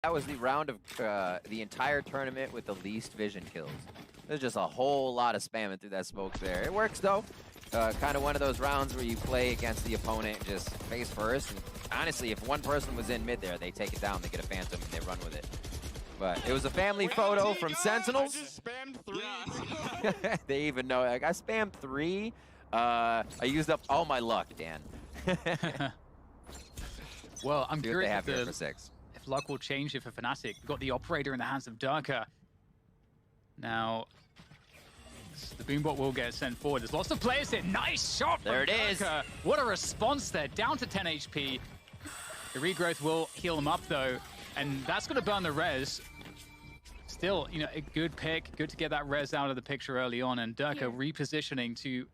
that was the round of the entire tournament with the least vision kills. There's just a whole lot of spamming through that smoke there. It works though. Kind of one of those rounds where you play against the opponent and just face first. And honestly, if one person was in mid there, they take it down, they get a phantom, and they run with it. But it was a family photo from Sentinels. I just spammed 3. They even know. Like, I spammed 3. I used up all my luck, Dan. Well, I'm See what curious they have if, here for 6. if luck will change it for FNATIC. We've got the operator in the hands of Durka. Now, the Boombot will get sent forward. There's lots of players here. Nice shot from There it is. Durka. What a response there. Down to 10 HP. The regrowth will heal him up, though. And that's going to burn the res. Still, you know, a good pick. Good to get that res out of the picture early on. And Durka repositioning to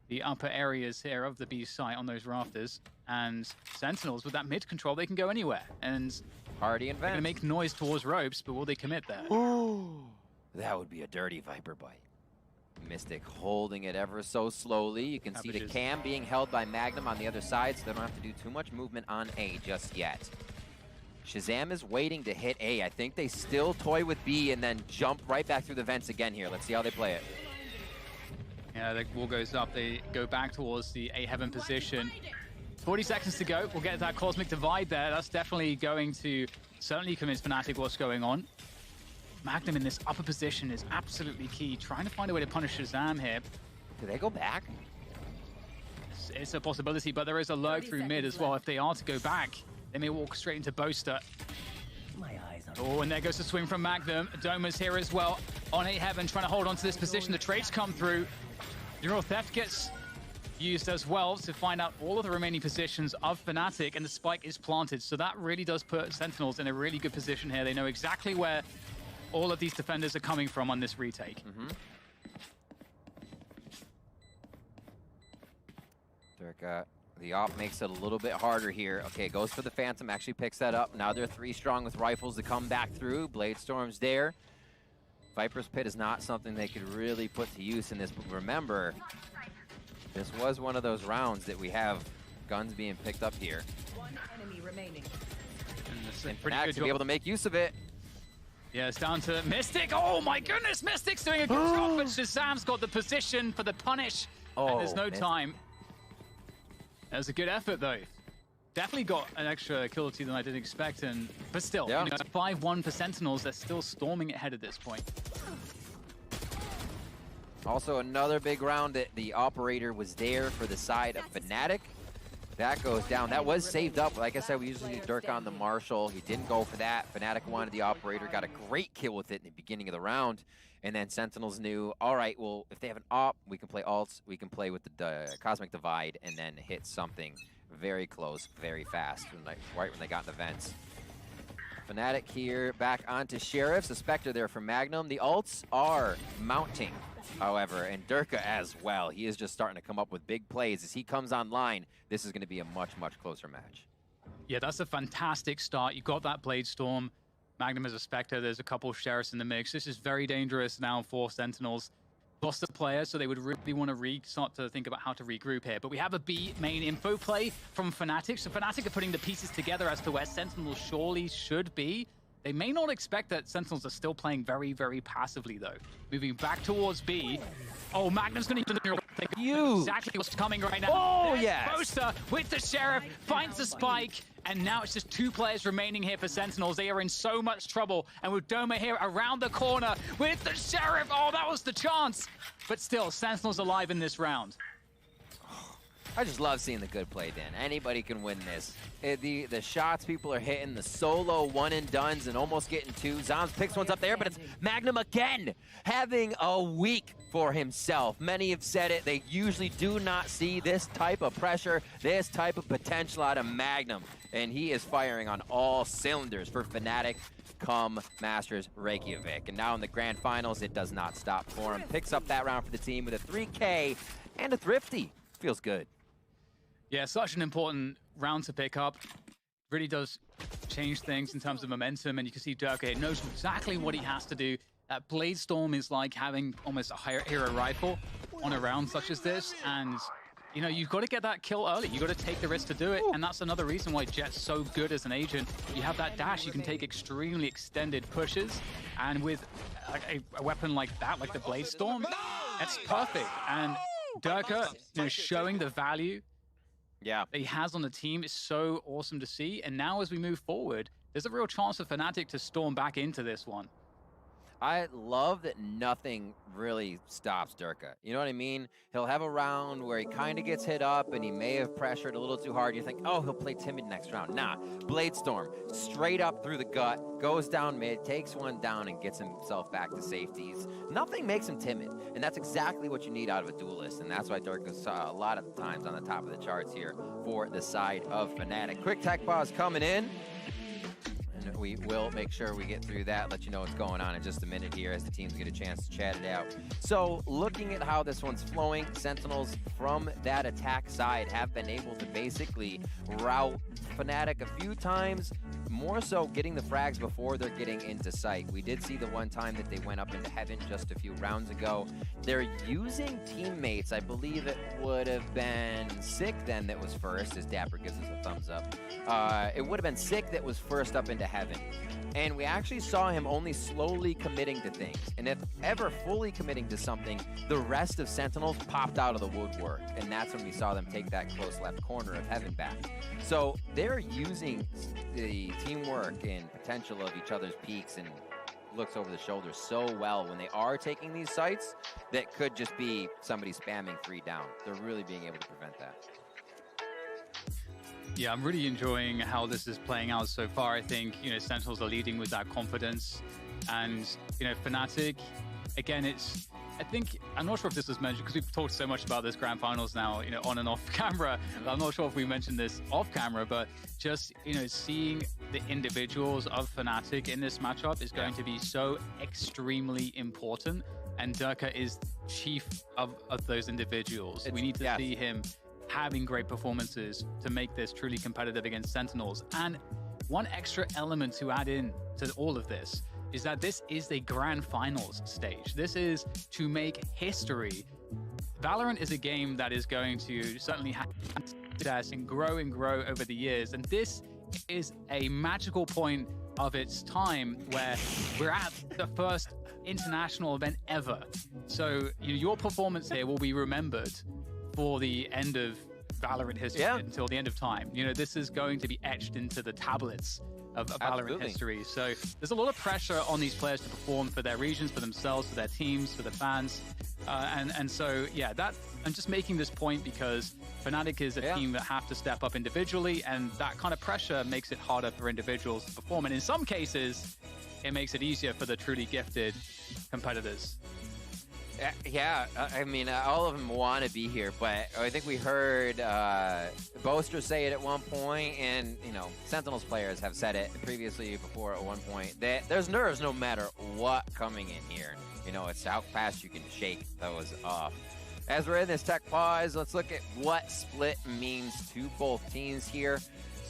the upper areas here of the B site on those rafters. And Sentinels, with that mid control, they can go anywhere. And Hardy and they're going Vance. to make noise towards ropes, but will they commit there? Ooh, that would be a dirty Viper bite. Mystic holding it ever so slowly. You can see the cam being held by Magnum on the other side, so they don't have to do too much movement on A just yet. Shazam is waiting to hit A. I think they still toy with B and then jump right back through the vents again here. Let's see how they play it. Yeah, the wall goes up. They go back towards the A heaven position. 40 seconds to go. We'll get that cosmic divide there. That's definitely going to certainly convince FNATIC what's going on. Magnum in this upper position is absolutely key. Trying to find a way to punish Shazam here. Do they go back? It's a possibility, but there is a lurk through mid as well. If they are to go back, they may walk straight into Boaster. Oh, and there goes the swing from Magnum. Doma's here as well on A heaven, trying to hold on to this position. The trades come through. Neural Theft gets used as well to find out all of the remaining positions of FNATIC, and the spike is planted. So that really does put Sentinels in a really good position here. They know exactly where all of these defenders are coming from on this retake. Durka, the op makes it a little bit harder here. Okay, goes for the Phantom, actually picks that up. Now they're 3 strong with rifles to come back through. Blade Storm's there. Viper's Pit is not something they could really put to use in this, but remember, this was one of those rounds that we have guns being picked up here. One enemy remaining. And FNATIC to be able to make use of it. Yeah, it's down to Mystic. Oh my goodness, Mystic's doing a good job, but Shazam's got the position for the punish, and there's no time. That was a good effort, though. Definitely got an extra kill or 2 than I didn't expect, but still, yeah. You know, 5-1 for Sentinels. They're still storming ahead at this point. Also, another big round that the operator was there for the side of FNATIC. That goes down. That was saved up. Like I said, we usually do Dirk on the Marshall. He didn't go for that. FNATIC wanted the operator, got a great kill with it in the beginning of the round. And then Sentinels knew, all right, well, if they have an op, we can play alts, we can play with the Cosmic Divide and then hit something very close, very fast, right when they got in the vents. FNATIC here, back onto Sheriff. The Spectre there for Magnum. The ults are mounting, however, and Durka as well. He is just starting to come up with big plays. As he comes online, this is going to be a much, much closer match. Yeah, that's a fantastic start. You got that Blade Storm. Magnum as a Spectre. There's a couple of Sheriffs in the mix. This is very dangerous now for Sentinels. Lost the player, so they would really want to start to think about how to regroup here. But we have a B main info play from FNATIC. So FNATIC are putting the pieces together as to where Sentinels surely should be. They may not expect that Sentinels are still playing very, very passively, though. Moving back towards B. Oh, Magnum's going to use the exactly what's coming right now. Oh, There's yes. Boaster with the Sheriff, finds the spike, and now it's just 2 players remaining here for Sentinels. They are in so much trouble, and with Doma here around the corner with the Sheriff. Oh, that was the chance. But still, Sentinels alive in this round. I just love seeing the good play, Dan. Anybody can win this. The shots people are hitting, the solo one-and-dones and almost getting 2. Zombs picks ones up there, but it's Magnum again, having a week for himself. Many have said it. They usually do not see this type of pressure, this type of potential out of Magnum. And he is firing on all cylinders for FNATIC come Masters Reykjavik. And now in the grand finals, it does not stop for him. Picks up that round for the team with a 3K and a thrifty. Feels good. Yeah, such an important round to pick up. Really does change things in terms of momentum, and you can see Durka knows exactly what he has to do. That Blade Storm is like having almost a hero rifle on a round such as this, and you know, you've got to get that kill early. You've got to take the risk to do it. And that's another reason why Jet's so good as an agent. You have that dash, you can take extremely extended pushes. And with a weapon like that, like the Blade Storm, that's perfect. And Durka, you know, showing the value that he has on the team is so awesome to see. And now as we move forward, there's a real chance for FNATIC to storm back into this one. I love that nothing really stops Durka. You know what I mean? He'll have a round where he kind of gets hit up and he may have pressured a little too hard. You think, oh, he'll play timid next round. Nah, Blade Storm, straight up through the gut, goes down mid, takes one down and gets himself back to safeties. Nothing makes him timid, and that's exactly what you need out of a duelist, and that's why Durka's a lot of times on the top of the charts here for the side of FNATIC. Quick tech pause coming in. We will make sure we get through that, let you know what's going on in just a minute here as the teams get a chance to chat it out. So looking at how this one's flowing, Sentinels from that attack side have been able to basically route FNATIC a few times, more so getting the frags before they're getting into sight. We did see the one time that they went up into heaven just a few rounds ago. They're using teammates. I believe it would have been Sick then that was first, as Dapper gives us a thumbs up. It would have been Sick that was first up into heaven. And we actually saw him only slowly committing to things. And if ever fully committing to something, the rest of Sentinels popped out of the woodwork. And that's when we saw them take that close left corner of heaven back. So they're using the teamwork and potential of each other's peaks and looks over the shoulder so well when they are taking these sites that could just be somebody spamming 3 down. They're really being able to prevent that. Yeah, I'm really enjoying how this is playing out so far. I think, you know, Sentinels are leading with that confidence. And, you know, FNATIC, again, I'm not sure if this was mentioned because we've talked so much about this grand finals now, you know, on and off camera. I'm not sure if we mentioned this off camera, but just, you know, seeing the individuals of FNATIC in this matchup is going to be so extremely important. And Durka is chief of those individuals. We need to see him having great performances to make this truly competitive against Sentinels. And one extra element to add in to all of this is that this is the grand finals stage. This is to make history. Valorant is a game that is going to certainly have success and grow over the years. And this is a magical point of its time where we're at the first international event ever. So your performance here will be remembered for the end of Valorant history until the end of time. You know, this is going to be etched into the tablets of Valorant history. So there's a lot of pressure on these players to perform for their regions, for themselves, for their teams, for the fans. And so, yeah, I'm just making this point because FNATIC is a team that have to step up individually, and that kind of pressure makes it harder for individuals to perform. And in some cases, it makes it easier for the truly gifted competitors. Yeah, I mean, all of them want to be here, but I think we heard Boaster say it at one point, and, you know, Sentinels players have said it previously before at one point, that there's nerves no matter what coming in here. You know, it's how fast you can shake those off. As we're in this tech pause, let's look at what split means to both teams here.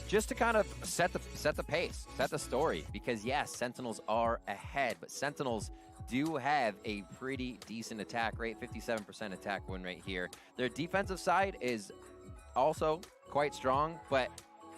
Just to kind of set the pace, set the story, because yes, Sentinels are ahead, but Sentinels do have a pretty decent attack rate, 57% attack win rate here. Their defensive side is also quite strong, but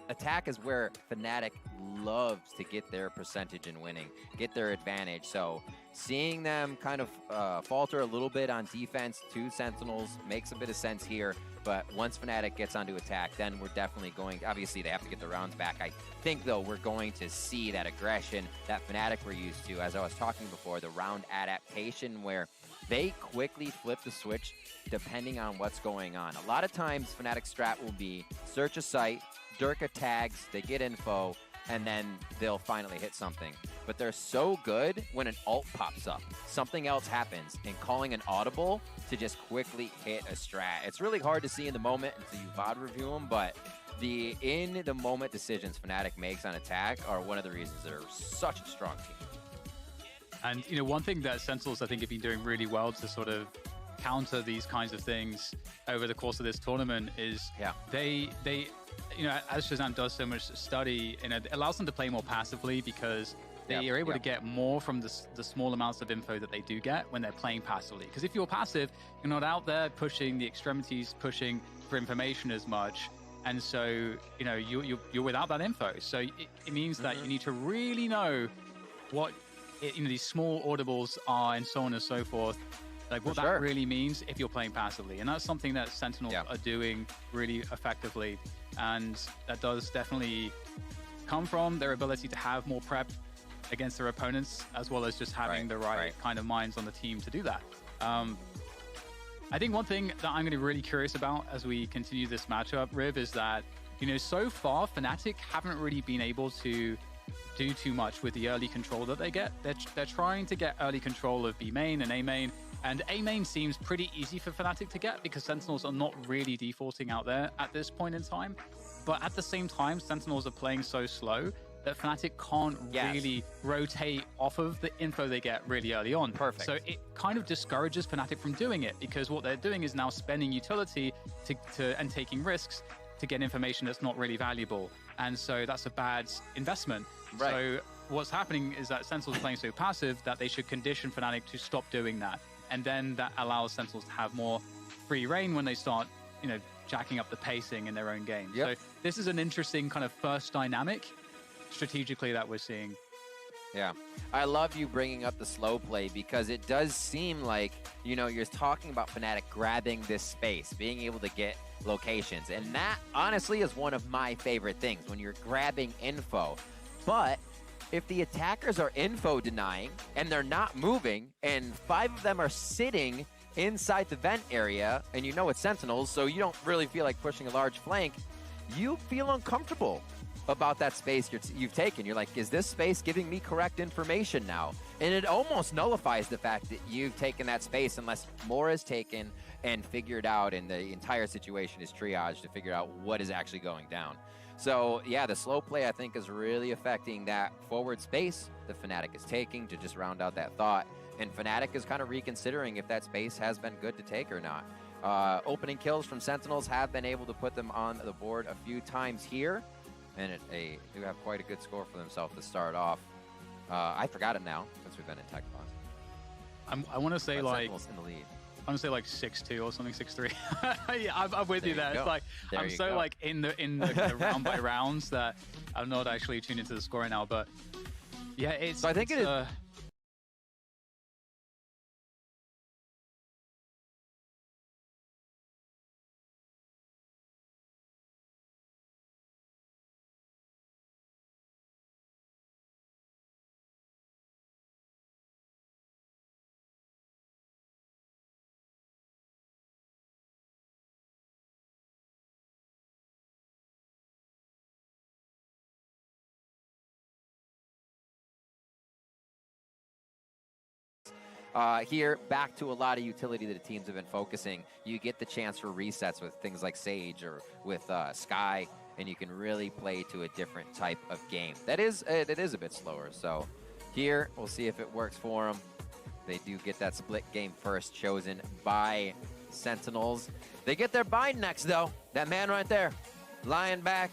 attack is where FNATIC loves to get their percentage in winning, get their advantage. So seeing them kind of falter a little bit on defense to Sentinels makes a bit of sense here. But once FNATIC gets onto attack, then we're definitely going, obviously they have to get the rounds back. I think though we're going to see that aggression that FNATIC were used to, as I was talking before, the round adaptation where they quickly flip the switch depending on what's going on. A lot of times FNATIC strat will be search a site, Durka tags, they get info, and then they'll finally hit something. But they're so good when an ult pops up, something else happens, and calling an audible to just quickly hit a strat. It's really hard to see in the moment until you VOD review them, but the in-the-moment decisions FNATIC makes on attack are one of the reasons they're such a strong team. And, you know, one thing that Sentinels, I think, have been doing really well to sort of counter these kinds of things over the course of this tournament is they you know, as Shazam does so much study, and it allows them to play more passively because they are able to get more from the small amounts of info that they do get when they're playing passively. Because if you're passive, you're not out there pushing the extremities, pushing for information as much. And so, you know, you're without that info. So it means that you need to really know what, you know, these small audibles are and so on and so forth. Like what that really means if you're playing passively. And that's something that Sentinels are doing really effectively. And that does definitely come from their ability to have more prep against their opponents, as well as just having the right kind of minds on the team to do that. I think one thing that I'm going to be really curious about as we continue this matchup, Riv, is that, you know, so far, FNATIC haven't really been able to do too much with the early control that they get. They're trying to get early control of B main and A main, and A main seems pretty easy for FNATIC to get because Sentinels are not really defaulting out there at this point in time. But at the same time, Sentinels are playing so slow that FNATIC can't really rotate off of the info they get really early on. Perfect. So it kind of discourages FNATIC from doing it, because what they're doing is now spending utility and taking risks to get information that's not really valuable. And so that's a bad investment. Right. So what's happening is that Sentinels are playing so passive that they should condition FNATIC to stop doing that. And then that allows Sentinels to have more free reign when they start, you know, jacking up the pacing in their own game. So this is an interesting kind of first dynamic strategically that we're seeing. Yeah, I love you bringing up the slow play, because it does seem like, you know, you're talking about FNATIC grabbing this space, being able to get locations. And that honestly is one of my favorite things, when you're grabbing info. But if the attackers are info denying and they're not moving, and 5 of them are sitting inside the vent area, and you know it's Sentinels, so you don't really feel like pushing a large flank, you feel uncomfortable about that space you've taken. You're like, is this space giving me correct information now? And it almost nullifies the fact that you've taken that space unless more is taken and figured out, and the entire situation is triaged to figure out what is actually going down. So yeah, the slow play, I think, is really affecting that forward space that FNATIC is taking to just round out that thought. And FNATIC is kind of reconsidering if that space has been good to take or not. Opening kills from Sentinels have been able to put them on the board a few times here. And they do have quite a good score for themselves to start off. I forgot it now since we've been in Tech Pause. I want to say like Sentinels in the lead. I want to say like 6-2 or something, 6-3. Yeah, I'm with you there. Go. It's like There I'm you so go. like in the kind of round by rounds that I'm not actually tuned into the scoring now. But yeah, it's. So I think it is. Here, back to a lot of utility that the teams have been focusing. You get the chance for resets with things like Sage or with Sky, and you can really play to a different type of game. That is a bit slower. So here, we'll see if it works for them. They do get that split game first, chosen by Sentinels. They get their bind next, though. That man right there, lying back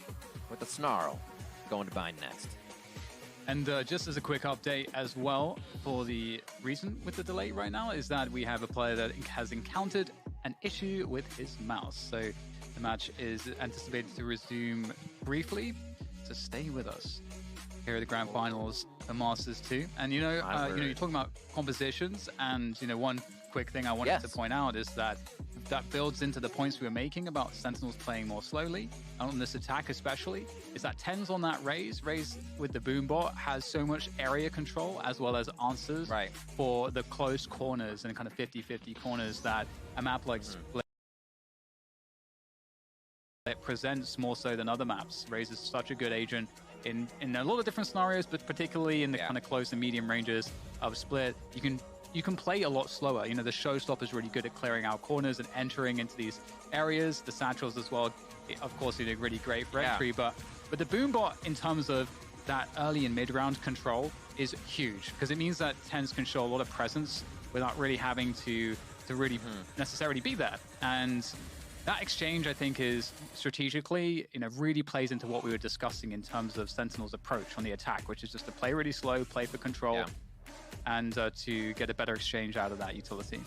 with the snarl, going to bind next. And just as a quick update as well, for the reason with the delay right now is that we have a player that has encountered an issue with his mouse. So the match is anticipated to resume briefly, so stay with us. Here are the grand finals, the Masters 2. And you know, you're talking about compositions, and you know, one quick thing I wanted to point out is that builds into the points we were making about Sentinels playing more slowly, on this attack especially, is that 10s on that Raze with the Boombot has so much area control as well as answers for the close corners and kind of 50-50 corners that a map like Split it presents more so than other maps. Raze is such a good agent in a lot of different scenarios, but particularly in the kind of close and medium ranges of Split. You can play a lot slower. You know, the Showstopper is really good at clearing out corners and entering into these areas. The Satchels as well, of course, did a really great for entry. But the Boombot, in terms of that early and mid-round control, is huge, because it means that 10s can show a lot of presence without really having to really necessarily be there. And that exchange, I think, is strategically, you know, really plays into what we were discussing in terms of Sentinel's approach on the attack, which is just to play really slow, play for control, and to get a better exchange out of that utility.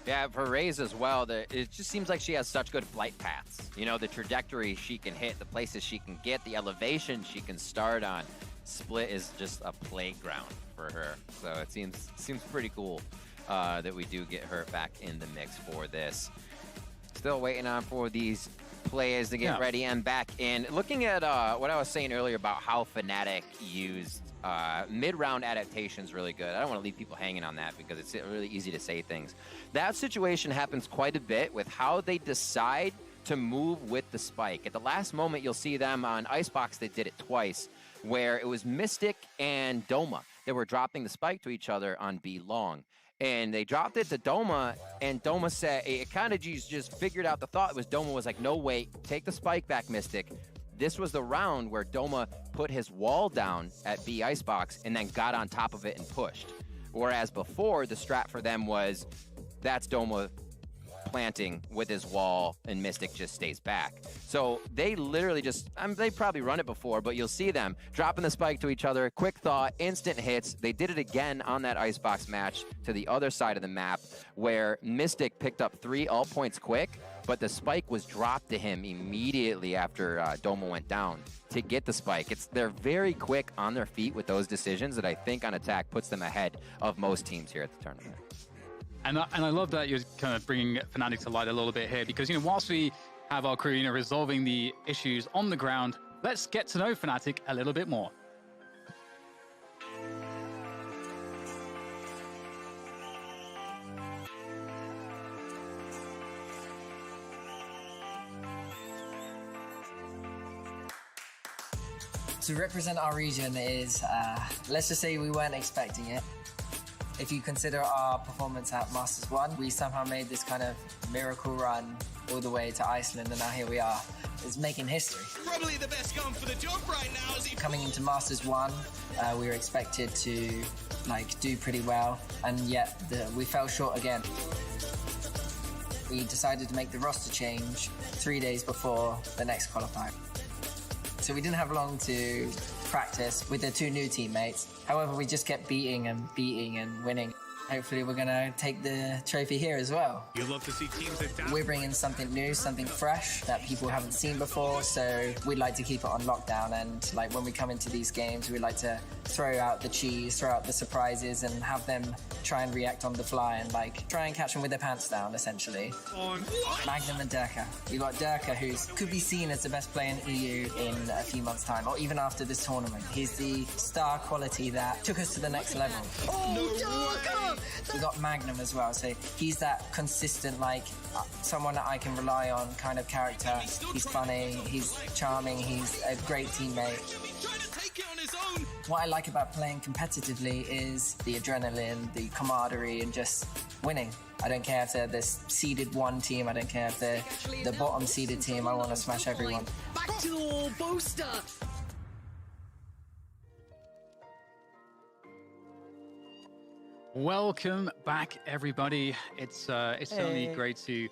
Yeah, for Raze as well, it just seems like she has such good flight paths. You know, the trajectory she can hit, the places she can get, the elevation she can start on. Split is just a playground for her. So it seems pretty cool that we do get her back in the mix for this. Still waiting on for these players to get ready and back in. Looking at what I was saying earlier about how FNATIC used mid-round adaptations really good. I don't want to leave people hanging on that because it's really easy to say things. That situation happens quite a bit with how they decide to move with the spike. At the last moment, you'll see them on Icebox. They did it twice, where it was Mystic and Doma that were dropping the spike to each other on B long. And they dropped it to Doma, and Doma said, it kind of just figured out the thought. It was Doma was like, no, wait, take the spike back, Mystic. This was the round where Doma put his wall down at B Icebox and then got on top of it and pushed. Whereas before, the strat for them was, that's Doma planting with his wall and Mystic just stays back. So they literally just, they probably run it before, but you'll see them dropping the spike to each other, quick thought, instant hits. They did it again on that Icebox match to the other side of the map where Mystic picked up 3 ult points quick, but the spike was dropped to him immediately after Doma went down to get the spike. They're very quick on their feet with those decisions that I think on attack puts them ahead of most teams here at the tournament. And I love that you're kind of bringing FNATIC to light a little bit here because, whilst we have our crew, resolving the issues on the ground, let's get to know FNATIC a little bit more. To represent our region is, let's just say we weren't expecting it. If you consider our performance at Masters 1, we somehow made this kind of miracle run all the way to Iceland, and now here we are. It's making history. Probably the best gun for the job right now. Coming into Masters 1, we were expected to do pretty well, and yet we fell short again. We decided to make the roster change 3 days before the next qualifier. So we didn't have long to practice with the 2 new teammates. However, we just kept beating and winning. Hopefully we're going to take the trophy here as well. You'd love to see teams that We're bringing something new, something fresh that people haven't seen before, so we'd like to keep it on lockdown. And when we come into these games, we'd like to throw out the cheese, throw out the surprises, and have them try and react on the fly and try and catch them with their pants down, essentially. Magnum and Durka. We got Durka, who could be seen as the best player in EU in a few months' time, or even after this tournament. He's the star quality that took us to the next level. Durka! We got Magnum as well, so he's that consistent, someone that I can rely on kind of character. He's funny, he's charming, he's a great teammate. What I like about playing competitively is the adrenaline, the camaraderie, and just winning. I don't care if they're the seeded 1 team, I don't care if they're the bottom seeded team, I want to smash everyone. Back to the booster! Welcome back, everybody. It's certainly great to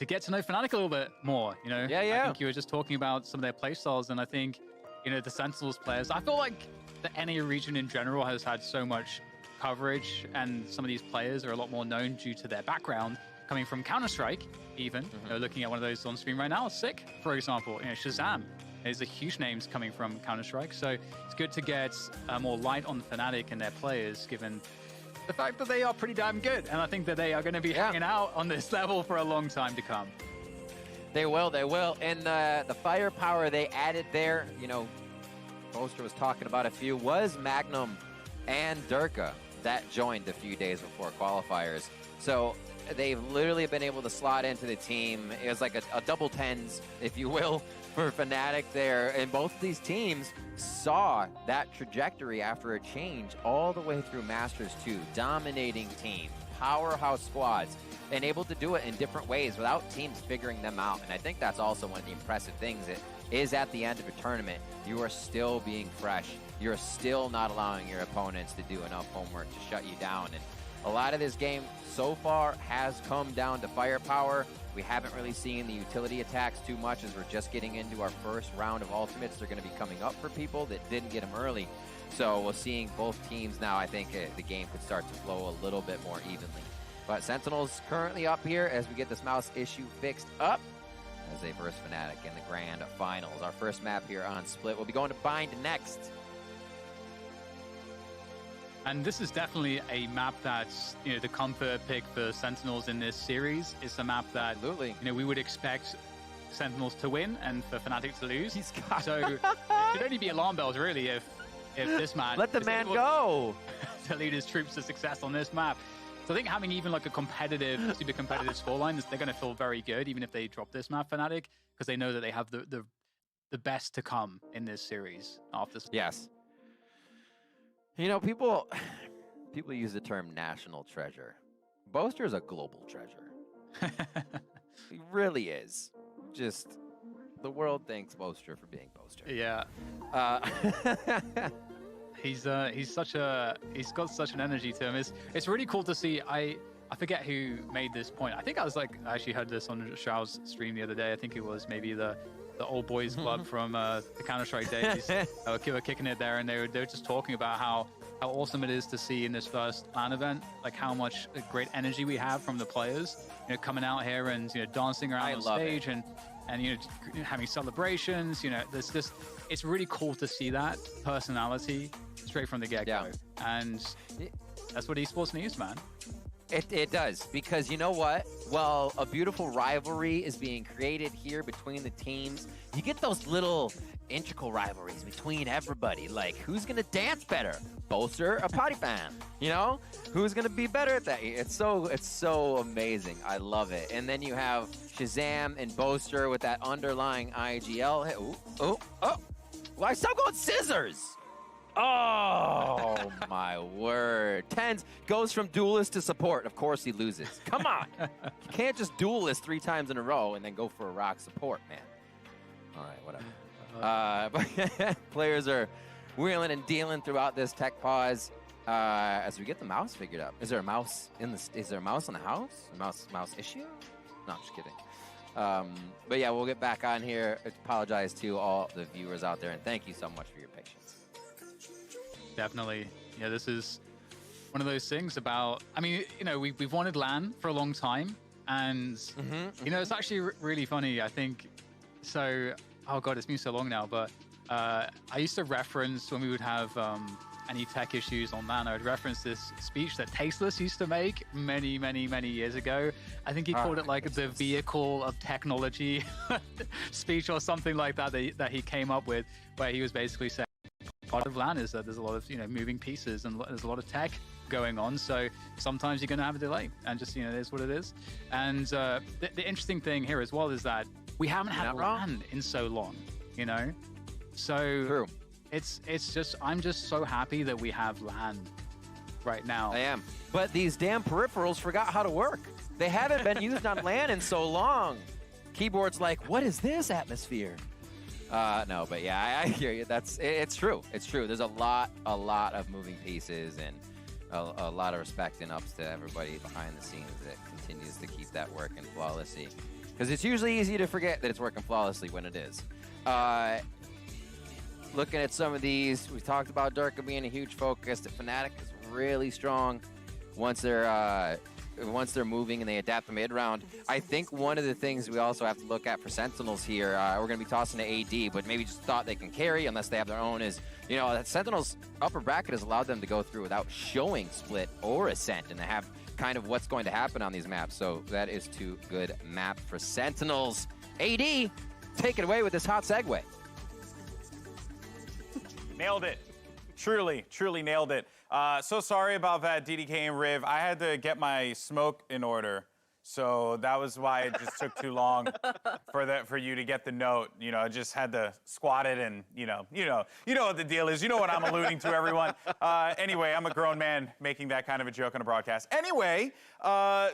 get to know FNATIC a little bit more. Yeah. I think you were just talking about some of their playstyles, and I think the Sentinels players. I feel like the NA region in general has had so much coverage, and some of these players are a lot more known due to their background coming from Counter-Strike. Even looking at one of those on screen right now, Sick, for example. Shazam is a huge names coming from Counter-Strike, so it's good to get more light on FNATIC and their players, given the fact that they are pretty damn good, and I think that they are going to be hanging out on this level for a long time to come. They will. And the firepower they added there, Poster was talking about a few, was Magnum and Durka that joined a few days before qualifiers. So they've literally been able to slot into the team. It was like a double tens, if you will, for FNATIC there. And both of these teams saw that trajectory after a change all the way through Masters 2. Dominating teams, powerhouse squads, and able to do it in different ways without teams figuring them out. And I think that's also one of the impressive things. It is at the end of a tournament, you are still being fresh. You're still not allowing your opponents to do enough homework to shut you down. And a lot of this game so far has come down to firepower. We haven't really seen the utility attacks too much as we're just getting into our first round of ultimates. They're going to be coming up for people that didn't get them early. So we're seeing both teams now. I think the game could start to flow a little bit more evenly. But Sentinels currently up here as we get this mouse issue fixed up as they verse FNATIC in the grand finals. Our first map here on Split. We'll be going to Bind next. And this is definitely a map that's, you know, the comfort pick for Sentinels in this series. It's a map that, Absolutely. you know, we would expect Sentinels to win and for FNATIC to lose. He's got So it should only be alarm bells, really, if this man... Let the is man able go! to lead his troops to success on this map. So I think having even like a competitive, super competitive scoreline, they're going to feel very good, even if they drop this map, FNATIC, because they know that they have the best to come in this series after. Yes. You know, people use the term national treasure. Boaster is a global treasure. He really is. Just the world thanks Boaster for being Boaster. Yeah. He's got such an energy to him. It's really cool to see. I forget who made this point. I think I actually heard this on Shao's stream the other day. I think it was maybe the old boys club from the Counter-Strike days. They were kicking it there, and they were just talking about how awesome it is to see in this first LAN event, like how much great energy we have from the players, you know, coming out here and, you know, dancing around on stage and you know, having celebrations. You know, it's really cool to see that personality straight from the get-go. And that's what esports needs, man. It does, because you know what? Well, a beautiful rivalry is being created here between the teams. You get those little integral rivalries between everybody, like who's gonna dance better, Boaster or Potty Fan? You know, who's gonna be better at that? It's so amazing. I love it. And then you have Shazam and Boaster with that underlying IGL hit. Oh! Well, I still going scissors. Oh my word. Tens goes from duelist to support. Of course he loses. Come on. You can't just duelist 3 times in a row and then go for a rock support, man. All right, whatever. Players are wheeling and dealing throughout this tech pause as we get the mouse figured out. Is there a mouse in the? Is there a mouse in the house? A mouse issue? No, I'm just kidding. But yeah, we'll get back on here. I apologize to all the viewers out there, and thank you so much for your patience. Definitely. Yeah, this is one of those things about, I mean, you know, we've wanted LAN for a long time, and you know, it's actually really funny. I think so. Oh god, it's been so long now, but I used to reference when we would have any tech issues on LAN, I would reference this speech that Tasteless used to make many years ago. I think he called it like the vehicle of technology speech or something like that, that he came up with, where he was basically saying part of LAN is that there's a lot of, you know, moving pieces and there's a lot of tech going on. So sometimes you're going to have a delay, and just, you know, it is what it is. And the interesting thing here as well is that we haven't had LAN in so long, you know? So True. It's just, I'm just so happy that we have LAN right now. I am. But these damn peripherals forgot how to work. They haven't been used on LAN in so long. Keyboard's like, what is this atmosphere? No, but yeah, I hear you. It's true. It's true. There's a lot of moving pieces, and a lot of respect and ups to everybody behind the scenes that continues to keep that working flawlessly. Because it's usually easy to forget that it's working flawlessly when it is. Looking at some of these, we talked about Durka being a huge focus. The FNATIC is really strong once they're moving and they adapt the mid round. I think one of the things we also have to look at for Sentinels here, we're going to be tossing to AD, but maybe just thought they can carry unless they have their own, is, you know, that Sentinels upper bracket has allowed them to go through without showing Split or Ascent, and they have kind of what's going to happen on these maps. So that is too good map for Sentinels. AD, take it away with this hot segue. Nailed it. Truly nailed it. So sorry about that, DDK and Riv. I had to get my smoke in order, so that was why it just took too long for you to get the note. You know, I just had to squat it, and you know what the deal is. You know what I'm alluding to, everyone. Anyway, I'm a grown man making that kind of a joke on a broadcast. Anyway,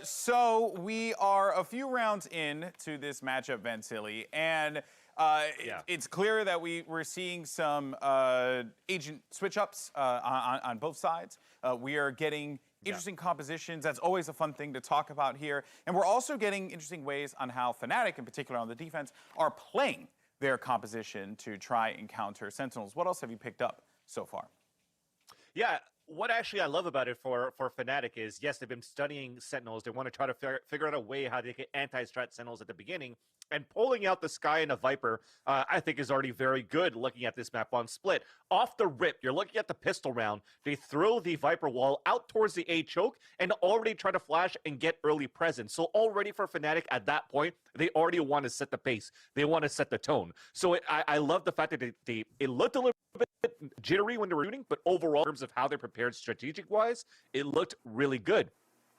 so we are a few rounds in to this matchup, Vansili, and it's clear that we're seeing some agent switch-ups on both sides. We are getting interesting compositions. That's always a fun thing to talk about here. And we're also getting interesting ways on how FNATIC, in particular on the defense, are playing their composition to try and counter Sentinels. What else have you picked up so far? Yeah, what actually I love about it for FNATIC is, yes, they've been studying Sentinels. They want to try to figure out a way how they can anti-strat Sentinels at the beginning. And pulling out the Sky and a Viper, I think is already very good looking at this map on Split. Off the rip, you're looking at the pistol round. They throw the Viper wall out towards the A choke and already try to flash and get early presence. So already for FNATIC at that point, they already want to set the pace. They want to set the tone. So I love the fact that it looked a little bit jittery when they were shooting, but overall, in terms of how they're prepared strategic-wise, it looked really good.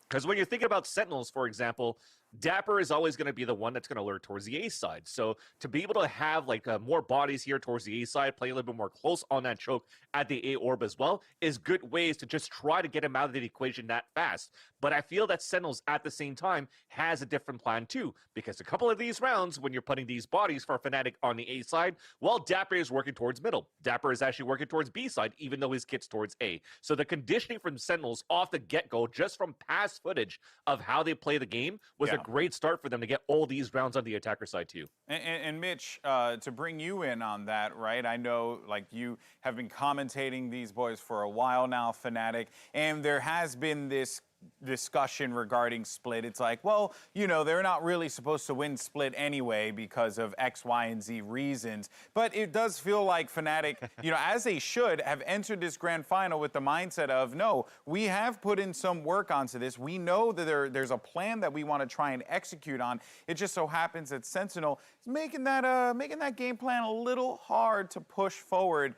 Because when you're thinking about Sentinels, for example, Dapper is always going to be the one that's going to lure towards the A side. So to be able to have like more bodies here towards the A side, play a little bit more close on that choke at the A orb as well, is good ways to just try to get him out of the equation that fast. But I feel that Sentinels at the same time has a different plan too, because a couple of these rounds, when you're putting these bodies for FNATIC on the A side, well, Dapper is working towards middle. Dapper is actually working towards B side, even though his kit's towards A. So the conditioning from Sentinels off the get-go, just from past footage of how they play the game, was a great start for them to get all these rounds on the attacker side too. And Mitch, to bring you in on that, right? I know, like, you have been commentating these boys for a while now, FNATIC, and there has been this discussion regarding Split. It's like, well, you know, they're not really supposed to win Split anyway because of X, Y, and Z reasons. But it does feel like FNATIC, you know, as they should, have entered this grand final with the mindset of, no, we have put in some work onto this. We know that there's a plan that we want to try and execute on. It just so happens that Sentinel is making that game plan a little hard to push forward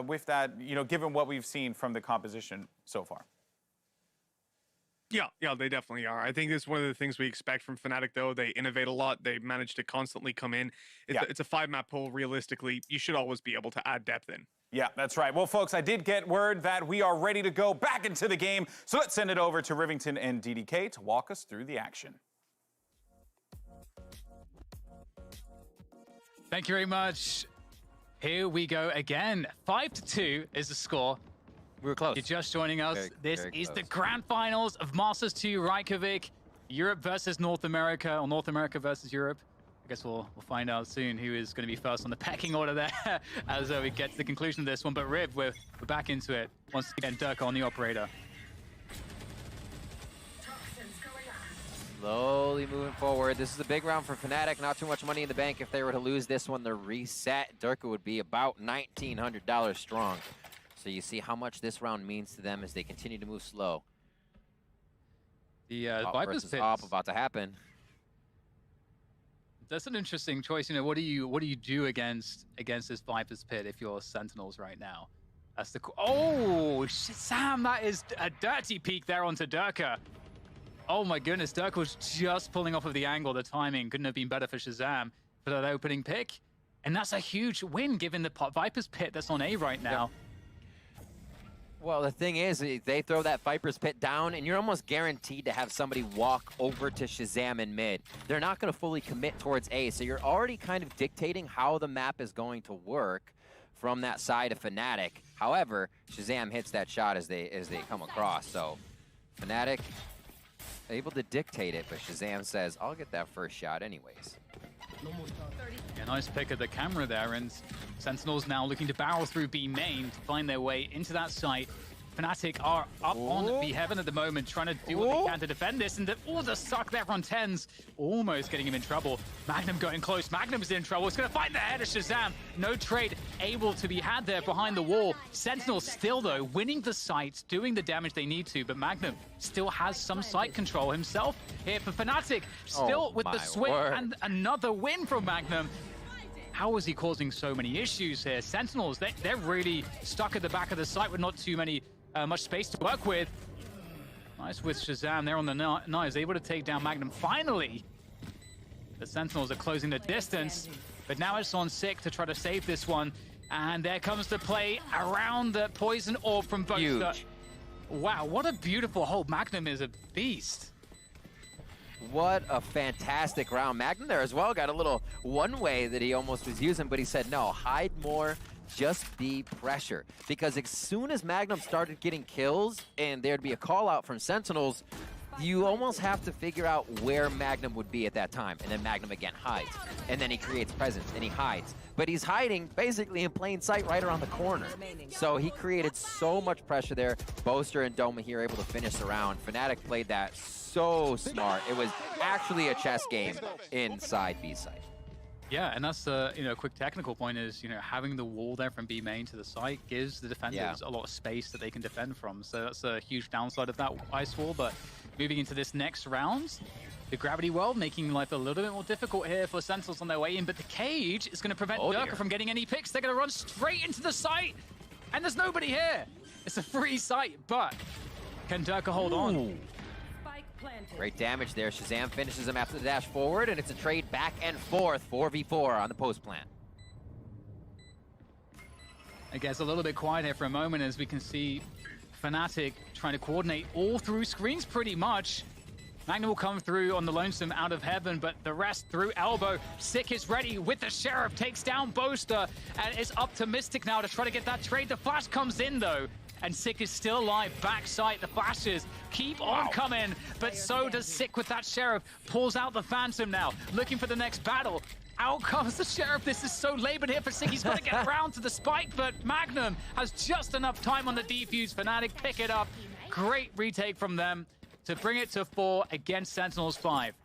with that, you know, given what we've seen from the composition so far. Yeah, they definitely are. I think it's one of the things we expect from FNATIC, though. They innovate a lot. They manage to constantly come in. It's a 5-map pool. Realistically, you should always be able to add depth in. Yeah, that's right. Well, folks, I did get word that we are ready to go back into the game. So let's send it over to Rivington and DDK to walk us through the action. Thank you very much. Here we go again. 5-2 is the score. We were close. You're just joining us. This is the grand finals of Masters 2 Reykjavik. Europe versus North America, or North America versus Europe. I guess we'll find out soon who is going to be first on the pecking order there as we get to the conclusion of this one. But Riv, we're back into it. Once again, Dirk on the operator. Slowly moving forward. This is a big round for FNATIC. Not too much money in the bank. If they were to lose this one, the reset, Durka would be about $1,900 strong. So you see how much this round means to them as they continue to move slow. The Viper's pit about to happen. That's an interesting choice. You know, what do you do against this Viper's pit if you're Sentinels right now? That's the Sam, that is a dirty peek there onto Durka. Oh my goodness, Durka was just pulling off of the angle. The timing couldn't have been better for Shazam for that opening pick, and that's a huge win given the Viper's pit that's on A right now. Yeah. Well, the thing is, they throw that Viper's Pit down, and you're almost guaranteed to have somebody walk over to Shazam in mid. They're not going to fully commit towards A, so you're already kind of dictating how the map is going to work from that side of FNATIC. However, Shazam hits that shot as they come across, so FNATIC able to dictate it, but Shazam says, I'll get that first shot anyways. Yeah, nice pick of the camera there, and Sentinels now looking to barrel through B main to find their way into that site. FNATIC are up on B heaven at the moment, trying to do what they can to defend this, and the suck there on 10s, almost getting him in trouble. Magnum going close, Magnum's in trouble, it's gonna find the head of Shazam. No trade able to be had there behind the wall. Sentinels still though, winning the site, doing the damage they need to, but Magnum still has some site control himself here for FNATIC, still with the swing and another win from Magnum. How is he causing so many issues here? Sentinels, they're really stuck at the back of the site with not too much space to work with. Nice with Shazam there on the knives, able to take down Magnum finally. The Sentinels are closing the distance, but now it's on Sick to try to save this one. And there comes the play around the poison orb from Boaster. Wow, what a beautiful hold. Magnum is a beast. What a fantastic round. Magnum there as well got a little one-way that he almost was using, but he said, no, hide more, just be pressure. Because as soon as Magnum started getting kills and there'd be a call out from Sentinels, you almost have to figure out where Magnum would be at that time. And then Magnum again hides. And then he creates presence and he hides. But he's hiding basically in plain sight right around the corner. So he created so much pressure there. Boaster and Doma here able to finish the round. FNATIC played that so smart. It was actually a chess game inside B site. Yeah, and that's a quick technical point is having the wall there from B main to the site gives the defenders a lot of space that they can defend from. So that's a huge downside of that ice wall. But moving into this next round, the gravity world making life a little bit more difficult here for Sentinels on their way in. But the cage is going to prevent Durka from getting any picks. They're going to run straight into the site, and there's nobody here. It's a free site, but can Durka hold on? Great damage there. Shazam finishes him after the dash forward, and it's a trade back and forth, 4v4 on the post plant. It gets a little bit quiet here for a moment as we can see FNATIC trying to coordinate all through screens pretty much. Magnum will come through on the Lonesome out of heaven, but the rest through elbow. Sick is ready with the Sheriff, takes down Boaster, and it's up to Mystic now to try to get that trade. The flash comes in though, and Sick is still alive. Backside, the flashes keep on coming, but so does Sick with that Sheriff. Pulls out the Phantom now, looking for the next battle. Out comes the Sheriff. This is so labored here for Sick. He's got to get around to the spike, but Magnum has just enough time on the defuse. FNATIC pick it up. Great retake from them to bring it to 4 against Sentinels 5.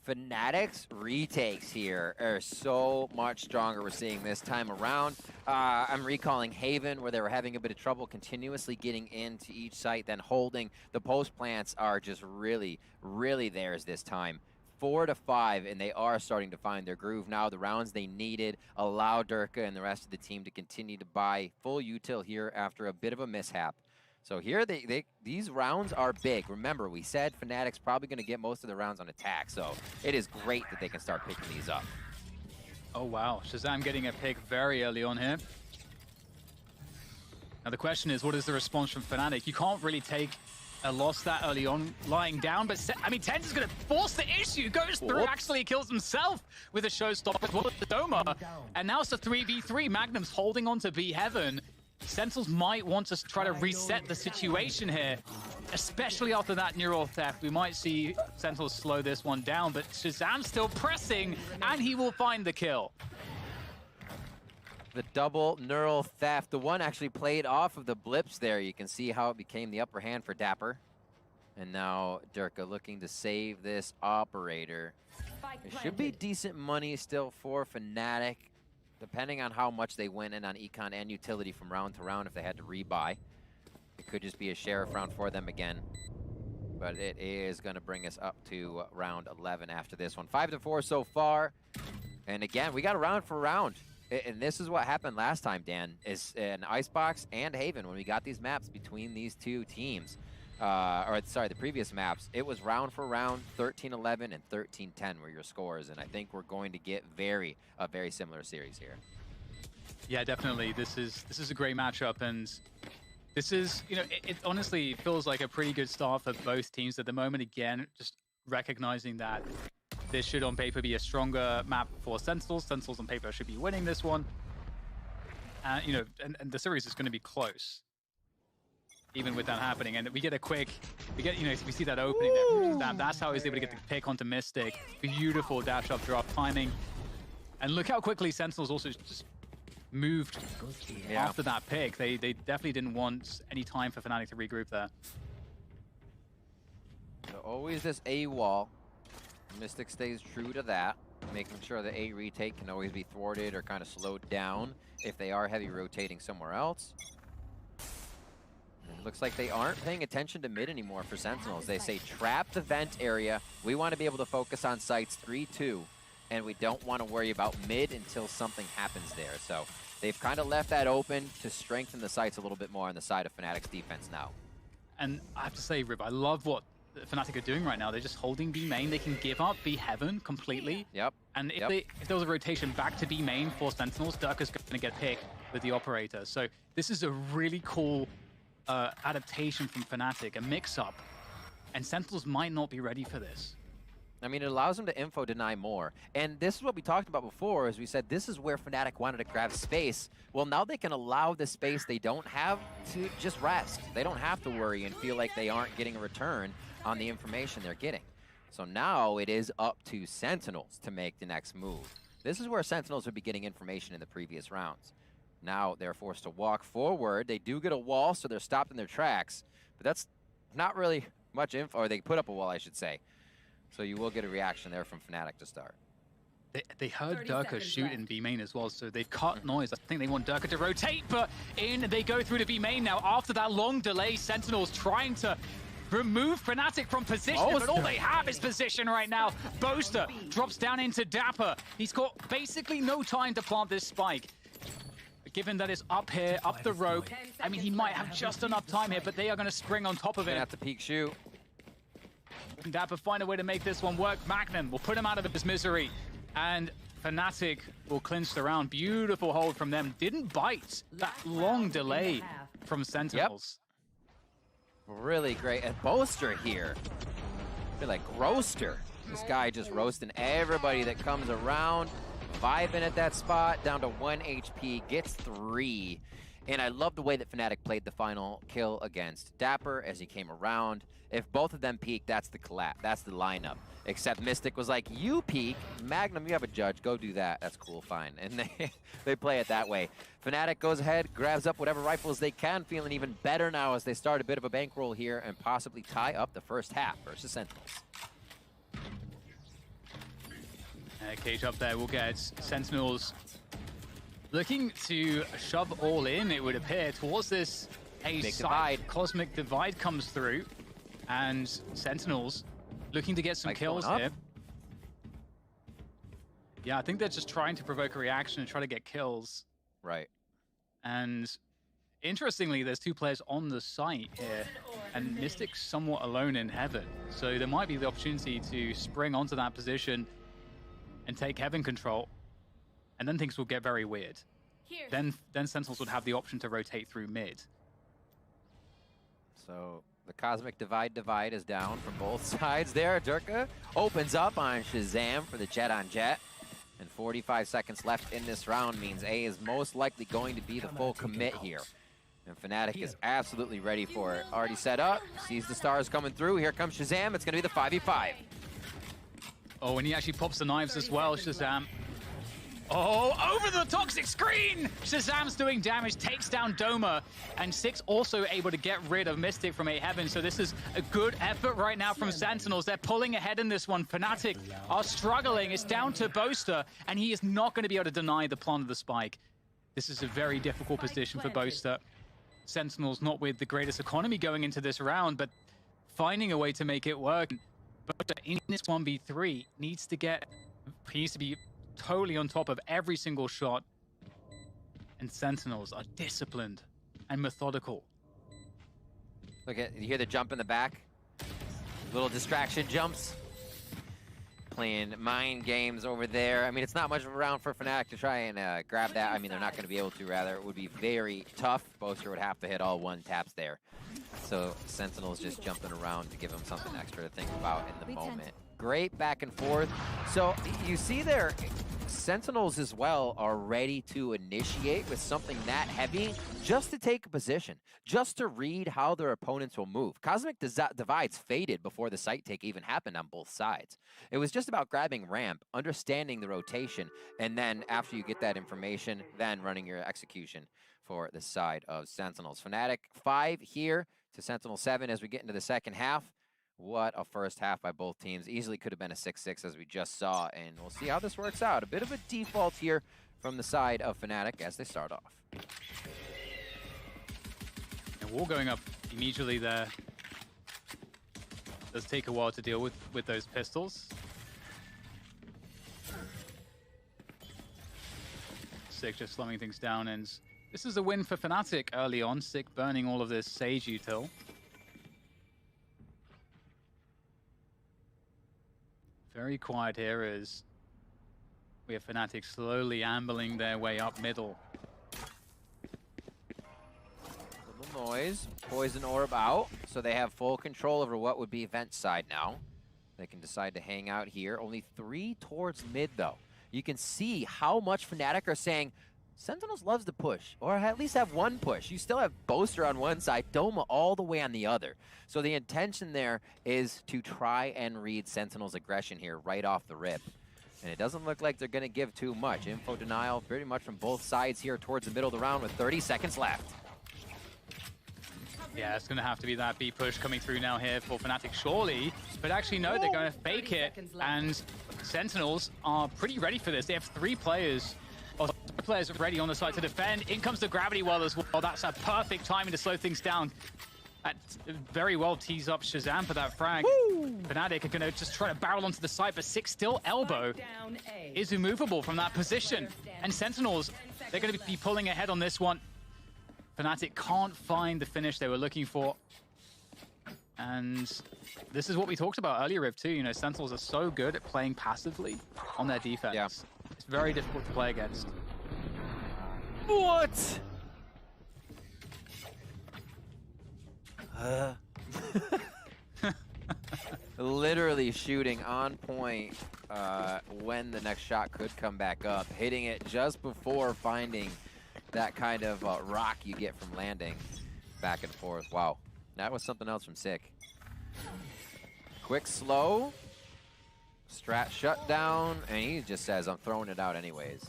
FNATIC's retakes here are so much stronger we're seeing this time around. I'm recalling Haven, where they were having a bit of trouble continuously getting into each site, then holding. The post plants are just really, really theirs this time. 4-5, and they are starting to find their groove now. The rounds they needed allow Durka and the rest of the team to continue to buy full util here after a bit of a mishap. So here, these rounds are big. Remember, we said FNATIC's probably going to get most of the rounds on attack, so it is great that they can start picking these up. Oh, wow. Shazam getting a pick very early on here. Now, the question is, what is the response from FNATIC? You can't really take a loss that early on lying down, but I mean, Tens is going to force the issue. Goes through, actually kills himself with a showstopper as well as the Doma. And now it's a 3v3. Magnum's holding on to B Heaven. Sentinels might want to try to reset the situation here, especially after that neural theft. We might see Sentinels slow this one down, but Shazam's still pressing, and he will find the kill. The double neural theft. The one actually played off of the blips there. You can see how it became the upper hand for Dapper. And now Durka looking to save this operator. It should be decent money still for FNATIC, depending on how much they win in on econ and utility from round to round if they had to rebuy. It could just be a Sheriff round for them again. But it is going to bring us up to round 11 after this one. 5-4 so far. And again, we got a round for round. And this is what happened last time, Dan, is in Icebox and Haven when we got these maps between these two teams. The previous maps, it was round for round, 13-11 and 13-10 were your scores, and I think we're going to get a very similar series here. Yeah, definitely. This is a great matchup, and this is, it honestly feels like a pretty good start for both teams at the moment. Again, just recognizing that this should on paper be a stronger map for Sentinels. Sentinels on paper should be winning this one. And the series is going to be close, even with that happening. And we get we see that opening there. That's how he's able to get the pick onto Mystic. Beautiful dash up drop timing. And look how quickly Sentinels also just moved after that pick. They definitely didn't want any time for FNATIC to regroup there. So always this A wall. Mystic stays true to that, making sure the A retake can always be thwarted or kind of slowed down if they are heavy rotating somewhere else. It looks like they aren't paying attention to mid anymore for Sentinels. They say trap the vent area. We want to be able to focus on sites 3-2, and we don't want to worry about mid until something happens there. So they've kind of left that open to strengthen the sites a little bit more on the side of FNATIC's defense now. And I have to say, Rib, I love what FNATIC are doing right now. They're just holding B main. They can give up B Heaven completely. Yep. And if there was a rotation back to B main for Sentinels, Durka's going to get picked with the operator. So this is a really cool adaptation from FNATIC, a mix-up. And Sentinels might not be ready for this. I mean, it allows them to info deny more. And this is what we talked about before, as we said, this is where FNATIC wanted to grab space. Well, now they can allow the space they don't have to just rest. They don't have to worry and feel like they aren't getting a return on the information they're getting. So now it is up to Sentinels to make the next move. This is where Sentinels would be getting information in the previous rounds. Now they're forced to walk forward. They do get a wall, so they're stopped in their tracks. But that's not really much info, or they put up a wall, I should say. So you will get a reaction there from FNATIC to start. They heard Durka shoot in B main as well, so they've cut noise. I think they want Durka to rotate, but in they go through to B main now. After that long delay, Sentinels trying to remove FNATIC from position, but all they have is position right now. Boaster drops down into Dapper. He's got basically no time to plant this spike. Given that it's up here, up the rope, I mean, he might have just enough time here, but they are going to spring on top of it. Gonna have to peek shoot. And Dapper find a way to make this one work. Magnum will put him out of his misery. And FNATIC will clinch the round. Beautiful hold from them. Didn't bite that long delay from Sentinels. Yep. Really great. And Boaster here. I feel like Roaster. This guy just roasting everybody that comes around. Vibing at that spot, down to 1 HP, gets 3. And I love the way that FNATIC played the final kill against Dapper as he came around. If both of them peak, that's the collapse. That's the lineup. Except Mystic was like, you peak, Magnum, you have a judge, go do that. That's cool, fine. And they play it that way. FNATIC goes ahead, grabs up whatever rifles they can, feeling even better now as they start a bit of a bankroll here and possibly tie up the first half versus Sentinels. Cage up there will get Sentinels looking to shove all in, it would appear, towards this divide. Cosmic divide comes through, and Sentinels looking to get some kills here. Yeah, I think they're just trying to provoke a reaction and try to get kills. Right. And interestingly, there's 2 players on the site here, and Mystic's somewhat alone in Heaven. So there might be the opportunity to spring onto that position and take Heaven control, and then things will get very weird. Then Sentinels would have the option to rotate through mid. So the Cosmic Divide is down from both sides there. Durka opens up on Shazam for the Jet on Jet. And 45 seconds left in this round means A is most likely going to be the full commit here. And FNATIC is absolutely ready for it. Already set up, sees the stars coming through. Here comes Shazam, it's gonna be the 5v5. Oh, and he actually pops the knives as well, Shazam. Oh, over the toxic screen! Shazam's doing damage, takes down Doma, and Six also able to get rid of Mystic from A Heaven, so this is a good effort right now from Sentinels. They're pulling ahead in this one. FNATIC are struggling. It's down to Boaster, and he is not going to be able to deny the plant of the spike. This is a very difficult position for Boaster. Sentinels not with the greatest economy going into this round, but finding a way to make it work. But in this 1v3, he needs to be totally on top of every single shot. And Sentinels are disciplined and methodical. Look at, you hear the jump in the back? Little distraction jumps. Playing mind games over there. I mean, it's not much of a round for FNATIC to try and grab that. I mean, they're not going to be able to, rather. It would be very tough. Boaster would have to hit all 1 taps there. So Sentinel's just jumping around to give him something extra to think about in the moment. Great back and forth. So you see there, Sentinels as well are ready to initiate with something that heavy just to take a position, just to read how their opponents will move. Cosmic Divides faded before the site take even happened on both sides. It was just about grabbing ramp, understanding the rotation, and then after you get that information, then running your execution for the side of Sentinels. FNATIC 5 here to Sentinel 7 as we get into the second half. What a first half by both teams. Easily could have been a 6-6 as we just saw, and we'll see how this works out. A bit of a default here from the side of FNATIC as they start off. And wall going up immediately there. Does take a while to deal with those pistols. Sick just slowing things down, and this is a win for FNATIC early on. Sick burning all of this Sage util. Very quiet here as we have FNATIC slowly ambling their way up middle. Little noise, poison orb out, so they have full control over what would be vent side now. They can decide to hang out here. Only 3 towards mid, though. You can see how much Fnatic are saying, Sentinels loves to push, or at least have one push. You still have Boaster on one side, Doma all the way on the other. So the intention there is to try and read Sentinels' aggression here right off the rip. And it doesn't look like they're going to give too much. Info denial pretty much from both sides here towards the middle of the round with 30 seconds left. Yeah, it's going to have to be that B push coming through now here for Fnatic, surely. But actually, no, they're going to fake it. And Sentinels are pretty ready for this. They have 3 players, or 3 players ready on the side to defend. In comes the gravity well as well. That's a perfect timing to slow things down. That very well tees up Shazam for that frag. Fnatic are going to just try to barrel onto the side, but Six still elbow is immovable from that position. And Sentinels, they're going to be pulling ahead on this one. Fnatic can't find the finish they were looking for. And this is what we talked about earlier, Riv, too. You know, Sentinels are so good at playing passively on their defense. Yeah. It's very difficult to play against. What? Literally shooting on point when the next shot could come back up, hitting it just before finding that kind of rock you get from landing back and forth. Wow, that was something else from Sick. Quick slow, strat shut down, and he just says, I'm throwing it out anyways.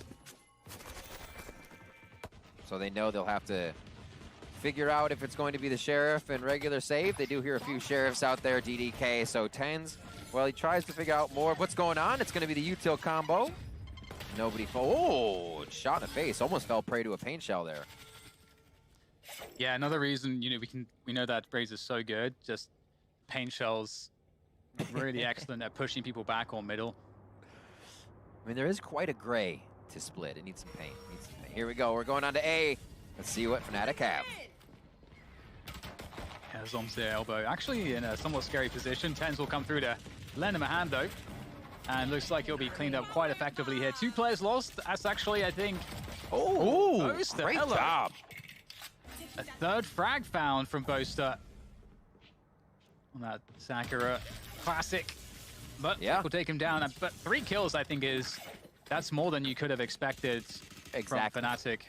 So they know they'll have to figure out if it's going to be the Sheriff and regular save. They do hear a few Sheriffs out there, DDK, so Tens, well, he tries to figure out more of what's going on. It's going to be the util combo. Nobody, oh, shot in the face, almost fell prey to a paint shell there. Yeah, another reason, you know, we know that Braze is so good, just paint shells, really excellent at pushing people back or middle. I mean, there is quite a gray to split. It needs some paint. Here we go, we're going on to A. Let's see what Fnatic have. Yeah, Zom's there, elbow. Actually in a somewhat scary position. Tens will come through to lend him a hand, though. And looks like it'll be cleaned up quite effectively here. 2 players lost. That's actually, I think... Oh, Boaster, great hello. job. A 3rd frag found from Boaster on that Sakura classic. But yeah, we'll take him down. But 3 kills, I think, that's more than you could have expected Exactly. from Fnatic.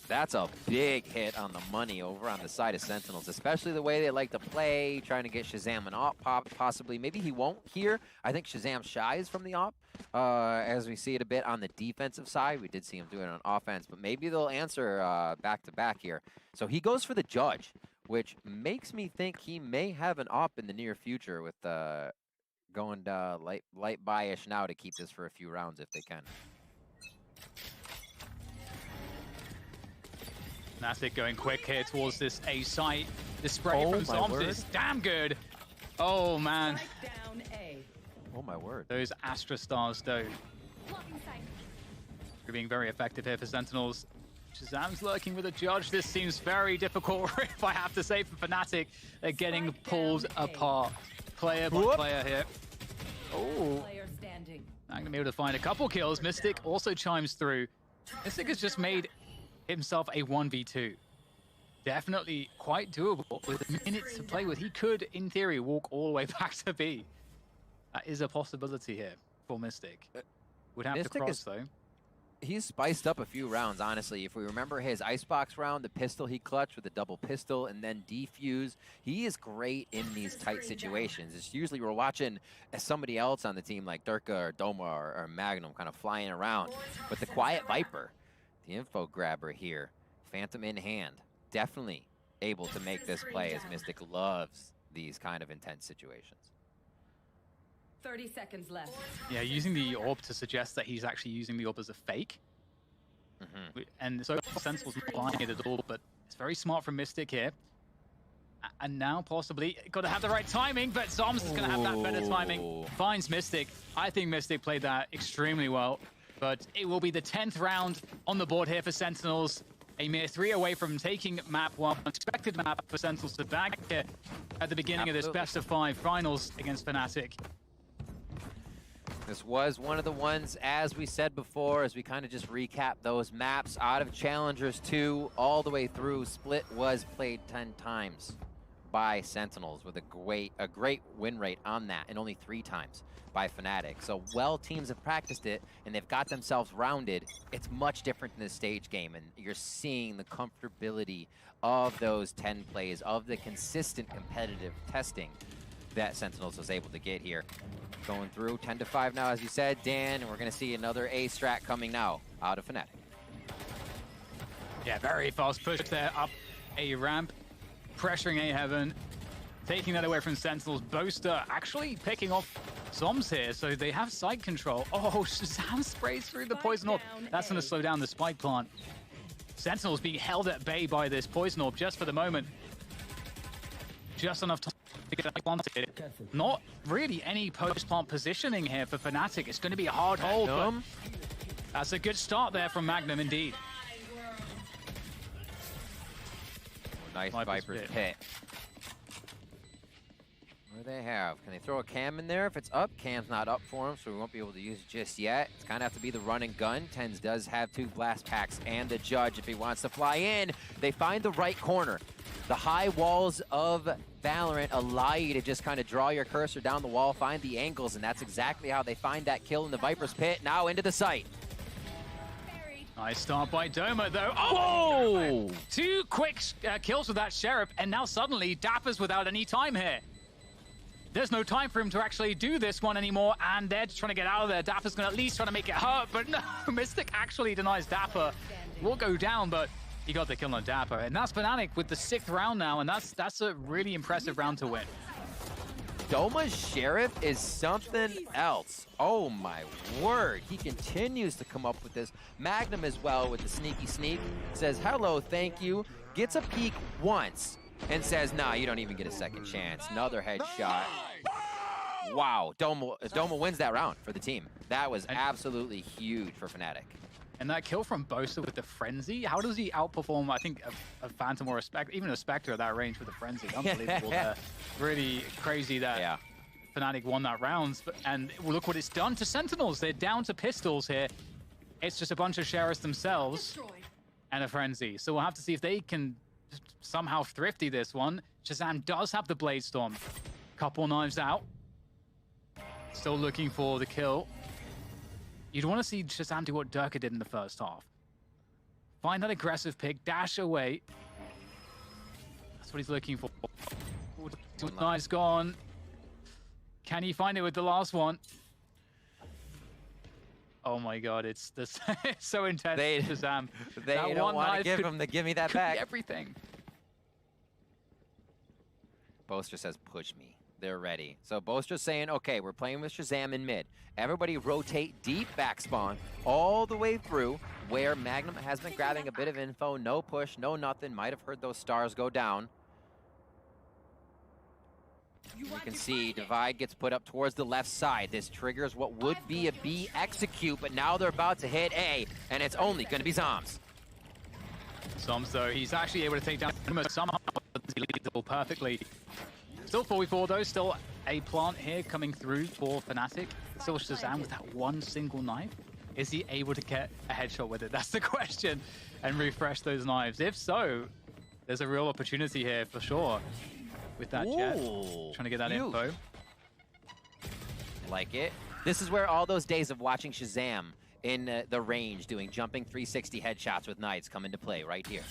That's a big hit on the money over on the side of Sentinels, especially the way they like to play, trying to get Shazam an op pop, possibly. Maybe he won't here. I think Shazam shies from the op, as we see it a bit on the defensive side. We did see him do it on offense, but maybe they'll answer back-to-back here. So he goes for the Judge, which makes me think he may have an op in the near future with going light buy-ish now to keep this for a few rounds if they can. Fnatic going quick here towards this A site. The spray from Zombs is damn good. Oh, man. Oh, my word. Those Astra Stars, though. They're being very effective here for Sentinels. Shazam's lurking with a Judge. This seems very difficult, if I have to say, for Fnatic. They're getting pulled apart. Player by player here. Oh. I'm going to be able to find a couple kills. Mystic also chimes through. Mystic has just made himself a 1v2. Definitely quite doable with minutes to play with. He could, in theory, walk all the way back to B. That is a possibility here for Mystic. Would have Mystic to cross, though. He's spiced up a few rounds, honestly. If we remember his Icebox round, the pistol he clutched with a double pistol and then defuse, he is great in these tight situations. It's usually we're watching somebody else on the team like Durka or Doma or Magnum kind of flying around. But the Quiet Viper, the info grabber here, Phantom in hand, definitely able to make this play as Mystic loves these kind of intense situations. 30 seconds left. Yeah, using the orb to suggest that he's actually using the orb as a fake. And so Sentinel's not buying it at all, but it's very smart from Mystic here. And now possibly, got to have the right timing, but Zoms is going to have that better timing. Finds Mystic. I think Mystic played that extremely well, but it will be the 10th round on the board here for Sentinels. A mere 3 away from taking map 1. Expected map for Sentinels to bag here at the beginning of this best-of-5 finals against Fnatic. This was one of the ones, as we said before, as we kind of just recap those maps, out of Challengers 2 all the way through, Split was played 10 times by Sentinels with a great win rate on that, and only 3 times by FNATIC. So teams have practiced it and they've got themselves rounded. It's much different in the stage game, and you're seeing the comfortability of those 10 plays, of the consistent competitive testing that Sentinels was able to get here. Going through 10-5 now, as you said, Dan, and we're gonna see another A strat coming now out of FNATIC. Yeah, very fast push there up A ramp, pressuring A heaven, taking that away from Sentinels. Boaster actually picking off Zombs here, so they have side control. Oh, Shazam sprays through the Poison Orb. That's going to slow down the spike plant. Sentinels being held at bay by this Poison Orb just for the moment. Just enough time to get that planted. Not really any post-plant positioning here for FNATIC. It's going to be a hard hold, but that's a good start there from Magnum indeed. Nice Viper's Pit. What do they have? Can they throw a cam in there? If it's up, cam's not up for him, so we won't be able to use it just yet. It's kind of have to be the run and gun. Tens does have 2 blast packs and the Judge if he wants to fly in. They find the right corner. The high walls of Valorant allow you to just kind of draw your cursor down the wall, find the angles, and that's exactly how they find that kill in the Viper's Pit. Now into the site. Nice start by Doma, though. Oh! 2 quick kills with that Sheriff, and now suddenly Dapper's without any time here. There's no time for him to actually do this one anymore, and they're just trying to get out of there. Dapper's going to at least try to make it hurt, but no, Mystic actually denies Dapper. Will go down, but he got the kill on Dapper. And that's FNATIC with the 6th round now, and that's a really impressive round to win. Doma's Sheriff is something else. Oh my word. He continues to come up with this. Magnum as well with the sneaky sneak. Says, hello, thank you. Gets a peek once and says, nah, you don't even get a second chance. Another headshot. Wow, Doma wins that round for the team. That was absolutely huge for FNATIC. And that kill from Boaster with the Frenzy, how does he outperform, I think, a Phantom or a Spectre, even a Spectre at that range with the Frenzy? Unbelievable. Really crazy that FNATIC won that round. And look what it's done to Sentinels. They're down to pistols here. It's just a bunch of Sheriffs themselves and a Frenzy. So we'll have to see if they can somehow thrifty this one. Shazam does have the Blade Storm. Couple knives out. Still looking for the kill. You'd want to see Shazam do what Durka did in the first half. Find that aggressive pick, dash away. That's what he's looking for. 2 knives gone. Can he find it with the last one? Oh my god, it's so intense. Shazam. They don't want to give him the give me that back. Everything. Boaster says, push me. They're ready. So Boaster's saying, okay, we're playing with Shazam in mid. Everybody rotate deep back spawn all the way through where Magnum has been grabbing a bit of info. No push, no nothing. Might have heard those stars go down. You can see Divide gets put up towards the left side. This triggers what would be a B execute, but now they're about to hit A, and it's only going to be Zombs. Zombs, though, he's actually able to take down somehow perfectly. Still 4v4 though, still a plant here coming through for FNATIC. Still Shazam with that one single knife. Is he able to get a headshot with it? That's the question. And refresh those knives. If so, there's a real opportunity here for sure. With that jet. Trying to get that info. Like it. This is where all those days of watching Shazam in the range doing jumping 360 headshots with knights come into play right here.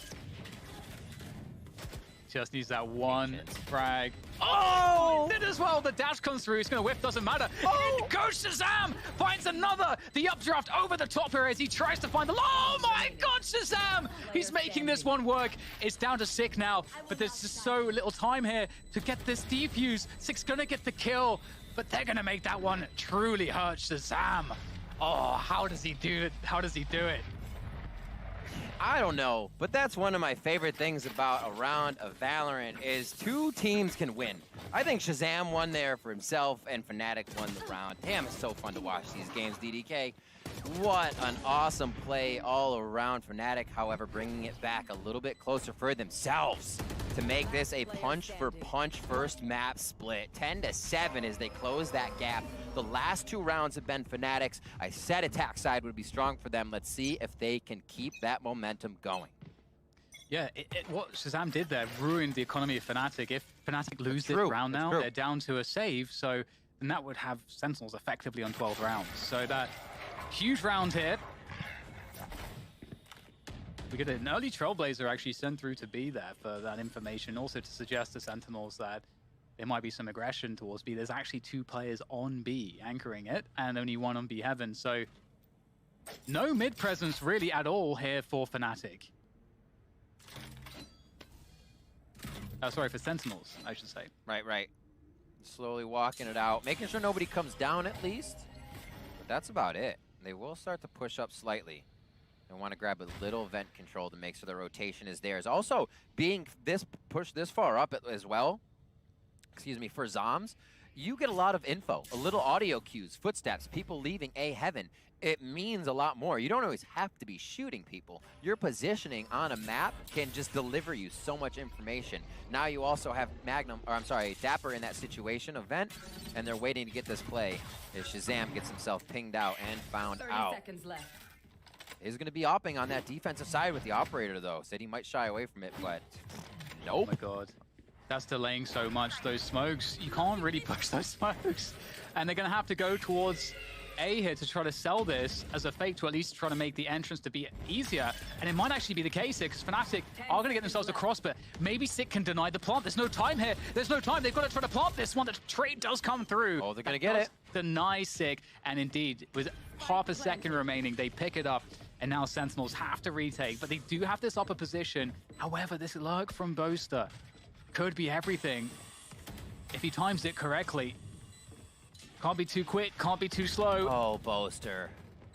Just needs that one frag. Oh! He did as well. The dash comes through. He's going to whiff. Doesn't matter. In goes Shazam! Finds another. The updraft over the top here as he tries to find the... Oh my god, Shazam! He's making this one work. It's down to Sick now, but there's just so little time here to get this defuse. Sick's going to get the kill, but they're going to make that one truly hurt Shazam. Oh, how does he do it? How does he do it? I don't know, but that's one of my favorite things about a round of Valorant is 2 teams can win. I think Shazam won there for himself and FNATIC won the round. Damn, it's so fun to watch these games, DDK. What an awesome play all around. FNATIC, however, bringing it back a little bit closer for themselves to make this a punch-for-punch first map split. 10-7 as they close that gap. The last 2 rounds have been FNATIC's. I said attack side would be strong for them. Let's see if they can keep that momentum going. Yeah, what Shazam did there ruined the economy of Fnatic. If Fnatic lose this round now, they're down to a save, so then that would have Sentinels effectively on 12 rounds. So that huge round here. We get an early Trailblazer actually sent through to B there for that information, also to suggest to Sentinels that there might be some aggression towards B. There's actually 2 players on B anchoring it, and only 1 on B Heaven, so no mid presence really at all here for Fnatic. Sorry, for Sentinels, I should say. Right. Slowly walking it out, making sure nobody comes down at least. But that's about it. They will start to push up slightly. They want to grab a little vent control to make sure the rotation is theirs. Also, being pushed this far up as well, excuse me, for Zoms, you get a lot of info, a little audio cues, footsteps, people leaving A Heaven. It means a lot more. You don't always have to be shooting people. Your positioning on a map can just deliver you so much information. Now you also have Dapper in that situation, event, and they're waiting to get this play as Shazam gets himself pinged out and found 30 out. seconds left. He's going to be opping on that defensive side with the operator, though. Said he might shy away from it, but nope. Oh my god. That's delaying so much. Those smokes, you can't really push those smokes. And they're going to have to go towards A here to try to sell this as a fake to at least try to make the entrance to be easier. And it might actually be the case here, because Fnatic are going to get themselves across, but maybe Sick can deny the plant. There's no time here. There's no time. They've got to try to plant this one. The trade does come through. Oh, they're going to get it. Deny Sick. And indeed, with half a second remaining, they pick it up. And now Sentinels have to retake, but they do have this upper position. However, this lurk from Boaster could be everything if he times it correctly. Can't be too quick, can't be too slow. Oh, Boaster.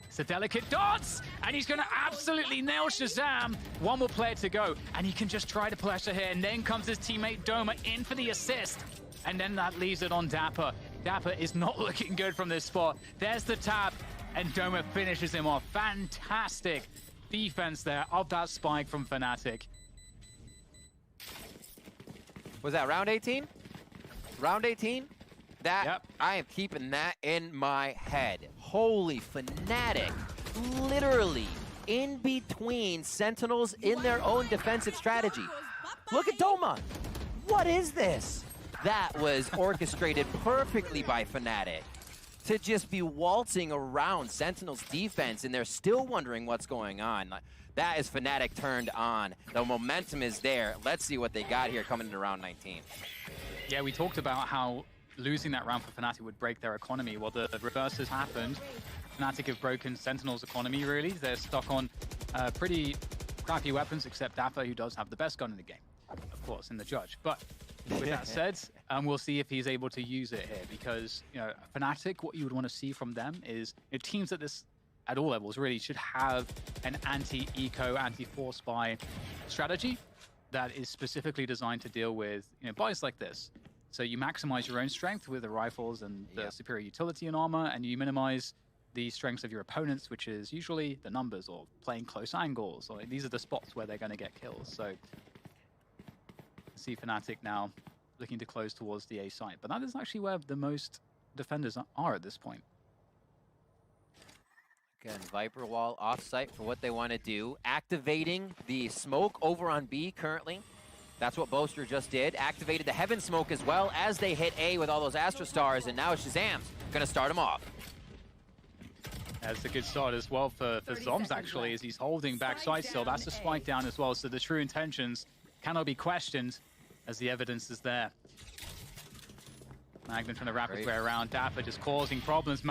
It's a delicate dance, and he's going to absolutely nail Shazam. 1 more player to go, and he can just try to pressure here, and then comes his teammate Doma in for the assist, and then that leaves it on Dapper. Dapper is not looking good from this spot. There's the tap, and Doma finishes him off. Fantastic defense there of that spike from Fnatic. Was that round 18? Round 18? That, yep. I am keeping that in my head. Holy Fnatic. Literally in between Sentinels in their own defensive strategy. Look at Doma. What is this? That was orchestrated perfectly by Fnatic to just be waltzing around Sentinels defense, and they're still wondering what's going on. That is Fnatic turned on. The momentum is there. Let's see what they got here coming into round 19. Yeah, we talked about how losing that round for Fnatic would break their economy. Well, the reverse has happened. Fnatic have broken Sentinel's economy, really. They're stuck on pretty crappy weapons, except Dapper, who does have the best gun in the game, of course, in the judge. But with that said, we'll see if he's able to use it here, because, you know, Fnatic, what you would want to see from them is, you know, teams at all levels really should have an anti-eco, anti-force buy strategy that is specifically designed to deal with, you know, buys like this. So you maximize your own strength with the rifles and the superior utility and armor, and you minimize the strengths of your opponents, which is usually the numbers or playing close angles. Or these are the spots where they're going to get kills. So see Fnatic now looking to close towards the A site, but that is actually where the most defenders are at this point. Again, Viper Wall off-site for what they want to do. Activating the smoke over on B currently. That's what Boaster just did. Activated the Heaven smoke as well as they hit A with all those Astra Stars, and now Shazam's going to start him off. That's a good start as well for Zoms, actually, as he's holding backside still. That's a spike down as well, so the true intentions cannot be questioned as the evidence is there. Magnum trying to wrap his way around. Dapper just causing problems.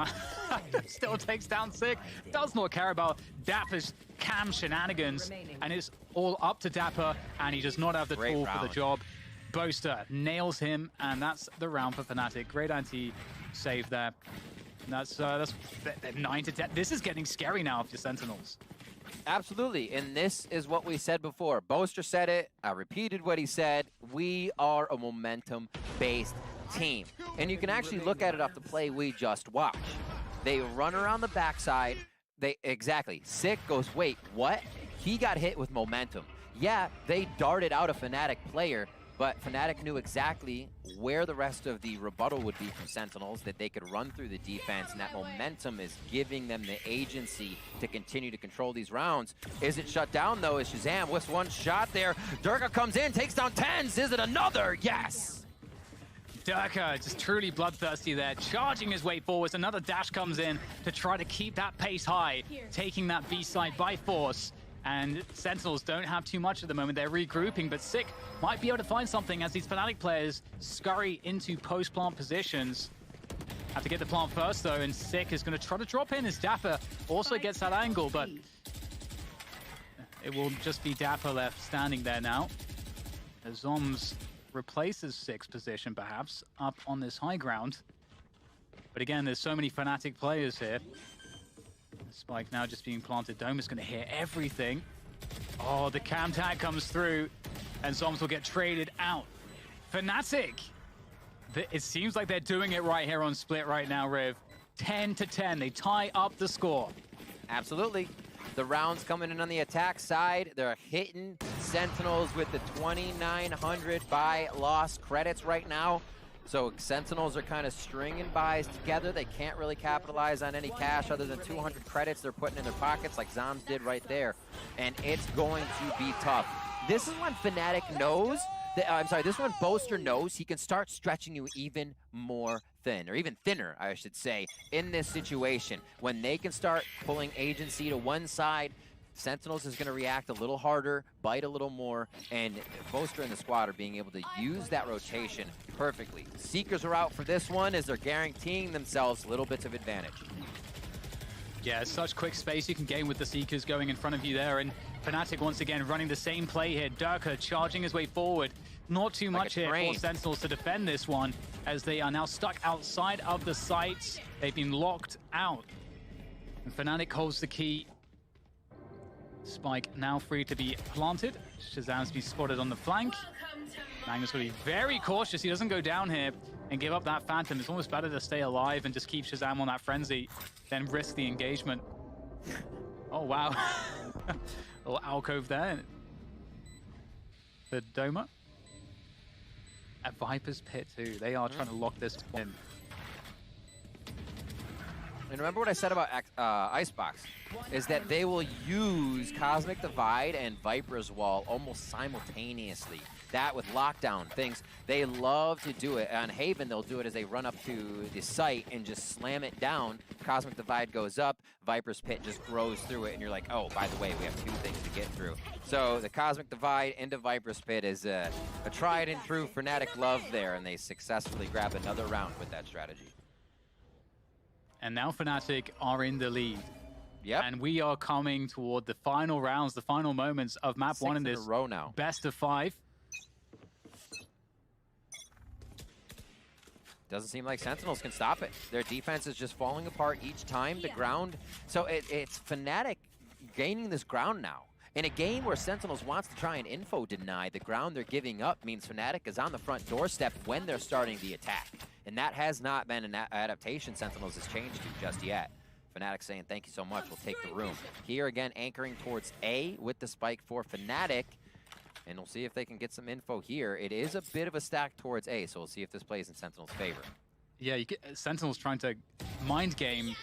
Still takes down Sick. Does not care about Dapper's cam shenanigans. And it's all up to Dapper, and he does not have the tool for the job. Boaster nails him, and that's the round for Fnatic. Great anti-save there. That's 9 to 10. This is getting scary now for Sentinels. Absolutely, and this is what we said before. Boaster said it, I repeated what he said. We are a momentum-based team. And you can actually look at it off the play we just watched. They run around the backside. Sick goes, wait, what? He got hit with momentum. Yeah, they darted out a Fnatic player, But FNATIC knew exactly where the rest of the rebuttal would be from Sentinels, that they could run through the defense, and that momentum is giving them the agency to continue to control these rounds. Is it shut down, though, as Shazam with one shot there? Durka comes in, takes down TenZ. Is it another? Yes! Durka just truly bloodthirsty there, charging his way forwards. Another dash comes in to try to keep that pace high, taking that B side by force. And Sentinels don't have too much at the moment. They're regrouping, but Sick might be able to find something as these FNATIC players scurry into post-plant positions. Have to get the plant first, though, and Sick is going to try to drop in as Dapper also gets that angle, but it will just be Dapper left standing there now. As Zoms replaces Sick's position, perhaps, up on this high ground. But again, there's so many FNATIC players here. Spike now just being planted. Dome is going to hear everything. Oh, the cam tag comes through, and Zoms will get traded out. FNATIC! It seems like they're doing it right here on Split right now, Riv. 10-10. They tie up the score. Absolutely. The rounds coming in on the attack side. They're hitting Sentinels with the 2,900 buy loss credits right now. So Sentinels are kind of stringing buys together. They can't really capitalize on any cash other than 200 credits they're putting in their pockets like Zoms did right there. And it's going to be tough. This is when FNATIC knows, this is when Boaster knows he can start stretching you even more thin, or even thinner, I should say, in this situation. When they can start pulling agency to one side, Sentinels is going to react a little harder, bite a little more, and Boaster and the squad are being able to use that rotation perfectly. Seekers are out for this one as they're guaranteeing themselves little bits of advantage. Yeah, such quick space you can gain with the Seekers going in front of you there, and FNATIC once again running the same play here. Durka charging his way forward. Not too much here for Sentinels to defend this one, as they are now stuck outside of the sites. They've been locked out. And FNATIC holds the key. Spike now free to be planted. Shazam's been spotted on the flank. Magnus will be very cautious. He doesn't go down here and give up that Phantom. It's almost better to stay alive and just keep Shazam on that frenzy than risk the engagement. Oh, wow. A little alcove there. The Doma. At Viper's Pit, too. They are trying to lock this in. And remember what I said about Icebox, is that they will use Cosmic Divide and Viper's Wall almost simultaneously. That with lockdown things, they love to do it. On Haven, they'll do it as they run up to the site and just slam it down. Cosmic Divide goes up, Viper's Pit just grows through it, and you're like, oh, by the way, we have two things to get through. So the Cosmic Divide into Viper's Pit is a tried and true FNATIC love there, and they successfully grab another round with that strategy. And now FNATIC are in the lead. Yep. And we are coming toward the final rounds, the final moments of map 1 in this row now. best of 5. Doesn't seem like Sentinels can stop it. Their defense is just falling apart each time. The ground, so it's FNATIC gaining this ground now. In a game where Sentinels wants to try and info deny, the ground they're giving up means FNATIC is on the front doorstep when they're starting the attack. And that has not been an adaptation Sentinels has changed to just yet. FNATIC saying, thank you so much, we'll take the room. Here again, anchoring towards A with the spike for FNATIC. And we'll see if they can get some info here. It is a bit of a stack towards A, so we'll see if this plays in Sentinels' favor. Yeah, Sentinels trying to mind game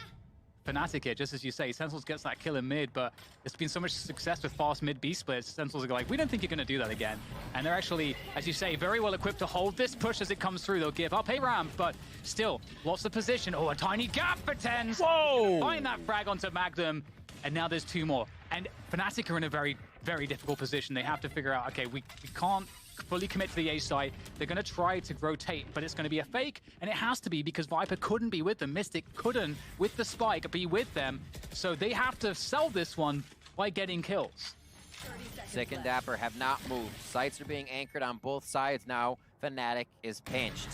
FNATIC here, just as you say. Sentinels gets that kill in mid, but there's been so much success with fast mid B splits. Sentinels are like, we don't think you're going to do that again. And they're actually, as you say, very well equipped to hold this push as it comes through. They'll give up a ramp, but still, lots of position. Oh, a tiny gap for TenZ. Whoa! Find that frag onto Magnum, and now there's two more. And FNATIC are in a very, very difficult position. They have to figure out, okay, we can't fully commit to the A site. They're going to try to rotate, but it's going to be a fake, and it has to be because Viper couldn't be with them. Mystic couldn't, with the spike, be with them. So they have to sell this one by getting kills. Sick and Dapper have not moved. Sights are being anchored on both sides now. FNATIC is pinched.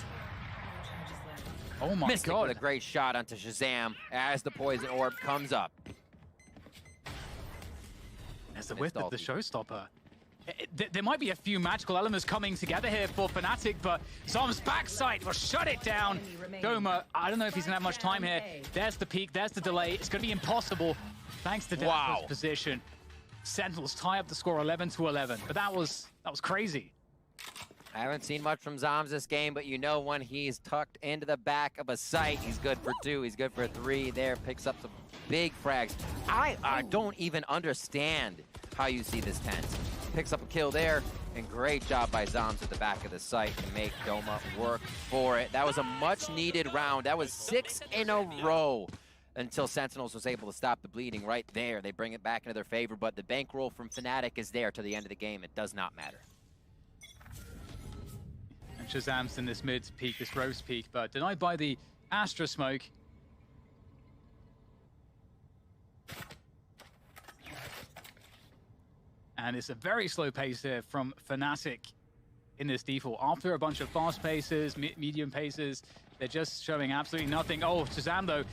Oh my Mystic god. with a great shot onto Shazam as the poison orb comes up. As the whip of the showstopper. There might be a few magical elements coming together here for FNATIC, but Zom's backside will shut it down. Doma, I don't know if he's going to have much time here. There's the peak, there's the delay. It's going to be impossible thanks to Dapper's position. Sentinels tie up the score 11-11, but that was crazy. I haven't seen much from Zoms this game, but you know when he's tucked into the back of a site, he's good for 2, he's good for 3 there, picks up some big frags. I don't even understand how you see this tense. Picks up a kill there, and great job by Zoms at the back of the site to make Doma work for it. That was a much-needed round. That was 6 in a row until Sentinels was able to stop the bleeding right there. They bring it back into their favor, but the bankroll from FNATIC is there to the end of the game. It does not matter. And Shazam's in this mid peak, this rose peak, but denied by the Astra smoke. And it's a very slow pace here from FNATIC in this default. After a bunch of fast paces, medium paces, they're just showing absolutely nothing. Oh, Shazam, though,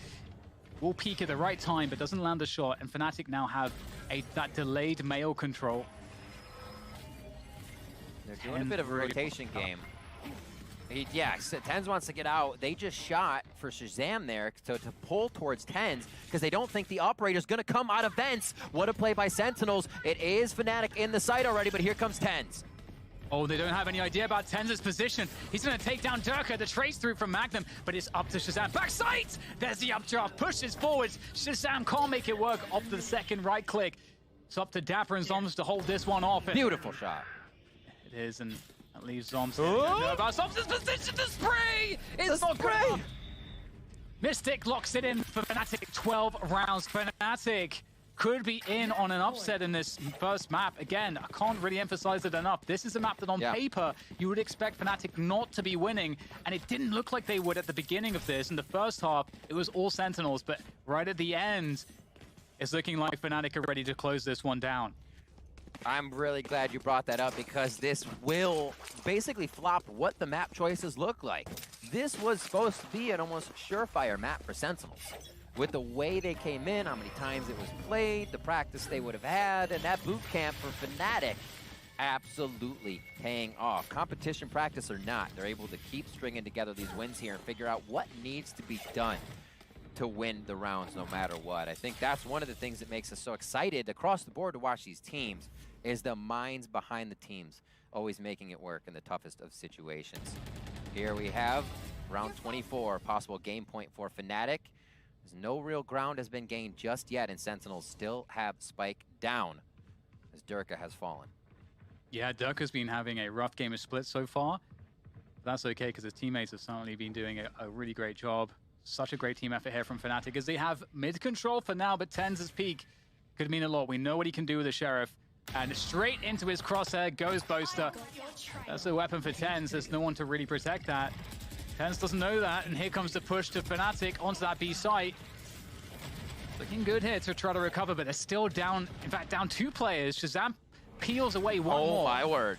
will peak at the right time, but doesn't land a shot. And FNATIC now have that delayed mail control. They're doing a bit of a rotation game. Tens wants to get out. They just shot for Shazam there to pull towards Tens because they don't think the operator's going to come out of vents. What a play by Sentinels. It is FNATIC in the site already, but here comes Tens. Oh, they don't have any idea about Tens' position. He's going to take down Durka. The trace through from Magnum, but it's up to Shazam. Backside! There's the updraft. Pushes forwards. Shazam can't make it work off the second right click. It's up to Dapper and Zoms to hold this one off. Beautiful shot. It is, and that leaves Zoms. Zoms' position to spray! It's not great! Mystic locks it in for FNATIC. 12 rounds. FNATIC could be in on an upset in this first map. Again, I can't really emphasize it enough. This is a map that on paper, you would expect FNATIC not to be winning, and it didn't look like they would at the beginning of this. In the first half, it was all Sentinels, but right at the end, it's looking like FNATIC are ready to close this one down. I'm really glad you brought that up because this will basically flop what the map choices look like. This was supposed to be an almost surefire map for Sentinels. With the way they came in, how many times it was played, the practice they would have had, and that boot camp for FNATIC absolutely paying off. Competition practice or not, they're able to keep stringing together these wins here and figure out what needs to be done to win the rounds no matter what. I think that's one of the things that makes us so excited across the board to watch these teams is the minds behind the teams always making it work in the toughest of situations. Here we have round 24, possible game point for FNATIC. There's no real ground has been gained just yet, and Sentinels still have Spike down as Durka has fallen. Yeah, Durka's been having a rough game of split so far. But that's okay because his teammates have certainly been doing a really great job. Such a great team effort here from FNATIC as they have mid control for now, but Tens' peak could mean a lot. We know what he can do with the Sheriff. And straight into his crosshair goes Boaster. That's a weapon for Tens. There's no one to really protect that. Tens doesn't know that, and here comes the push to FNATIC onto that B site. Looking good here to try to recover, but they're still down. In fact, down 2 players. Shazam peels away one more. Oh my word.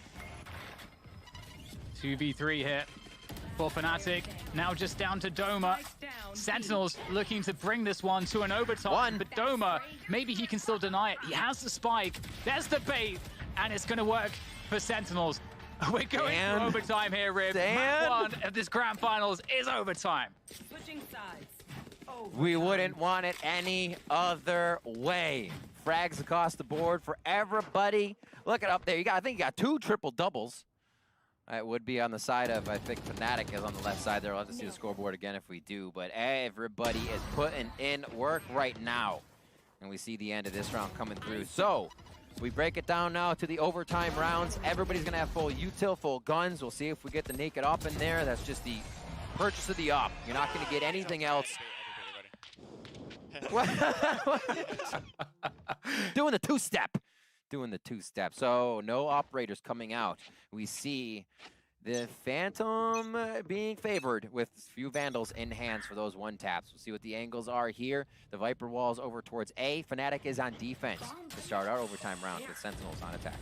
2v3 here for FNATIC. Now just down to Doma. Sentinels looking to bring this one to an overtime, but Doma, maybe he can still deny it. He has the spike. There's the bait, and it's going to work for Sentinels. We're going to overtime here, Rib. Map 1 of this grand finals is overtime. Switching sides. We wouldn't want it any other way. Frags across the board for everybody. Look it up there. I think you got 2 triple doubles. It would be on the side of, I think FNATIC is on the left side there. I'll have to see the scoreboard again if we do. But everybody is putting in work right now. And we see the end of this round coming through. So we break it down now to the overtime rounds. Everybody's going to have full util, full guns. We'll see if we get the naked op in there. That's just the purchase of the op. You're not going to get anything else. Doing the two-step. Doing the two-step. So no operators coming out. We see the Phantom being favored with a few Vandals in hands for those one-taps. We'll see what the angles are here. The Viper wall's over towards A. FNATIC is on defense to start our overtime round with Sentinels on attack.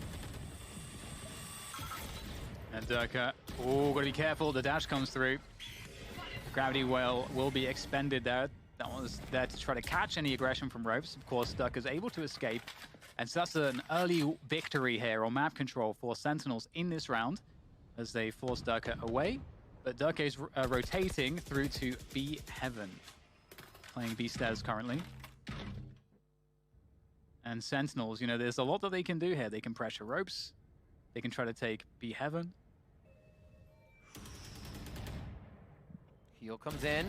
And Durka, gotta be careful. The dash comes through. Gravity well will be expended there. That was there to try to catch any aggression from ropes. Of course, Durka's able to escape. And so that's an early victory here on map control for Sentinels in this round as they force Durka away. But Durka is rotating through to B Heaven, playing B stairs currently. And Sentinels, there's a lot that they can do here. They can pressure ropes. They can try to take B Heaven. Heal comes in.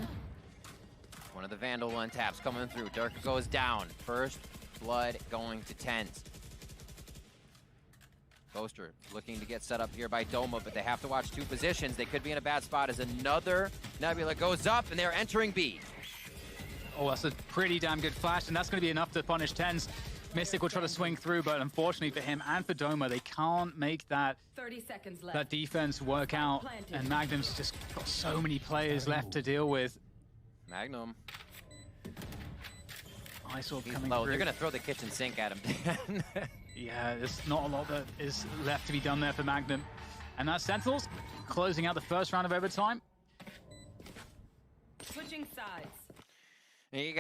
One of the Vandal one taps coming through. Durka goes down. First blood going to TenZ. Ghoster looking to get set up here by Doma, but they have to watch 2 positions. They could be in a bad spot as another Nebula goes up, and they're entering B. Oh, that's a pretty damn good flash, and that's going to be enough to punish TenZ. Mystic will try to swing through, but unfortunately for him and for Doma, they can't make that 30 seconds left. that defense work out, and Magnum's just got so many players left to deal with. Magnum. Isorb He's coming low. through. They're going to throw the kitchen sink at him. Yeah, there's not a lot that is left to be done there for Magnum. And that's Sentinels closing out the first round of overtime. Switching sides. You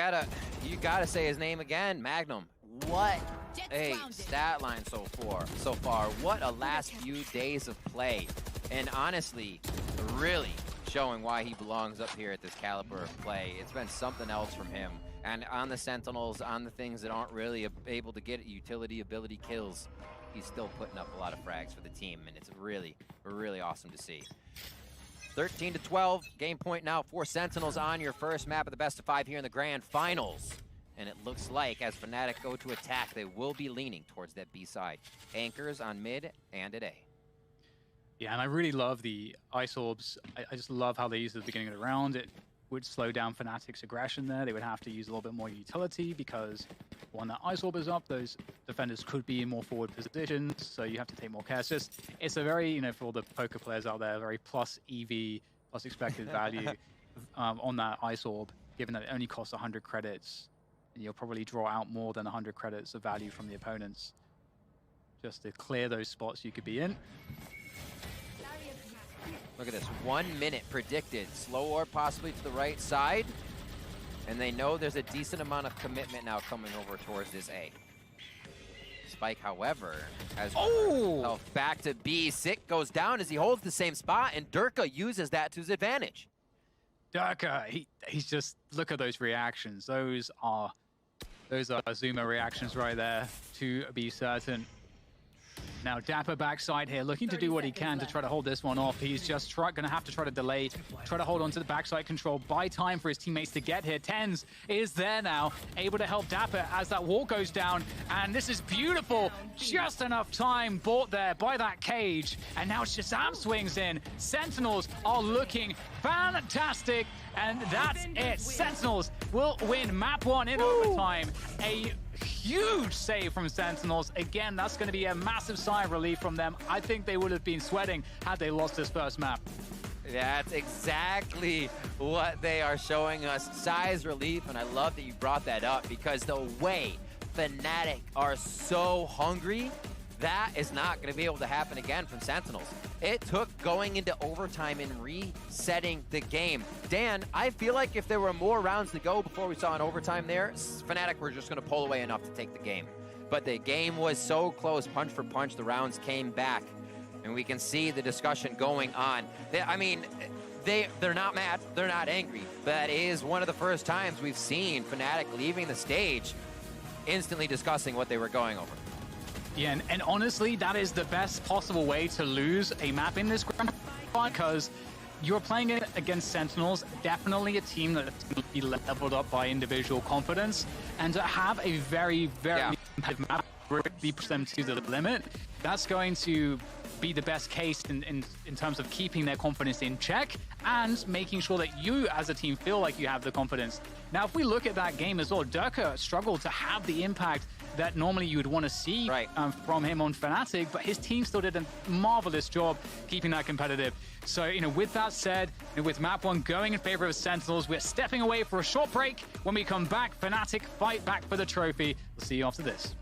gotta say his name again, Magnum. What a stat line so far. What a last few days of play. And honestly, really showing why he belongs up here at this caliber of play. It's been something else from him. And on the Sentinels, on the things that aren't really able to get utility ability kills, he's still putting up a lot of frags for the team, and it's really, really awesome to see. 13-12, game point now for Sentinels on your first map of the best of 5 here in the grand finals. And it looks like as FNATIC go to attack, they will be leaning towards that B side. Anchors on mid and at A. Yeah, and I really love the Ice Orbs. I just love how they use it at the beginning of the round. It would slow down FNATIC's aggression there. They would have to use a little bit more utility because when that Ice Orb is up, those defenders could be in more forward positions, so you have to take more care. It's a very, you know, for all the poker players out there, very plus EV, plus expected value on that Ice Orb, given that it only costs 100 credits. And you'll probably draw out more than 100 credits of value from the opponents just to clear those spots you could be in. Look at this, 1 minute predicted. Slow orb possibly to the right side. And they know there's a decent amount of commitment now coming over towards this A. Spike, however, has himself back to B. Sick goes down as he holds the same spot, and Durka uses that to his advantage. Durka, he's just, look at those reactions. Those are Zuma reactions right there, to be certain. Now Dapper backside here, looking to do what he can to try to hold this one off. He's just going to have to try to delay, try to hold on to the backside control, buy time for his teammates to get here. TenZ is there now, able to help Dapper as that wall goes down. And this is beautiful. Just enough time bought there by that cage. And now Shazam swings in. Sentinels are looking fantastic. And that's it. Sentinels will win map 1 in overtime. A huge save from Sentinels. Again, that's going to be a massive sigh of relief from them. I think they would have been sweating had they lost this first map. That's exactly what they are showing us. Sighs relief, and I love that you brought that up because the way FNATIC are so hungry, that is not going to be able to happen again from Sentinels. It took going into overtime and resetting the game. Dan, I feel like if there were more rounds to go before we saw an overtime there, FNATIC were just going to pull away enough to take the game. But the game was so close, punch for punch, the rounds came back. And we can see the discussion going on. They're not mad, they're not angry. That is one of the first times we've seen FNATIC leaving the stage, instantly discussing what they were going over. Yeah, and honestly, that is the best possible way to lose a map in this grand final because you're playing it against Sentinels, definitely a team that's going to be leveled up by individual confidence, and to have a very, very competitive map really push them to the limit, that's going to be the best case in terms of keeping their confidence in check and making sure that you as a team feel like you have the confidence. Now, if we look at that game as well, Durka struggled to have the impact that normally you would want to see from him on FNATIC, but his team still did a marvelous job keeping that competitive. So, with that said, with map 1 going in favor of Sentinels, we're stepping away for a short break. When we come back, FNATIC fight back for the trophy. We'll see you after this.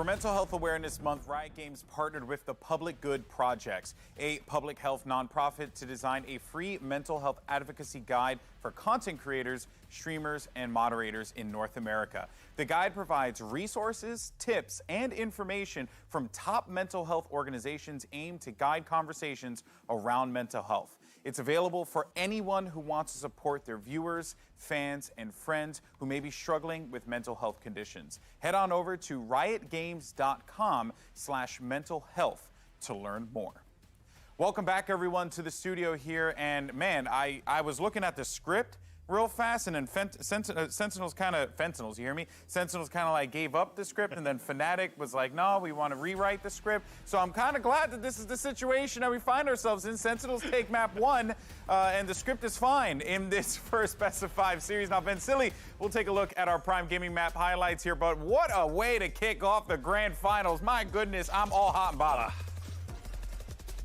For Mental Health Awareness Month, Riot Games partnered with the Public Good Projects, a public health nonprofit, to design a free mental health advocacy guide for content creators, streamers, and moderators in North America. The guide provides resources, tips, and information from top mental health organizations aimed to guide conversations around mental health. It's available for anyone who wants to support their viewers, fans, and friends who may be struggling with mental health conditions. Head on over to riotgames.com/mental health to learn more. Welcome back, everyone, to the studio here. And man, I was looking at the script real fast, and then Sentinels kind of, Sentinels, you hear me? Sentinels kind of like gave up the script, and then FNATIC was like, no, we want to rewrite the script. So I'm kind of glad that this is the situation that we find ourselves in. Sentinels take map 1, and the script is fine in this first best of 5 series. Now, Ben Silly, we'll take a look at our Prime Gaming map highlights here, but what a way to kick off the grand finals. My goodness, I'm all hot and bothered.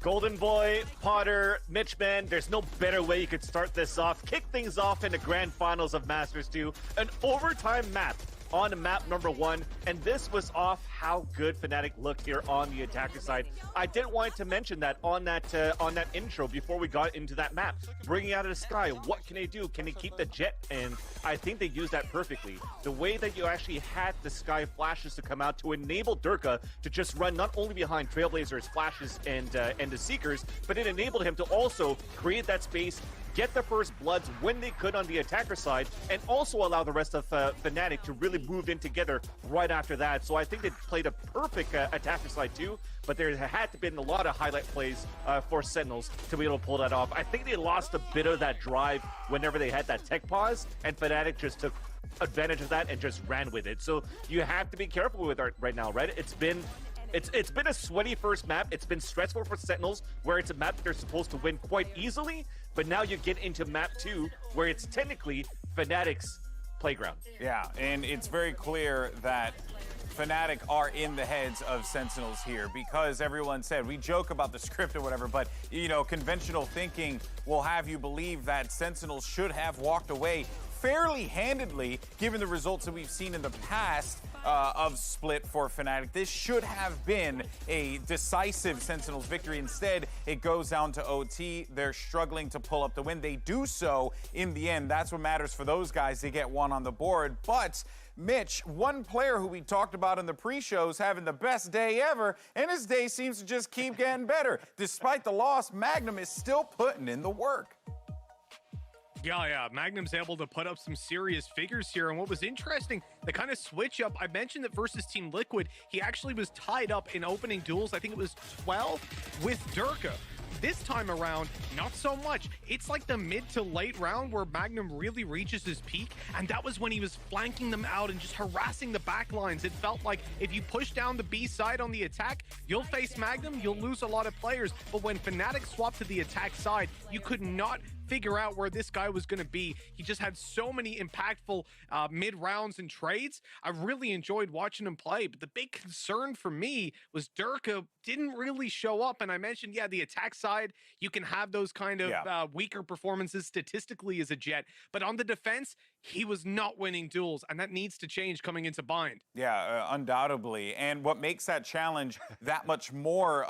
Golden Boy, Potter, Mitchman, there's no better way you could start this off. Kick things off in the grand finals of Masters 2. An overtime map on map number 1, and this was off how good FNATIC looked here on the attacker side. I did want to mention that on that intro before we got into that map. Bringing out of the sky, what can they do? Can they keep the jet? And I think they used that perfectly. The way that you actually had the sky flashes to come out to enable Durka to just run not only behind Trailblazers, flashes, and the Seekers, but it enabled him to also create that space, get the first bloods when they could on the attacker side, and also allow the rest of FNATIC to really move in together right after that. So I think they played a perfect attacker side too, but there had to been a lot of highlight plays for Sentinels to be able to pull that off. I think they lost a bit of that drive whenever they had that tech pause, and FNATIC just took advantage of that and just ran with it. So you have to be careful with it right now, right? It's been a sweaty first map. It's been stressful for Sentinels, where it's a map that they're supposed to win quite easily. But now you get into map 2, where it's technically Fnatic's playground. Yeah, and it's very clear that FNATIC are in the heads of Sentinels here, because everyone said, we joke about the script or whatever, but you know, conventional thinking will have you believe that Sentinels should have walked away fairly handedly, given the results that we've seen in the past of Split for FNATIC. This should have been a decisive Sentinels victory. Instead, it goes down to OT. They're struggling to pull up the win. They do so in the end. That's what matters for those guys. They get one on the board. But Mitch, one player who we talked about in the pre-shows having the best day ever, and his day seems to just keep getting better. Despite the loss, Magnum is still putting in the work. Yeah, Magnum's able to put up some serious figures here. And what was interesting, the kind of switch up, I mentioned that versus Team Liquid, he actually was tied up in opening duels. I think it was 12 with Durka. This time around, not so much. It's like the mid to late round where Magnum really reaches his peak, and that was when he was flanking them out and just harassing the back lines. It felt like if you push down the B side on the attack, you'll face Magnum, you'll lose a lot of players. But when FNATIC swapped to the attack side, you could not figure out where this guy was going to be. He just had so many impactful mid rounds and trades. I really enjoyed watching him play, but the big concern for me was Durka didn't really show up. And I mentioned, yeah, the attack side, you can have those kind of weaker performances statistically as a Jet, but on the defense, he was not winning duels, and that needs to change coming into Bind. Yeah, undoubtedly. And what makes that challenge that much more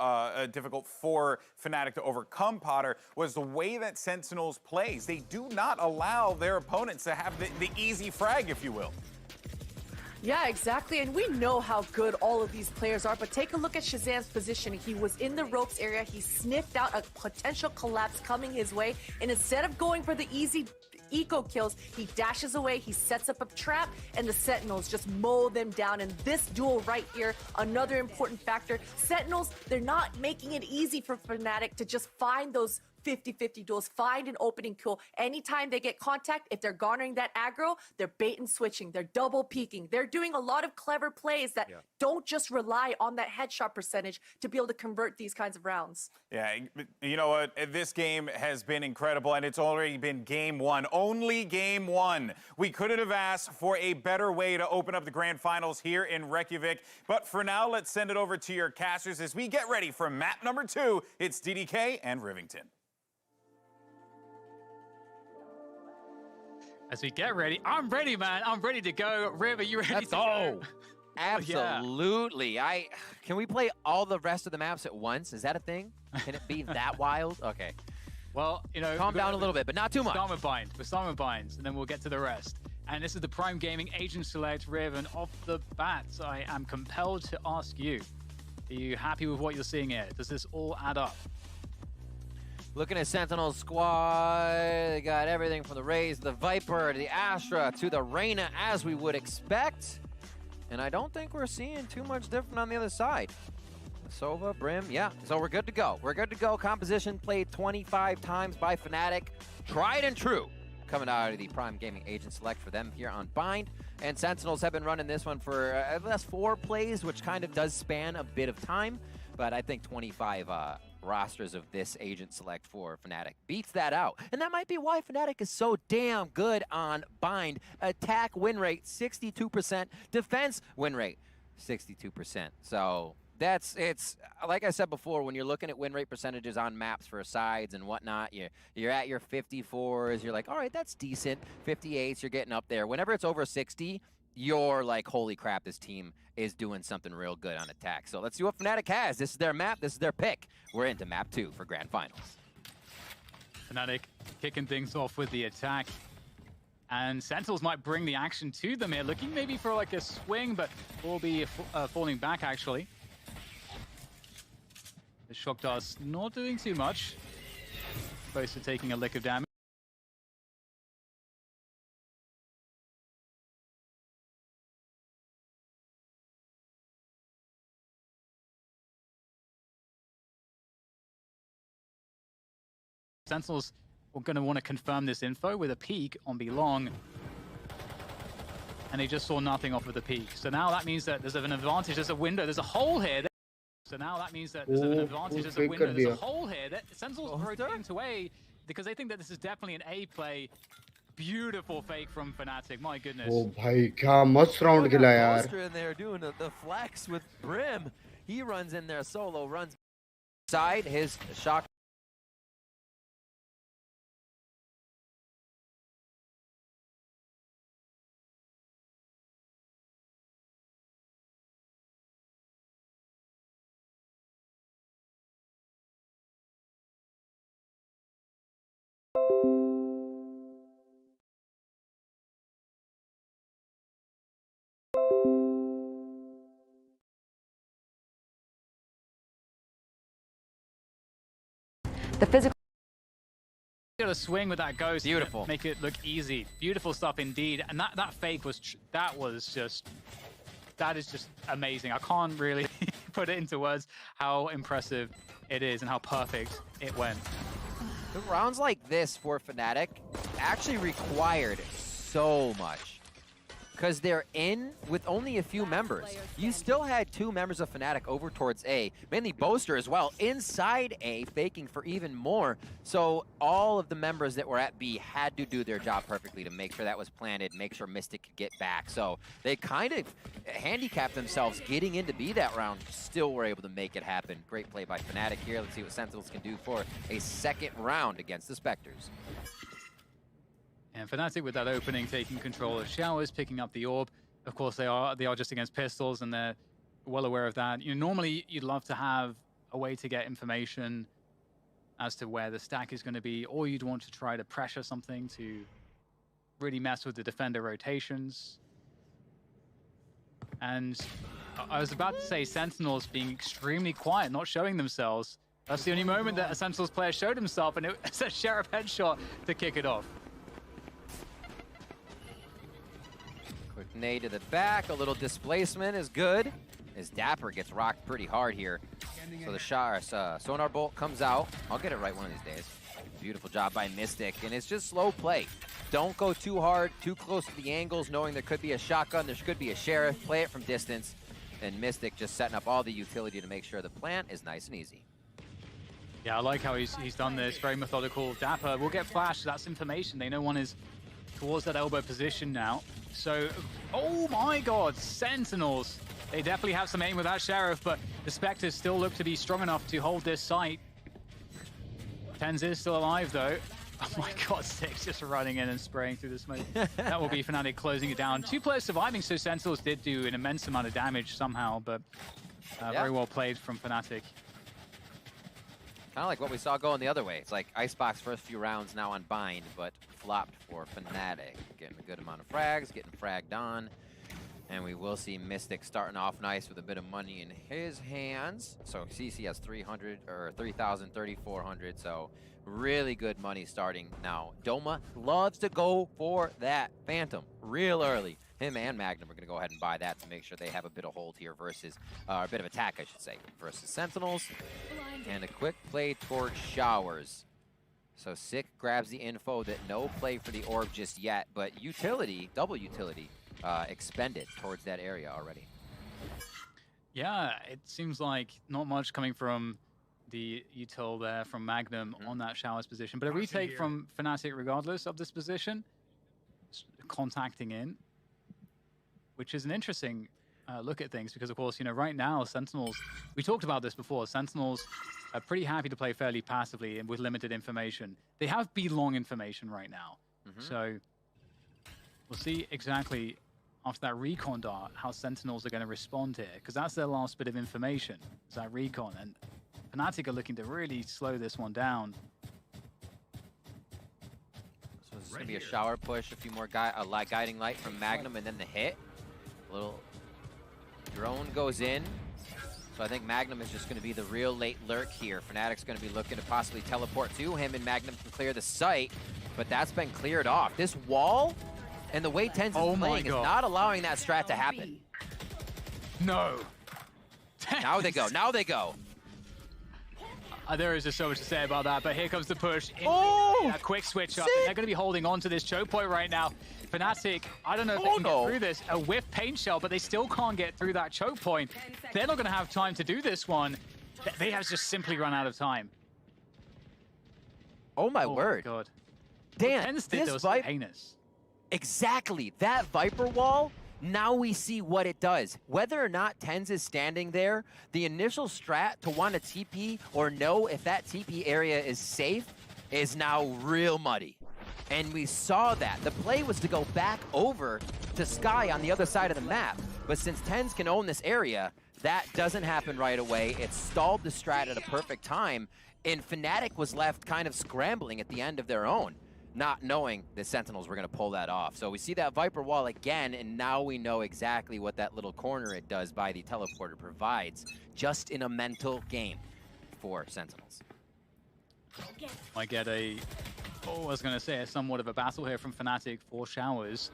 difficult for FNATIC to overcome, Potter, was the way that Sentinels plays. They do not allow their opponents to have the easy frag, if you will. Yeah, exactly. And we know how good all of these players are, but take a look at Shazam's position. He was in the ropes area. He sniffed out a potential collapse coming his way, and instead of going for the easy eco kills, he dashes away, he sets up a trap, and the Sentinels just mow them down. And this duel right here, another important factor. Sentinels, they're not making it easy for FNATIC to just find those 50-50 duels, find an opening kill. Anytime they get contact, if they're garnering that aggro, they're bait and switching, they're double peeking. They're doing a lot of clever plays that don't just rely on that headshot percentage to be able to convert these kinds of rounds. Yeah, you know what? This game has been incredible, and it's already been game one. Only game one. We couldn't have asked for a better way to open up the grand finals here in Reykjavik. But for now, let's send it over to your casters as we get ready for map number 2. It's DDK and Rivington. As we get ready, I'm ready, man. I'm ready to go. Riv, are you ready to go? Absolutely. Can we play all the rest of the maps at once? Is that a thing? Can it be that wild? Okay. Well, you know, calm down a little bit, but not too much. We're starting with binds, and then we'll get to the rest. And this is the Prime Gaming Agent Select, Riv, and off the bat, I am compelled to ask you, are you happy with what you're seeing here? Does this all add up? Looking at Sentinel squad, they got everything from the Raze, the Viper, to the Astra, to the Reyna, as we would expect. And I don't think we're seeing too much different on the other side. Sova, Brim, yeah, so we're good to go. We're good to go. Composition played 25 times by FNATIC. Tried and true. Coming out of the Prime Gaming Agent Select for them here on Bind. And Sentinels have been running this one for at least 4 plays, which kind of does span a bit of time. But I think 25 rosters of this Agent Select for FNATIC beats that out. And that might be why FNATIC is so damn good on Bind. Attack win rate, 62%. Defense win rate, 62%. So it's like I said before, when you're looking at win rate percentages on maps for sides and whatnot, you're at your 54s, you're like, all right, that's decent. 58s, you're getting up there. Whenever it's over 60, you're like, holy crap, this team is doing something real good on attack. So let's see what FNATIC has. This is their map, this is their pick. We're into map 2 for grand finals. FNATIC kicking things off with the attack. And Sentinels might bring the action to them here, looking maybe for like a swing, but will be falling back actually. The shock dart's not doing too much. Close to taking a lick of damage. Sentinels are going to want to confirm this info with a peek on Belong. And they just saw nothing off of the peek. So now that means that there's an advantage. There's a window. There's a hole here. So now that means that there's an advantage. There's a window. There's a hole here. Sentinels rotate away. because they think that this is definitely an A play. Beautiful fake from FNATIC. My goodness. ओ भाई क्या मस्त round खेला यार. Poster in there doing the flex with Brim. He runs in there solo, runs side. His shock. The physical. Got a swing with that ghost. Beautiful. Make it look easy. Beautiful stuff indeed. And that fake was that is just amazing. I can't really put it into words how impressive it is and how perfect it went. The rounds like this for FNATIC actually required so much. Because they're in with only a few members. You still had 2 members of FNATIC over towards A, mainly Boaster as well, inside A, faking for even more. So all of the members that were at B had to do their job perfectly to make sure that was planted, make sure Mystic could get back. So they kind of handicapped themselves getting into B that round, still were able to make it happen. Great play by FNATIC here. Let's see what Sentinels can do for a second round against the Spectres. And FNATIC with that opening, taking control of showers, picking up the orb. Of course, they are just against pistols, and they're well aware of that. You know, normally you'd love to have a way to get information as to where the stack is going to be, or you'd want to try to pressure something to really mess with the defender rotations. And I was about to say Sentinels being extremely quiet, not showing themselves. That's the only moment that a Sentinels player showed himself, and it's a Sheriff headshot to kick it off. Quick nade to the back, a little displacement is good. As Dapper gets rocked pretty hard here. So the sonar bolt comes out. I'll get it right one of these days. Beautiful job by Mystic, and it's just slow play. Don't go too hard, too close to the angles, knowing there could be a shotgun, there could be a Sheriff. Play it from distance, and Mystic just setting up all the utility to make sure the plant is nice and easy. Yeah, I like how he's done this, very methodical. Dapper will get flashed, that's information. They know one is towards that elbow position now. So, oh my god, Sentinels. They definitely have some aim with that Sheriff, but the Spectres still look to be strong enough to hold this site. Tens is still alive though. Oh my god, Six just running in and spraying through the smoke. That will be FNATIC closing it down. 2 players surviving, so Sentinels did do an immense amount of damage somehow, but very well played from FNATIC. Kind of like what we saw going the other way. It's like Icebox first few rounds now on Bind, but flopped for FNATIC. Getting a good amount of frags, getting fragged on. And we will see Mystic starting off nice with a bit of money in his hands. So CC has 300 or 3,000, 3,400. So really good money starting now. Doma loves to go for that Phantom real early. Him and Magnum are going to go ahead and buy that to make sure they have a bit of hold here versus, a bit of attack, I should say, versus Sentinels. And a quick play towards Showers. So Sick grabs the info that no play for the orb just yet, but utility, double utility, expended towards that area already. Yeah, it seems like not much coming from the util there from Magnum on that Showers position, but a retake from FNATIC regardless of this position. Contacting in, which is an interesting look at things because, of course, you know, right now, Sentinels, we talked about this before, Sentinels are pretty happy to play fairly passively and with limited information. They have B-long information right now. So we'll see exactly after that recon dart how Sentinels are going to respond here, because that's their last bit of information, is that recon. And FNATIC are looking to really slow this one down. So this is going to be a shower push, a few more guiding light from Magnum, and then the hit. A little drone goes in. So I think Magnum is just going to be the real late lurk here. FNATIC's going to be looking to possibly teleport to him, and Magnum can clear the site, but that's been cleared off. This wall and the way Tens is playing is not allowing that strat to happen. No. Now they go. Now they go. There is just so much to say about that, but here comes the push. Oh! A quick switch up. They're going to be holding on to this choke point right now. FNATIC, I don't know if they can get through this. A whiff paint shell, but they still can't get through that choke point. They're not going to have time to do this one. They have just simply run out of time. Oh my Oh word. my god. Dan, Tens did this those Viper... heinous. Exactly. That Viper wall, now we see what it does. Whether or not Tens is standing there, the initial strat to want to TP or know if that TP area is safe is now real muddy. And we saw that. The play was to go back over to Sky on the other side of the map. But since Tens can own this area, that doesn't happen right away. It stalled the strat at a perfect time, and FNATIC was left kind of scrambling at the end of their own, not knowing the Sentinels were going to pull that off. So we see that Viper wall again, and now we know exactly what that little corner it does by the teleporter provides, just in a mental game for Sentinels. Might get a, I was going to say, somewhat of a battle here from FNATIC for Showers.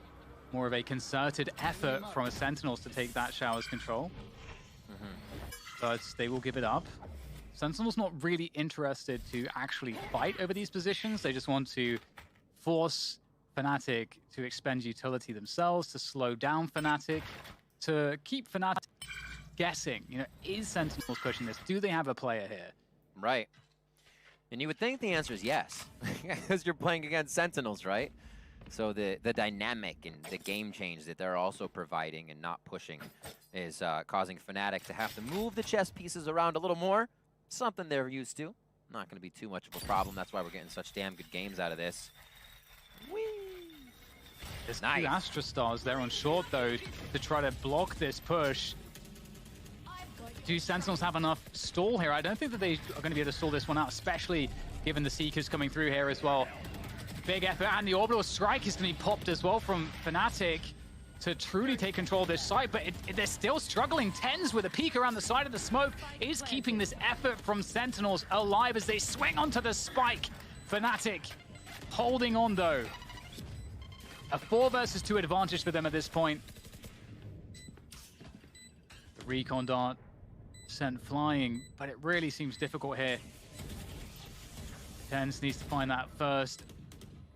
More of a concerted effort from Sentinels to take that Showers control. But they will give it up. Sentinel's not really interested to actually fight over these positions. They just want to force FNATIC to expend utility themselves, to slow down FNATIC, to keep FNATIC guessing. You know, is Sentinels pushing this? Do they have a player here? Right. And you would think the answer is yes, because you're playing against Sentinels, right? So the dynamic and the game change that they're also providing and not pushing is causing FNATIC to have to move the chess pieces around a little more. Something they're used to. Not going to be too much of a problem. That's why we're getting such damn good games out of this. Whee! There's Nice. two Astra Stars there on short, though, to try to block this push. Do Sentinels have enough stall here? I don't think that they are going to be able to stall this one out, especially given the Seekers coming through here as well. Big effort, and the orbital strike is going to be popped as well from FNATIC to truly take control of this site, but they're still struggling. Tens with a peek around the side of the smoke is keeping this effort from Sentinels alive as they swing onto the spike. FNATIC holding on, though. A 4 versus 2 advantage for them at this point. The recon dart sent flying, but it really seems difficult here. Tens needs to find that first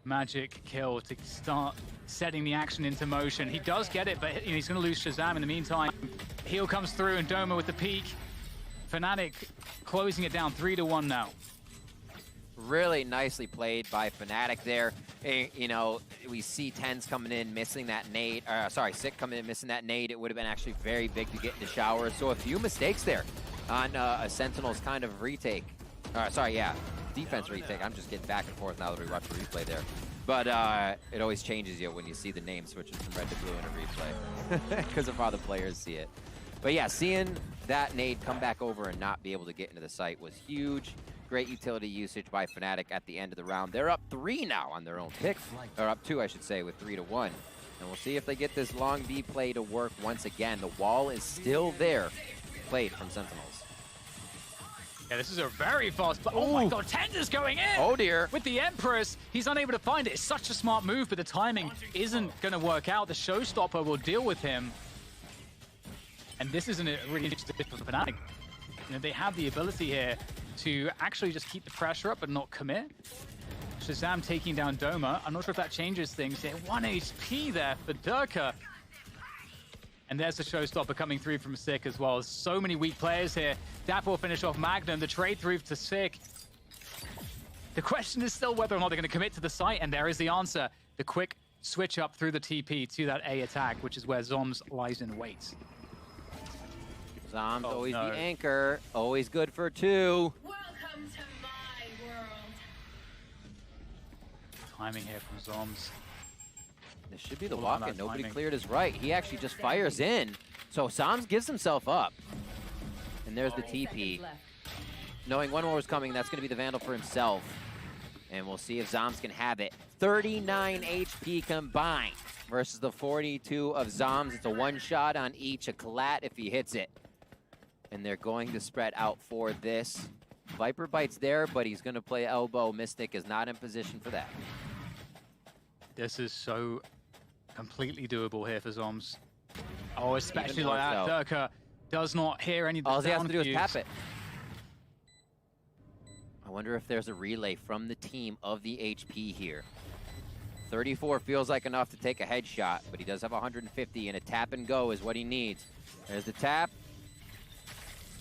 magic kill to start setting the action into motion. He does get it, but he's going to lose Shazam in the meantime. Heal comes through, and Doma with the peak. FNATIC closing it down 3-1 now. Really nicely played by FNATIC there. You know, we see Tens coming in, missing that nade. Sick coming in, missing that nade. It would have been actually very big to get into Showers. So a few mistakes there on a Sentinels kind of retake. Defense retake. I'm just getting back and forth now that we watch the replay there. But it always changes you when you see the name switching from red to blue in a replay because of how the players see it. But yeah, seeing that nade come back over and not be able to get into the site was huge. Great utility usage by FNATIC at the end of the round. They're up 3 now on their own pick, or up 2, I should say, with 3-1. And we'll see if they get this long B play to work once again. The wall is still there, played from Sentinels. Yeah, this is a very fast play. Oh my god, Tens is going in! Oh dear. With the Empress, he's unable to find it. It's such a smart move, but the timing isn't going to work out. The Showstopper will deal with him. And this isn't a really interesting for FNATIC. You know, they have the ability here to actually just keep the pressure up but not commit. Shazam taking down Doma. I'm not sure if that changes things here. 1 HP there for Durka. And there's the Showstopper coming through from Sick as well. So many weak players here. Dapper will finish off Magnum. The trade through to Sick. The question is still whether or not they're going to commit to the site, and there is the answer. The quick switch up through the TP to that A attack, which is where Zoms lies in wait. Zoms always the anchor. Always good for 2. Welcome to my world. Timing here from Zoms. This should be the walk-in. Nobody cleared his right. He actually just fires in. So Zoms gives himself up. And there's the TP. Knowing one more was coming, that's going to be the Vandal for himself. And we'll see if Zoms can have it. 39 HP combined versus the 42 of Zoms. It's a one-shot on each, a collat if he hits it. And they're going to spread out for this. Viper bites there, but he's going to play elbow. Mystic is not in position for that. This is so completely doable here for Zoms. Oh, especially like that. Durka does not hear any of the All he has to do is cues. tap it. I wonder if there's a relay from the team of the HP here. 34 feels like enough to take a headshot, but he does have 150, and a tap and go is what he needs. There's the tap.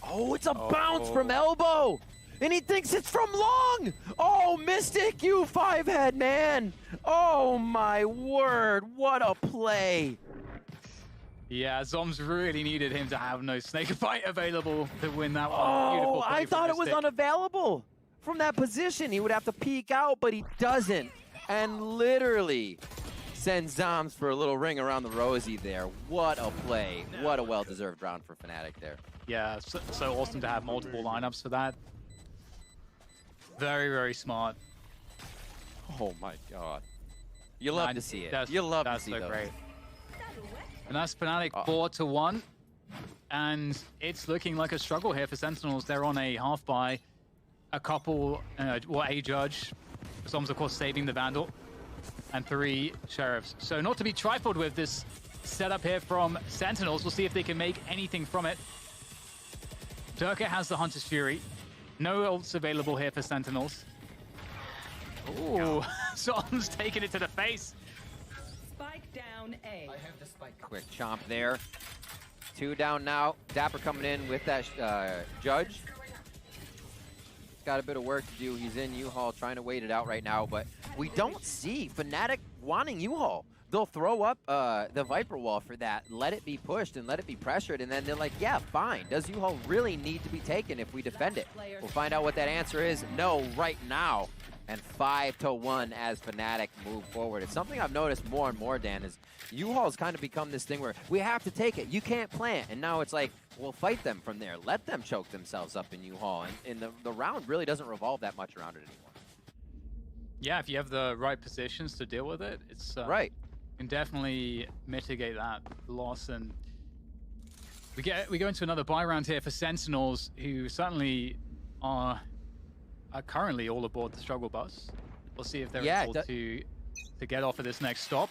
Oh, it's a bounce from elbow. and he thinks it's from long. Oh, Mystic, you 5-head, man. Oh, my word. What a play. Yeah, Zoms really needed him to have no snake bite available to win that one. Oh, Beautiful play I from thought it was Mystic. unavailable. From that position, he would have to peek out, but he doesn't. And literally sends Zoms for a little ring around the rosy there. What a play. What a well-deserved round for FNATIC there. Yeah, so awesome to have multiple lineups for that. Very, very smart. Oh my god. You love to see it. That's, You love to that's see so those. great. And that's FNATIC 4-1. And it's looking like a struggle here for Sentinels. They're on a half buy. A couple, a judge. Zoms, of course, saving the Vandal. And 3 Sheriffs. So not to be trifled with this setup here from Sentinels. We'll see if they can make anything from it. Durka has the Hunter's Fury. No ults available here for Sentinels. Ooh, Zoms taking it to the face. Spike down A. Quick chomp there. 2 down now. Dapper coming in with that judge. He's got a bit of work to do. He's in U-Haul trying to wait it out right now, but we don't see FNATIC wanting U-Haul. They'll throw up the Viper wall for that, let it be pushed and let it be pressured, and then they're like, yeah, fine. Does U-Haul really need to be taken if we defend it? We'll find out what that answer is. No, right now. And 5-1 as FNATIC move forward. It's something I've noticed more and more, Dan, is U-Haul's kind of become this thing where we have to take it. You can't plant. And now it's like, we'll fight them from there. Let them choke themselves up in U-Haul. And the round really doesn't revolve that much around it anymore. Yeah, if you have the right positions to deal with it, it's right. Can definitely mitigate that loss. And we go into another buy round here for Sentinels, who certainly are currently all aboard the struggle bus. We'll see if they're able to get off of this next stop.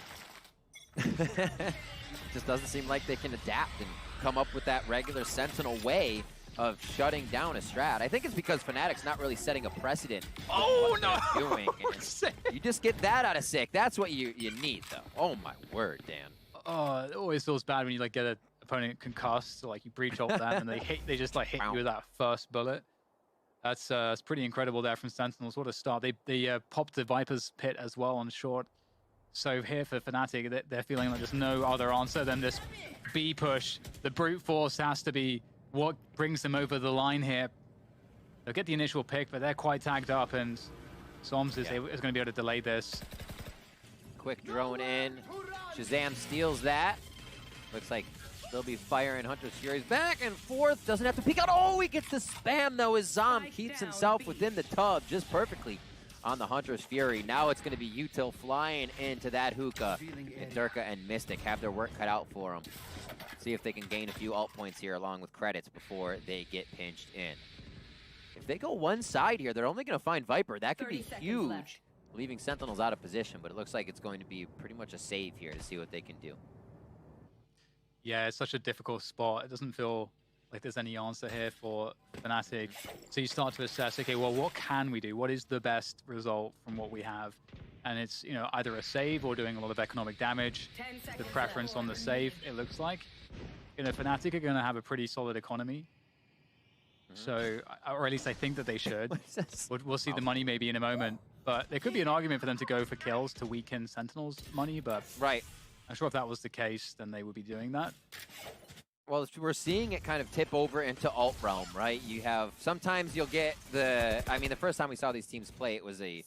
Just doesn't seem like they can adapt and come up with that regular Sentinel way of shutting down a strat. I think it's because FNATIC's not really setting a precedent. Oh no! Doing. You just get that out of sick. That's what you need, though. Oh my word, Dan. Oh, it always feels bad when you like get an opponent concussed, so like you breach off that and they just like hit you with that first bullet. That's pretty incredible there from Sentinels. What a start. They popped the Viper's pit as well on short. So here for FNATIC, they're feeling like there's no other answer than this B push. The brute force has to be what brings them over the line here. They'll get the initial pick, but they're quite tagged up, and Zoms is going to be able to delay this. Quick drone in. Shazam steals that. Looks like they'll be firing Hunter's Furies back and forth. Doesn't have to peek out. Oh, he gets the spam, though, as Zom keeps himself within the tub just perfectly on the Hunter's Fury. Now it's going to be Util flying into that hookah. And Durka and Mystic have their work cut out for them. See if they can gain a few alt points here along with credits before they get pinched in. If they go one side here, they're only going to find Viper. That could be huge, leaving Sentinels out of position, but it looks like it's going to be pretty much a save here to see what they can do. Yeah, it's such a difficult spot. It doesn't feel like there's any answer here for FNATIC. So you start to assess, okay, well, what can we do? What is the best result from what we have? And it's, either a save or doing a lot of economic damage. The preference on the save, it looks like. FNATIC are going to have a pretty solid economy. So, or at least I think that they should. We'll see the money maybe in a moment. But there could be an argument for them to go for kills to weaken Sentinels' money, but I'm sure if that was the case, then they would be doing that. Well, we're seeing it kind of tip over into alt realm, right? You have, sometimes you'll get the first time we saw these teams play, it was a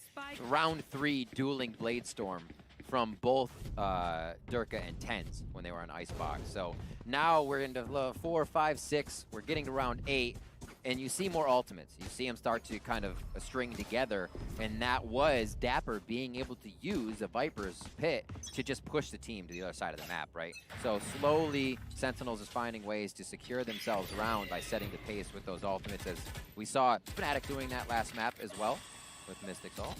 round 3 dueling Bladestorm from both Durka and Tens when they were on Icebox. So now we're into 4, 5, 6. We're getting to round 8, and you see more ultimates. You see them start to kind of string together, and that was Dapper being able to use the Viper's pit to just push the team to the other side of the map, right? So slowly, Sentinels is finding ways to secure themselves around by setting the pace with those ultimates, as we saw FNATIC doing that last map as well with Mystic's ult.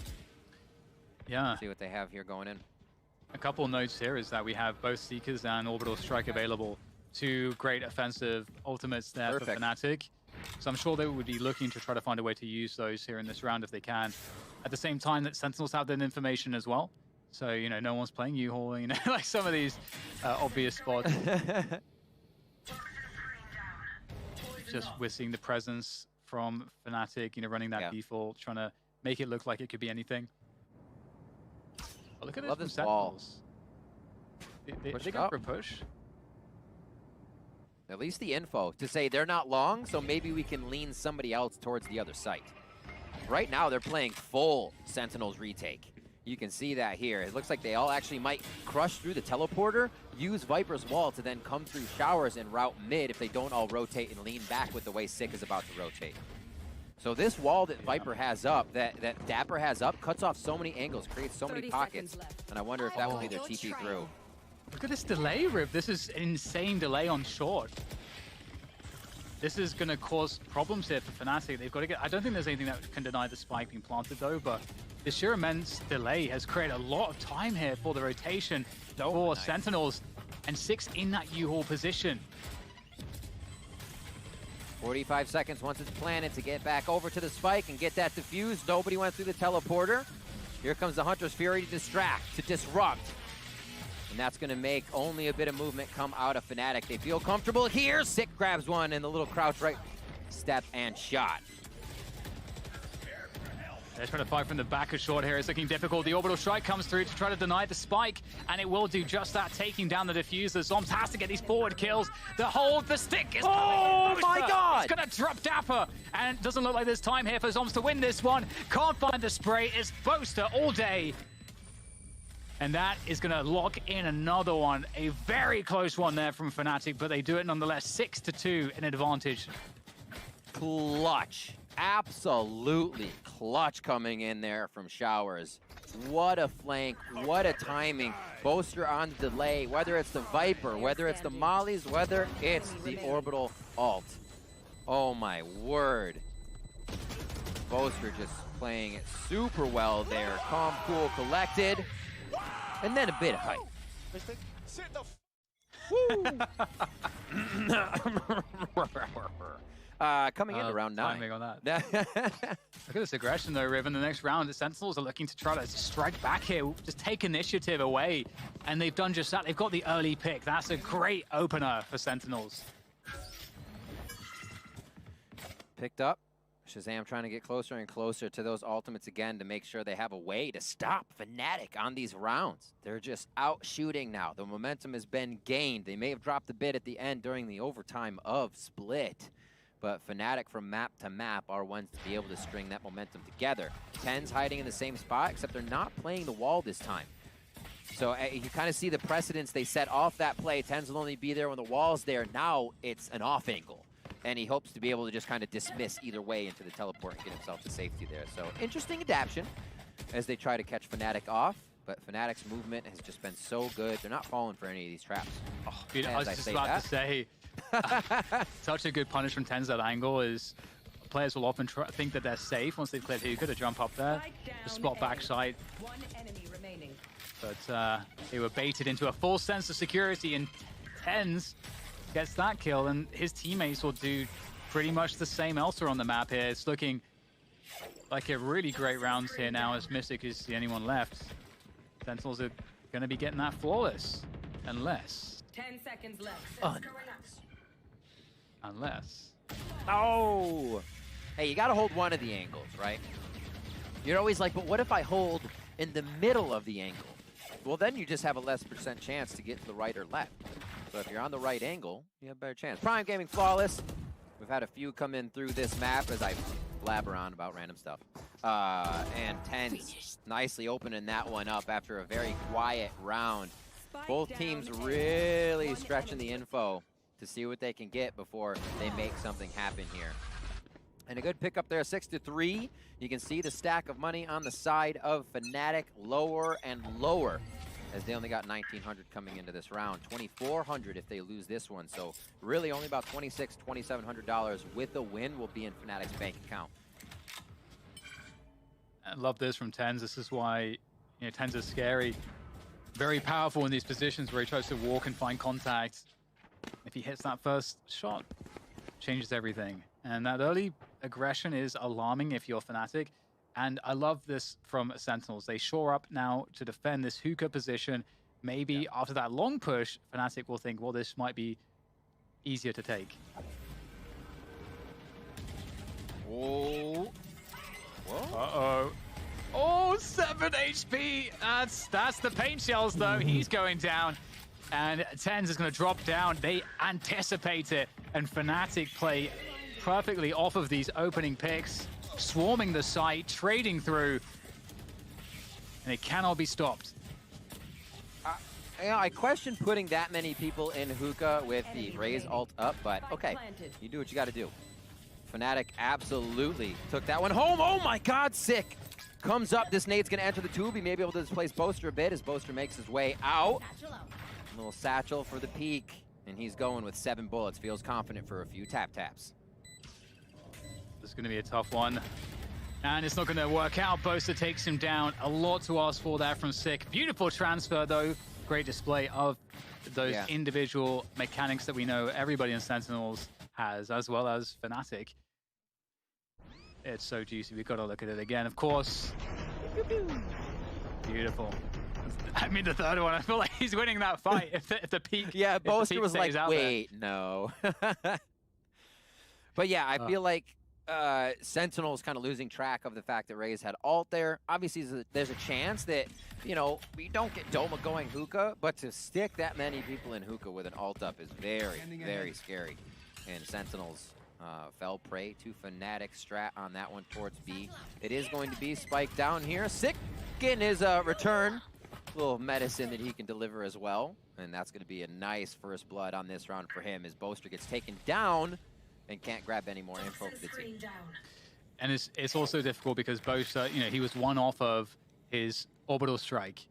Yeah. Let's see what they have here going in. A couple notes here is that we have both Seekers and Orbital Strike available. 2 great offensive ultimates there for FNATIC. So I'm sure they would be looking to try to find a way to use those here in this round if they can. At the same time that Sentinels have that information as well. So, no one's playing U-Haul, like some of these obvious spots. Just we're seeing the presence from Fnatic, you know, running that default, trying to make it look like it could be anything. But look at this from Sentinels. They go for a push. At least the info to say they're not long, so maybe we can lean somebody else towards the other site. Right now, they're playing full Sentinels retake. You can see that here. It looks like they all actually might crush through the teleporter, use Viper's wall to then come through showers and route mid if they don't all rotate and lean back with the way Sick is about to rotate. So this wall that Viper has up, that Dapper has up, cuts off so many angles, creates so many pockets, and I wonder if that will be their TP through. Look at this delay, Rip. This is an insane delay on short. This is going to cause problems here for Fnatic. They've got to get... I don't think there's anything that can deny the spike being planted, though, but the sheer immense delay has created a lot of time here for the rotation for Sentinels, and 6 in that U-Haul position. 45 seconds once it's planted to get back over to the spike and get that defused. Nobody went through the teleporter. Here comes the Hunter's Fury to distract, to disrupt. And that's going to make only a bit of movement come out of Fnatic. They feel comfortable here. Sick grabs one in the little crouch right step and shot. They're trying to fight from the back of short here. It's looking difficult. The orbital strike comes through to try to deny the spike, and it will do just that, taking down the diffuser. Zombs has to get these forward kills. The hold, the stick is oh my God! It's going to drop Dapper, and it doesn't look like there's time here for Zombs to win this one. Can't find the spray. It's Boaster all day. And that is going to lock in another one. A very close one there from Fnatic, but they do it nonetheless. 6-2 in advantage. Clutch. Absolutely clutch coming in there from Showers. What a flank. What a timing. Boaster on the delay. Whether it's the Viper, whether it's the Mollies, whether it's the orbital ult. Oh my word. Boaster just playing it super well there. Calm, cool, collected. And then a bit of hype. Coming into round 9. On that. Look at this aggression though, Riv. In the next round, the Sentinels are looking to try to strike back here, just take initiative away. And they've done just that. They've got the early pick. That's a great opener for Sentinels. Picked up. Shazam trying to get closer and closer to those ultimates again to make sure they have a way to stop Fnatic on these rounds. They're just out shooting now. The momentum has been gained. They may have dropped a bit at the end during the overtime of Split, but Fnatic from map to map are ones to be able to string that momentum together. 10's hiding in the same spot, except they're not playing the wall this time. So you kind of see the precedence they set off that play. 10's will only be there when the wall's there. Now it's an off angle. And he hopes to be able to just kind of dismiss either way into the teleport and get himself to safety there. So interesting adaptation as they try to catch Fnatic off. But Fnatic's movement has just been so good. They're not falling for any of these traps. Oh, I was just about to say, such a good punish from Ten's that angle is players will often think that they're safe once they've cleared Hookah to jump up there, to spot backside. One enemy remaining. But they were baited into a false sense of security, and Ten's gets that kill, and his teammates will do pretty much the same elsewhere on the map here. It's looking like a really great round here now as Mystic is the only one left. Sentinels are going to be getting that flawless, unless... 10 seconds left. Unless... Oh! Hey, you got to hold one of the angles, right? You're always like, but what if I hold in the middle of the angle? Well, then you just have a less % chance to get to the right or left. So if you're on the right angle, you have a better chance. Prime Gaming Flawless. We've had a few come in through this map as I blabber on about random stuff. And 10's nicely opening that one up after a very quiet round. Both teams really stretching the info to see what they can get before they make something happen here. And a good pickup there, 6-3. You can see the stack of money on the side of Fnatic lower and lower, as they only got 1,900 coming into this round. 2,400 if they lose this one. So really only about $2,600, $2,700 with a win will be in Fnatic's bank account. I love this from Tenz. This is why, you know, Tenz is scary. Very powerful in these positions where he tries to walk and find contact. If he hits that first shot, changes everything. And that early aggression is alarming if you're Fnatic. And I love this from Sentinels. They shore up now to defend this hookah position. Maybe after that long push, Fnatic will think, well, this might be easier to take. Whoa. Whoa. Uh-oh. Oh, 7 HP. That's the paint shells, though. He's going down. And TenZ is going to drop down. They anticipate it. And FNATIC play perfectly off of these opening picks, swarming the site, trading through. And it cannot be stopped. You know, I question putting that many people in hookah with the Raze ult up, but okay. You do what you got to do. FNATIC absolutely took that one home. Oh my god, sick. Comes up, this nade's gonna enter the tube. He may be able to displace Boaster a bit as Boaster makes his way out. A little satchel for the peak, and he's going with 7 bullets. Feels confident for a few tap-taps. This is gonna be a tough one. And it's not gonna work out. Boaster takes him down. A lot to ask for there from Sick. Beautiful transfer though. Great display of those individual mechanics that we know everybody in Sentinels has, as well as FNATIC. It's so juicy. We've got to look at it again, of course. Beautiful. I mean, the third one, I feel like he's winning that fight if the peak. Yeah, Boaster was like, wait, no. But yeah, I feel like Sentinel's kind of losing track of the fact that Raze had ult there. Obviously, there's a chance that, you know, we don't get Doma going hookah, but to stick that many people in hookah with an ult up is very, very scary. And Sentinels fell prey to FNATIC strat on that one towards B. It is going to be spiked down here. Sick getting his return. A little medicine that he can deliver as well. And that's going to be a nice first blood on this round for him as Boaster gets taken down and can't grab any more info for the team. And it's also difficult because Boaster, you know, he was one off of his orbital strike.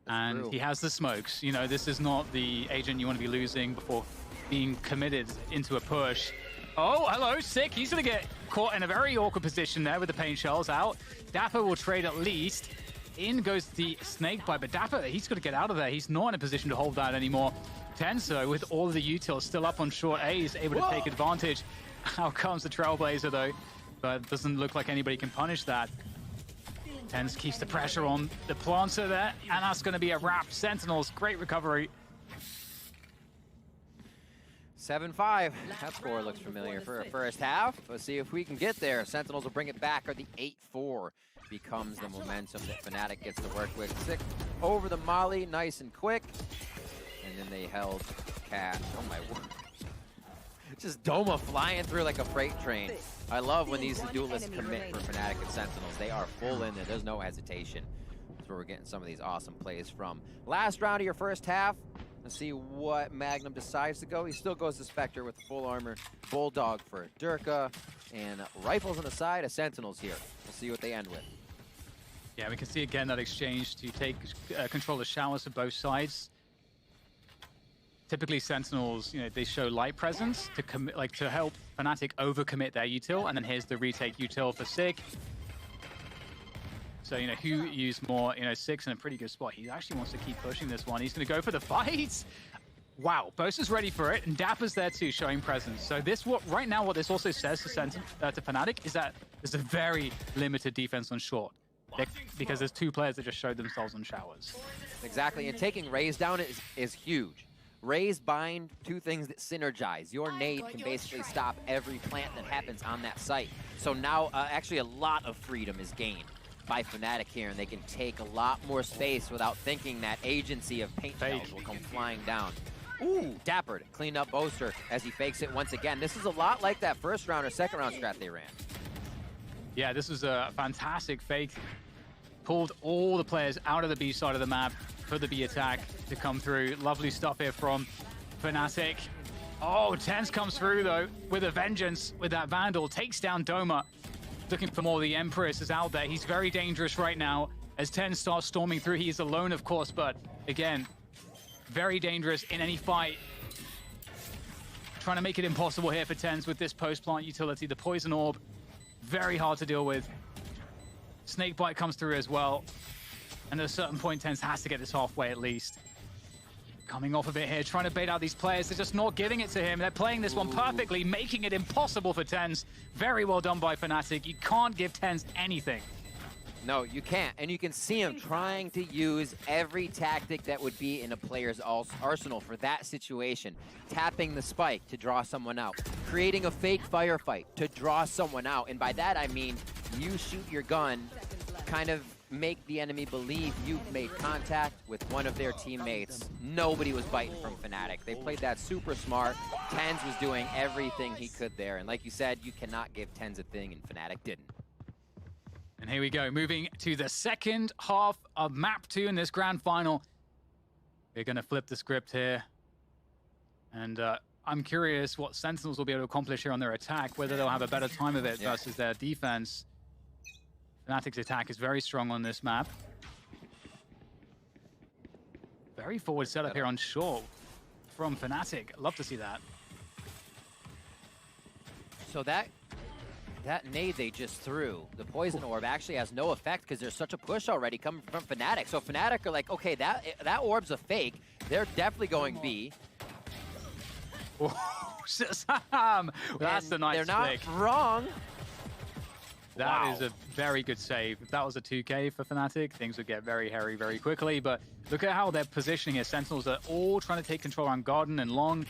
And he has the smokes. You know, this is not the agent you want to be losing before being committed into a push. Oh, hello, Sick. He's going to get caught in a very awkward position there with the paint shells out. Dapper will trade at least. In goes the snake bite, but Dapper, he's got to get out of there. He's not in a position to hold that anymore. TenZ, with all of the utils still up on short A, is able to take advantage. Out comes the Trailblazer, though, but it doesn't look like anybody can punish that. TenZ keeps the pressure on the planter there, and that's going to be a wrap. Sentinels, great recovery. 7-5. That score looks familiar for a first half. Let's see if we can get there. Sentinels will bring it back, or the 8-4 becomes the momentum that FNATIC gets to work with. Sick over the molly, nice and quick. And then they held Cat. Oh my word. Just Doma flying through like a freight train. I love when these duelists commit for FNATIC and Sentinels. They are full in there. There's no hesitation. That's where we're getting some of these awesome plays from. Last round of your first half. Let's see what Magnum decides to go. He still goes to Spectre with the full armor. Bulldog for Durka. And rifles on the side of Sentinels here. We'll see what they end with. Yeah, we can see again that exchange to take control of showers for both sides. Typically, Sentinels, you know, they show light presence to commit, like to help FNATIC overcommit their util, and then here's the retake util for Sick. So, you know, who used more, you know, Sick's in a pretty good spot. He actually wants to keep pushing this one. He's going to go for the fight. Wow, Boaster's ready for it, and Dapper's there too, showing presence. So this, right now, what this also says to FNATIC is that there's a very limited defense on short. Because there's 2 players that just showed themselves on showers. Exactly, and taking Raze down is huge. Raze bind 2 things that synergize. Your nade can basically stop every plant that happens on that site. So now, actually a lot of freedom is gained by FNATIC here, and they can take a lot more space without thinking that agency of paint shells will come flying down. Ooh, Dapper clean up Boaster as he fakes it once again. This is a lot like that first round or second round strat they ran. Yeah, this was a fantastic fake. Pulled all the players out of the B side of the map for the B attack to come through. Lovely stuff here from FNATIC. Oh, TenZ comes through, though, with a vengeance with that Vandal. Takes down Doma. Looking for more. The Empress is out there. He's very dangerous right now as TenZ starts storming through. He is alone, of course, but again, very dangerous in any fight. Trying to make it impossible here for TenZ with this post-plant utility. The Poison Orb, very hard to deal with. Snakebite comes through as well. And at a certain point, TenZ has to get this halfway at least. Coming off a bit here, trying to bait out these players. They're just not giving it to him. They're playing this one perfectly, making it impossible for TenZ. Very well done by FNATIC. You can't give TenZ anything. No, you can't. And you can see him trying to use every tactic that would be in a player's arsenal for that situation. Tapping the spike to draw someone out. Creating a fake firefight to draw someone out. And by that, I mean you shoot your gun, kind of make the enemy believe you've made contact with one of their teammates. Nobody was biting from FNATIC. They played that super smart. TenZ was doing everything he could there. And like you said, you cannot give TenZ a thing, and FNATIC didn't. And here we go, moving to the second half of map 2 in this grand final. We're going to flip the script here. And I'm curious what Sentinels will be able to accomplish here on their attack, whether they'll have a better time of it versus their defense. FNATIC's attack is very strong on this map. Very forward setup here on short from FNATIC. Love to see that. So that nade they just threw, the poison orb, actually has no effect because there's such a push already coming from FNATIC. So FNATIC are like, okay, that orb's a fake. They're definitely going B. Oh, Shazam! That's a nice They're not flick. wrong. That is a very good save. If that was a 2K for FNATIC, things would get very hairy very quickly. But look at how they're positioning here. Sentinels are all trying to take control around Garden and Long.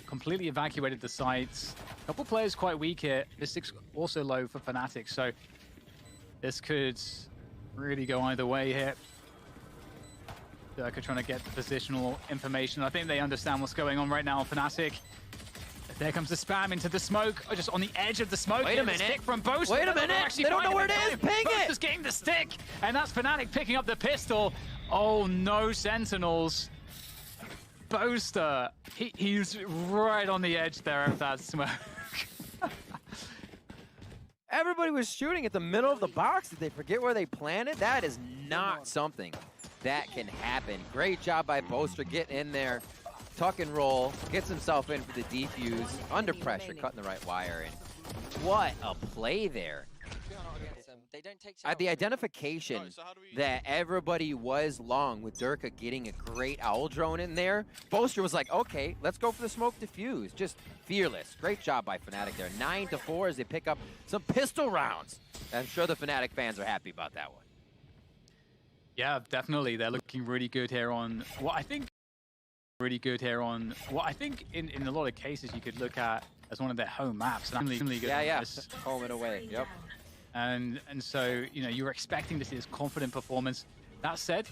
Completely evacuated the sites. A couple players quite weak here. Mystic's also low for FNATIC, so this could really go either way here. Durka trying to get the positional information. I think they understand what's going on right now on FNATIC. There comes the spam into the smoke, just on the edge of the smoke. Wait a minute. Stick from Boaster. Wait a minute. They don't know where it is. Ping it. Boaster's getting the stick, and that's FNATIC picking up the pistol. Oh no, Sentinels. Boaster, he's right on the edge there of that smoke. Everybody was shooting at the middle of the box. Did they forget where they planted? That is not something that can happen. Great job by Boaster getting in there. Tuck and roll, gets himself in for the defuse, under pressure, cutting the right wire in. What a play there. At the identification that everybody was long with Durka getting a great owl drone in there, Boaster was like, okay, let's go for the smoke diffuse. Just fearless. Great job by FNATIC there. 9-4 as they pick up some pistol rounds. I'm sure the FNATIC fans are happy about that one. Yeah, definitely. They're looking really good here on what I think in a lot of cases you could look at as one of their home maps. And really good yeah. Home and away. Yep. And so, you know, you're expecting to see this confident performance. That said,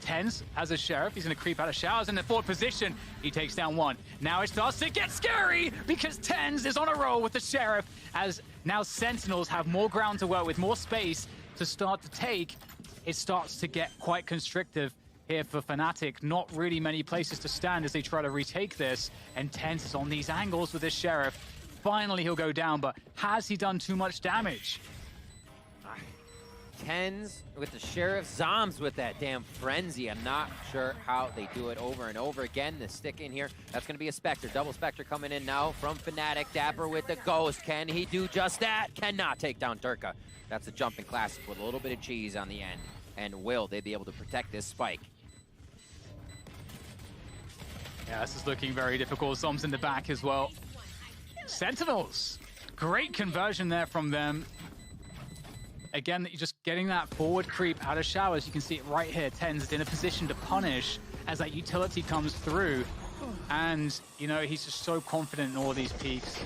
TenZ has a Sheriff. He's going to creep out of showers in the forward position. He takes down one. Now it starts to get scary because TenZ is on a roll with the Sheriff as now Sentinels have more ground to work with, more space to start to take. It starts to get quite constrictive here for FNATIC. Not really many places to stand as they try to retake this. And TenZ is on these angles with his Sheriff. Finally, he'll go down, but has he done too much damage? TenZ with the Sheriff, Zombs with that damn frenzy. I'm not sure how they do it over and over again. The stick in here, that's going to be a Spectre. Double Spectre coming in now from FNATIC. Dapper with the Ghost. Can he do just that? Cannot take down Durka. That's a jumping classic with a little bit of cheese on the end. And will they be able to protect this spike? Yeah, this is looking very difficult. Zombs in the back as well. Sentinels, great conversion there from them. Again, you're just getting that forward creep out of showers. You can see it right here. TenZ in a position to punish as that utility comes through. And, you know, he's just so confident in all these peaks.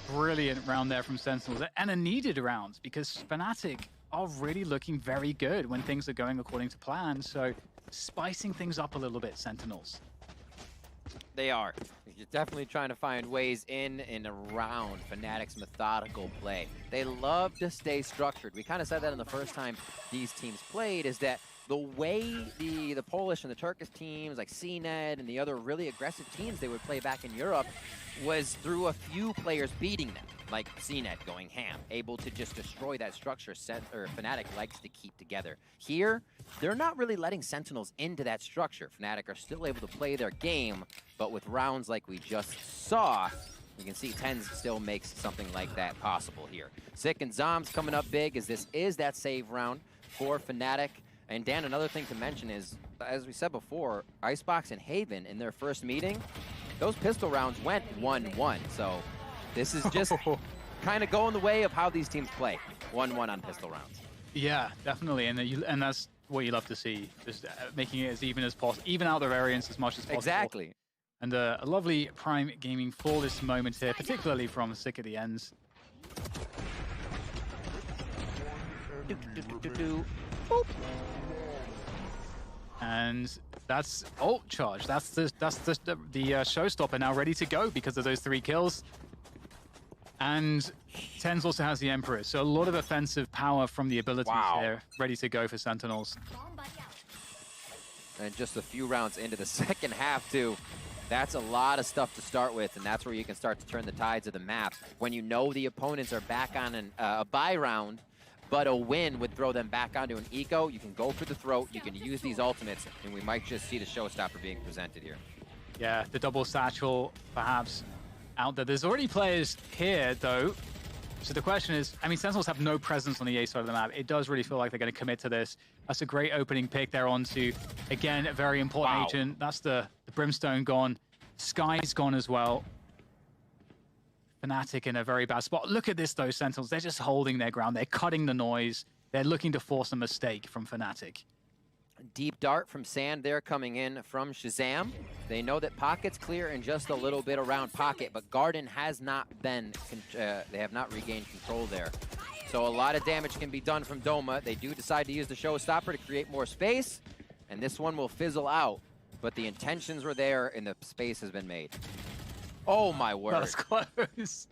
Brilliant round there from Sentinels. And a needed round because FNATIC are really looking very good when things are going according to plan. So spicing things up a little bit, Sentinels. They are. You're definitely trying to find ways in and around FNATIC's methodical play. They love to stay structured. We kind of said that in the first time these teams played, is that the way the Polish and the Turkish teams like CNED and the other really aggressive teams they would play back in Europe was through a few players beating them, like CNED going ham, able to just destroy that structure FNATIC likes to keep together. Here, they're not really letting Sentinels into that structure. FNATIC are still able to play their game, but with rounds like we just saw, you can see TenZ still makes something like that possible here. Sick and Zombs coming up big as this is that save round for FNATIC. And Dan, another thing to mention is, as we said before, Icebox and Haven in their first meeting, those pistol rounds went 1-1. So this is just kind of going the way of how these teams play. 1-1 on pistol rounds. Yeah, definitely, and that's what you love to see, just making it as even as possible, even out the variance as much as possible. Exactly. And a lovely Prime Gaming for this moment here, particularly from Sick at the Ends. Boop. And that's ult charge. That's the showstopper now ready to go because of those 3 kills. And Tens also has the Emperor, so a lot of offensive power from the abilities there, ready to go for Sentinels. And just a few rounds into the second half too. That's a lot of stuff to start with, and that's where you can start to turn the tides of the map. When you know the opponents are back on a bye round, but a win would throw them back onto an eco, you can go for the throat, you can use these ultimates, and we might just see the showstopper being presented here. Yeah, the double satchel perhaps out there. There's already players here though. So the question is, I mean, Sentinels have no presence on the A side of the map. It does really feel like they're going to commit to this. That's a great opening pick there onto, again, a very important agent. That's the Brimstone gone. Sky's gone as well. FNATIC in a very bad spot. Look at this, though, Sentinels. They're just holding their ground. They're cutting the noise. They're looking to force a mistake from FNATIC. Deep dart from Sand there coming in from Shazam. They know that Pocket's clear and just a little bit around Pocket, but Garden has not been, they have not regained control there. So a lot of damage can be done from Doma. They do decide to use the showstopper to create more space, and this one will fizzle out. But the intentions were there and the space has been made. Oh my word. That's close.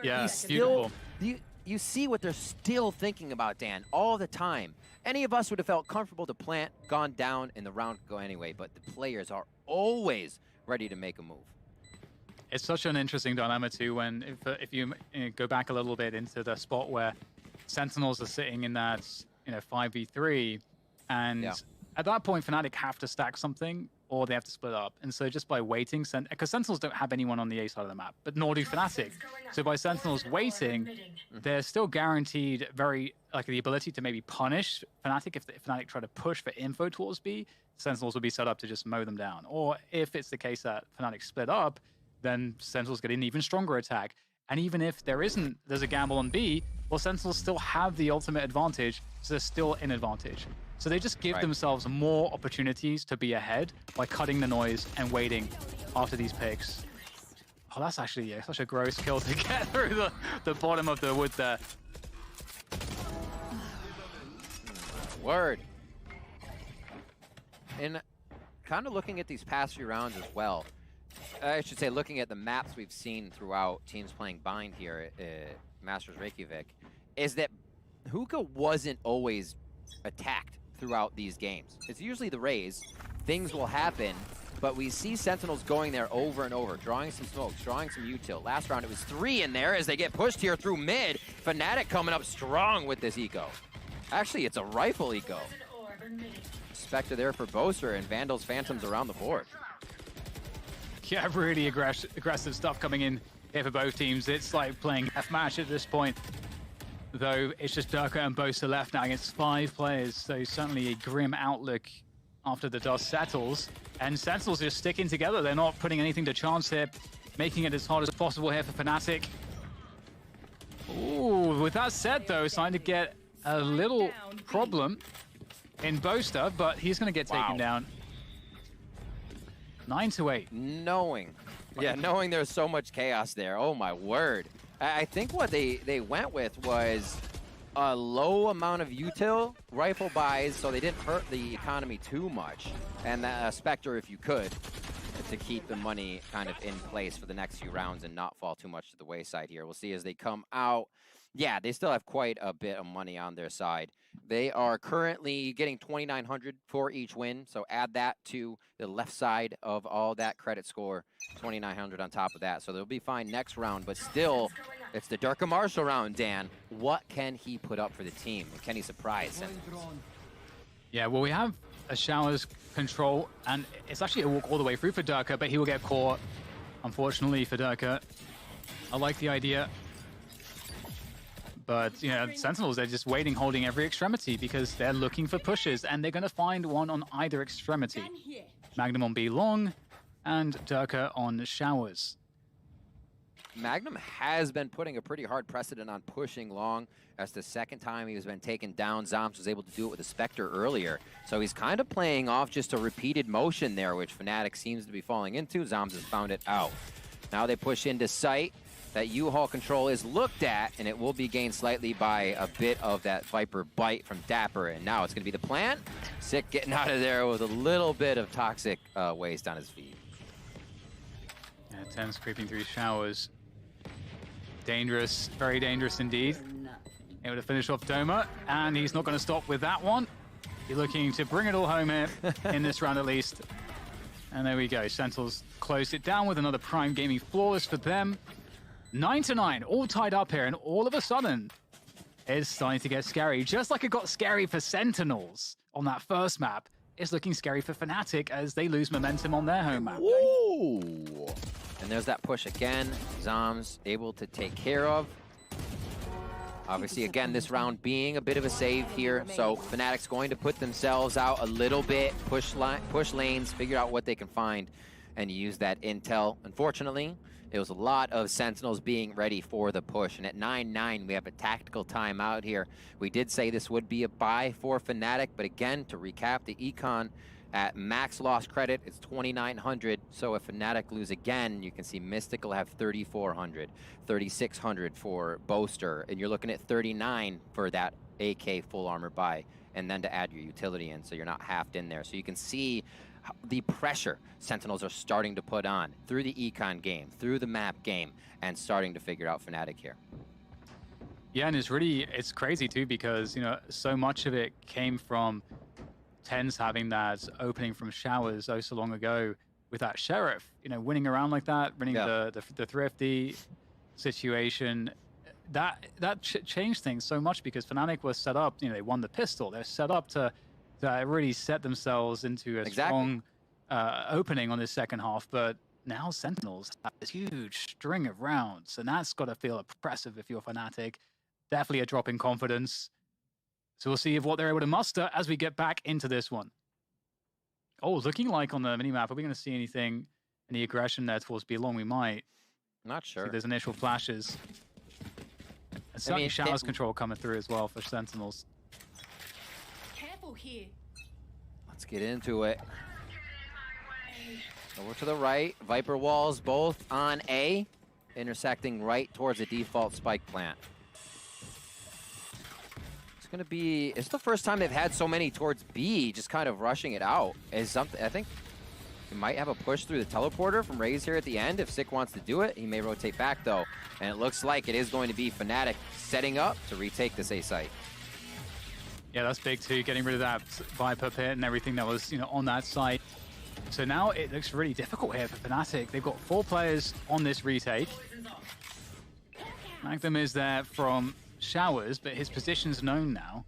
Yeah, beautiful. You see what they're still thinking about, Dan, all the time. Any of us would have felt comfortable to plant, gone down, and the round could go anyway, but the players are always ready to make a move. It's such an interesting dilemma too when if you go back a little bit into the spot where Sentinels are sitting in that 5v3, and at that point FNATIC have to stack something or they have to split up. And so just by waiting, because Sentinels don't have anyone on the A side of the map, but nor do FNATIC. So by Sentinels waiting, they're still guaranteed the ability to maybe punish FNATIC if FNATIC try to push for info towards B. Sentinels will be set up to just mow them down. Or if it's the case that FNATIC split up, then Sentinels get an even stronger attack. And even if there's a gamble on B, well, Sentinels still have the ultimate advantage, so they're still in advantage. So they just give themselves more opportunities to be ahead by cutting the noise and waiting after these picks. Oh, that's actually such a gross kill to get through the bottom of the wood there. Word. And kind of looking at these past few rounds as well, I should say looking at the maps we've seen throughout teams playing Bind here at Masters Reykjavik, is that Hookah wasn't always attacked throughout these games. It's usually the Rays. Things will happen, but we see Sentinels going there over and over, drawing some smokes, drawing some util. Last round it was 3 in there as they get pushed here through mid. FNATIC coming up strong with this eco. Actually, it's a rifle eco. Spectre there for Boaster and Vandals Phantoms around the board. Yeah, really aggressive stuff coming in here for both teams. It's like playing F-match at this point. Though it's just Durka and Boaster left now against 5 players, so certainly a grim outlook after the dust settles. And Sentinels just sticking together. They're not putting anything to chance here, making it as hard as possible here for FNATIC. Ooh, with that said though, it's starting to get a little problem in Boaster, but he's going to get taken down. 9-8. Knowing there's so much chaos there. Oh my word. I think what they went with was a low amount of util rifle buys, so they didn't hurt the economy too much. And Spectre, if you could, to keep the money kind of in place for the next few rounds and not fall too much to the wayside here. We'll see as they come out. Yeah, they still have quite a bit of money on their side. They are currently getting 2,900 for each win, so add that to the left side of all that credit score, 2,900 on top of that. So they'll be fine next round, but still, it's the Durka Marshall round, Dan. What can he put up for the team? And can he surprise Sentinels? Yeah, well, we have a Showers control, and it's actually a walk all the way through for Durka, but he will get caught, unfortunately, for Durka. I like the idea. But, Sentinels, they're just waiting, holding every extremity because they're looking for pushes, and they're going to find one on either extremity. Magnum on B long, and Durka on Showers. Magnum has been putting a pretty hard precedent on pushing long. That's the second time he's been taken down. Zoms was able to do it with a Spectre earlier. So he's kind of playing off just a repeated motion there, which FNATIC seems to be falling into. Zoms has found it out. Now they push into sight. That U-Haul control is looked at, and it will be gained slightly by a bit of that Viper bite from Dapper. And now it's going to be the plant. Sick getting out of there with a little bit of toxic waste on his feet. Yeah, Thames creeping through showers. Dangerous, very dangerous indeed. Able to finish off Doma, and he's not going to stop with that one. He's looking to bring it all home here in this round at least. And there we go. Sentinels closed it down with another Prime Gaming flawless for them. 9-9, all tied up here, and all of a sudden, it's starting to get scary. Just like it got scary for Sentinels on that first map, it's looking scary for FNATIC as they lose momentum on their home map. Ooh. And there's that push again. Zoms able to take care of. Obviously, again, this round being a bit of a save here, so FNATIC's going to put themselves out a little bit, push lanes, figure out what they can find, and use that intel. Unfortunately, it was a lot of Sentinels being ready for the push. And at 9-9, we have a tactical timeout here. We did say this would be a buy for FNATIC, but again, to recap, the Econ at max loss credit, it's 2,900. So if FNATIC lose again, you can see Mystic will have 3,400, 3,600 for Boaster, and you're looking at 39 for that AK full armor buy, and then to add your utility in, so you're not halved in there. So you can see the pressure Sentinels are starting to put on through the Econ game, through the map game, and starting to figure out FNATIC here. Yeah, and it's crazy too, because, you know, so much of it came from Tens having that opening from showers so long ago with that Sheriff, you know, winning around like that, winning the thrifty situation. That changed things so much because FNATIC was set up, you know, they won the pistol. They're set up to really set themselves into a strong opening on this second half. But now Sentinels have this huge string of rounds, and that's got to feel oppressive if you're FNATIC. Definitely a drop in confidence. So we'll see what they're able to muster as we get back into this one. Oh, looking like on the minimap, are we going to see anything, any aggression there towards B long? We might. Not sure. See, there's initial flashes. And certainly showers control coming through as well for Sentinels. Careful here. Let's get into it. Over to the right. Viper walls both on A, intersecting right towards the default spike plant. It's going to be, it's the first time they've had so many towards B, just kind of rushing it out. Is something, I think we might have a push through the teleporter from Raze here at the end. If Sick wants to do it, he may rotate back though. And it looks like it is going to be FNATIC setting up to retake this A site. Yeah, that's big too, getting rid of that Viper pit and everything that was, you know, on that site. So now it looks really difficult here for FNATIC. They've got 4 players on this retake. Magnum is there from showers, but his position's known now.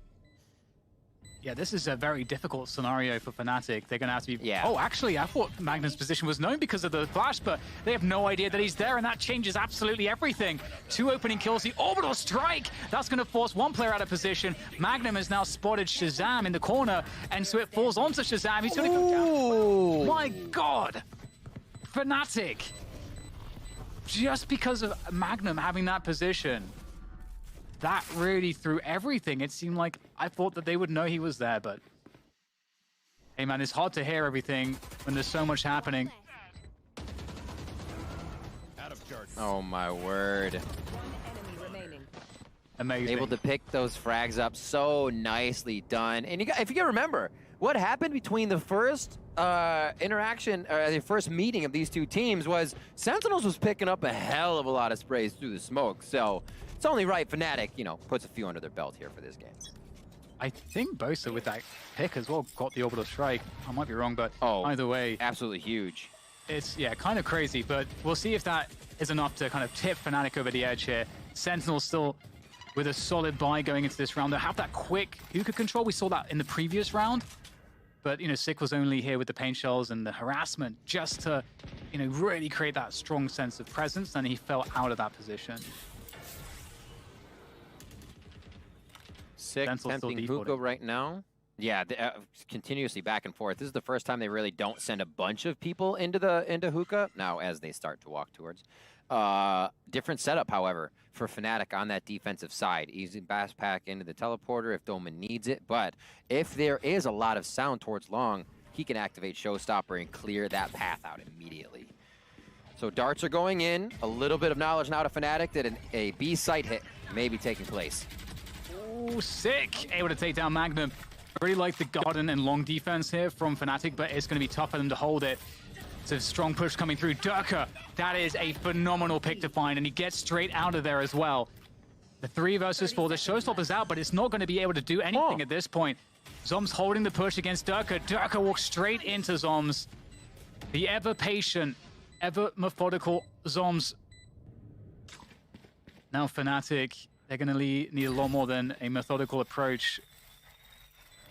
Yeah, this is a very difficult scenario for FNATIC. They're going to have to be... Yeah. Oh, actually, I thought Magnum's position was known because of the flash, but they have no idea that he's there, and that changes absolutely everything. 2 opening kills, the orbital strike. That's going to force one player out of position. Magnum has now spotted Shazam in the corner, and so it falls onto Shazam. He's going to come down. My God! FNATIC! Just because of Magnum having that position, that really threw everything. It seemed like I thought that they would know he was there, but hey man, it's hard to hear everything when there's so much happening. Oh my word. Enemy remaining. Amazing. Able to pick those frags up, so nicely done. And if you can remember, what happened between the first interaction, the first meeting of these two teams was Sentinels was picking up a hell of a lot of sprays through the smoke. So it's only right FNATIC, you know, puts a few under their belt here for this game. I think Bosa with that pick as well got the orbital strike. I might be wrong, but either way, absolutely huge. It's, yeah, kind of crazy, but we'll see if that is enough to kind of tip FNATIC over the edge here. Sentinels still with a solid buy going into this round. They have that quick hookah control. We saw that in the previous round. But, you know, Sick was only here with the paint shells and the harassment just to, you know, really create that strong sense of presence, and he fell out of that position. Sick tempting hookah right now. Yeah, continuously back and forth. This is the first time they really don't send a bunch of people into hookah. Now, as they start to walk towards, different setup, however, for FNATIC on that defensive side. Easy backpack into the teleporter if Doma needs it. But if there is a lot of sound towards long, he can activate Showstopper and clear that path out immediately. So darts are going in. A little bit of knowledge now to FNATIC that a B site hit may be taking place. Oh, sick! Able to take down Magnum. I really like the garden and long defense here from FNATIC, but it's going to be tough for them to hold it. It's a strong push coming through. Durka, that is a phenomenal pick to find, and he gets straight out of there as well. The 3 versus 4, the Showstopper's out, but it's not going to be able to do anything at this point. Zombs holding the push against Durka. Durka walks straight into Zombs. The ever patient, ever methodical Zombs. Now FNATIC, they're going to need a lot more than a methodical approach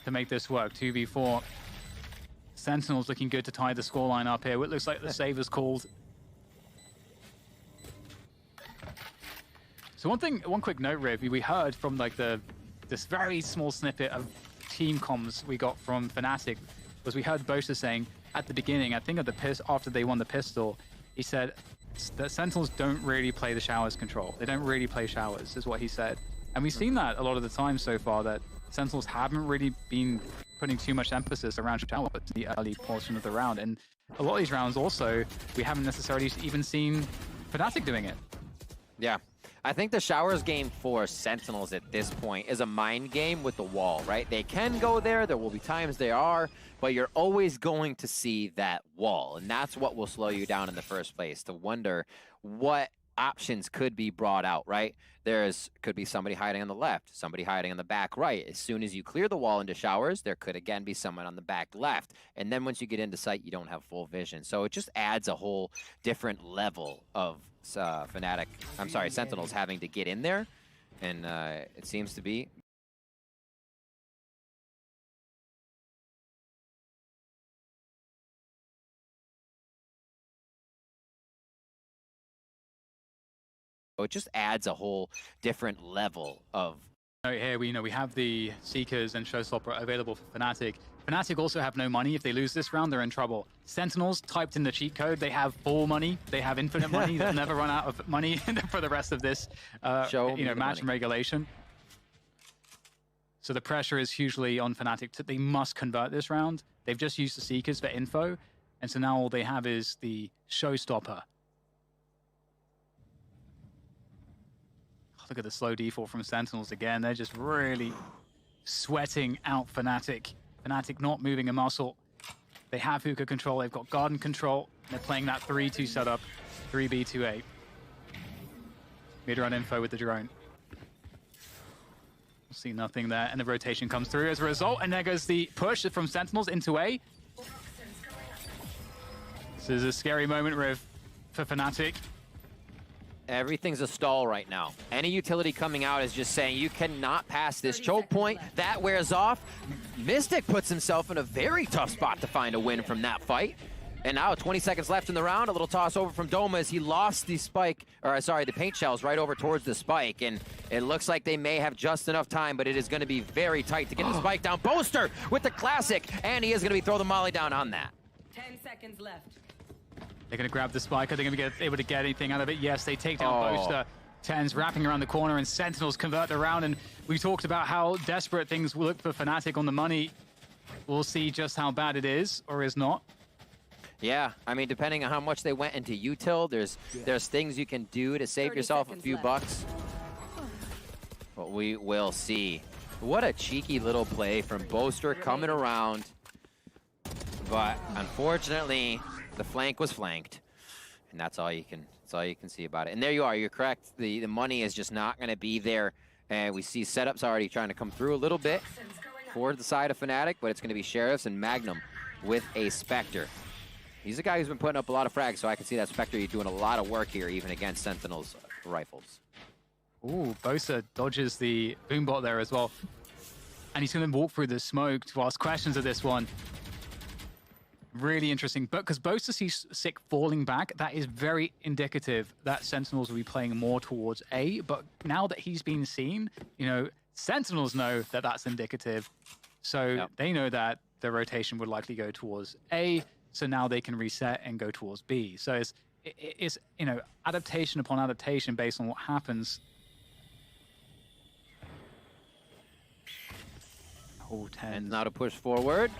to make this work. 2v4. Sentinels looking good to tie the scoreline up here. It looks like the save is called. So one quick note, Riv, we heard from like this very small snippet of team comms we got from FNATIC was we heard Bosa saying at the beginning, I think after they won the pistol, he said that Sentinels don't really play the showers control. They don't really play showers, is what he said. And we've seen that a lot of the time so far, that Sentinels haven't really been putting too much emphasis around showers in the early portion of the round. And a lot of these rounds also, we haven't necessarily even seen FNATIC doing it. Yeah. I think the showers game for Sentinels at this point is a mind game with the wall, right? They can go there. There will be times they are, but you're always going to see that wall. And that's what will slow you down in the first place, to wonder what options could be brought out, right? Could be somebody hiding on the left, somebody hiding on the back right. As soon as you clear the wall into showers, there could again be someone on the back left. And then once you get into sight, you don't have full vision. So it just adds a whole different level of Sentinels having to get in there. And it seems to be it just adds a whole different level of. Here we have the Seekers and Showstopper available for FNATIC. FNATIC also have no money. If they lose this round, they're in trouble. Sentinels typed in the cheat code. They have full money. They have infinite money. They'll never run out of money for the rest of this match and regulation. So the pressure is hugely on FNATIC. They must convert this round. They've just used the Seekers for info, and so now all they have is the Showstopper. Look at the slow default from Sentinels again. They're just really sweating out FNATIC. FNATIC not moving a muscle. They have hookah control. They've got garden control. They're playing that 3-2 setup. 3B2A. Mid-run info with the drone. We'll see nothing there. And the rotation comes through as a result. And there goes the push from Sentinels into A. This is a scary moment, Riv, for FNATIC. Everything's a stall right now. Any utility coming out is just saying you cannot pass this choke point. That wears off. Mystic puts himself in a very tough spot to find a win from that fight. And now 20 seconds left in the round. A little toss over from Doma as he lost the the paint shells right over towards the spike. And it looks like they may have just enough time, but it is going to be very tight to get the spike down. Boaster with the classic, and he is going to be throwing the molly down on that. 10 seconds left. They're going to grab the spike. Are they going to be able to get anything out of it? Yes, they take down Boaster. 10's wrapping around the corner, and Sentinels convert the round. And we talked about how desperate things look for FNATIC on the money. We'll see just how bad it is or is not. Yeah, I mean, depending on how much they went into util, there's things you can do to save yourself a few bucks. But we will see. What a cheeky little play from Boaster coming around. But unfortunately, the flank was flanked, and that's all you can see about it. And there you are. You're correct. The money is just not going to be there, and we see setups already trying to come through a little bit for the side of FNATIC, but it's going to be Sheriffs and Magnum with a Spectre. He's a guy who's been putting up a lot of frags, so I can see that Spectre doing a lot of work here, even against Sentinels rifles. Ooh, Bosa dodges the boombot there as well, and he's going to walk through the smoke to ask questions of this one. Really interesting, but because Bosa sees Sick falling back, that is very indicative that Sentinels will be playing more towards A. But now that he's been seen, Sentinels know that that's indicative. So they know that the rotation would likely go towards A, so now they can reset and go towards B. So it's you know, adaptation upon adaptation based on what happens. Oh, 10. And now to push forward.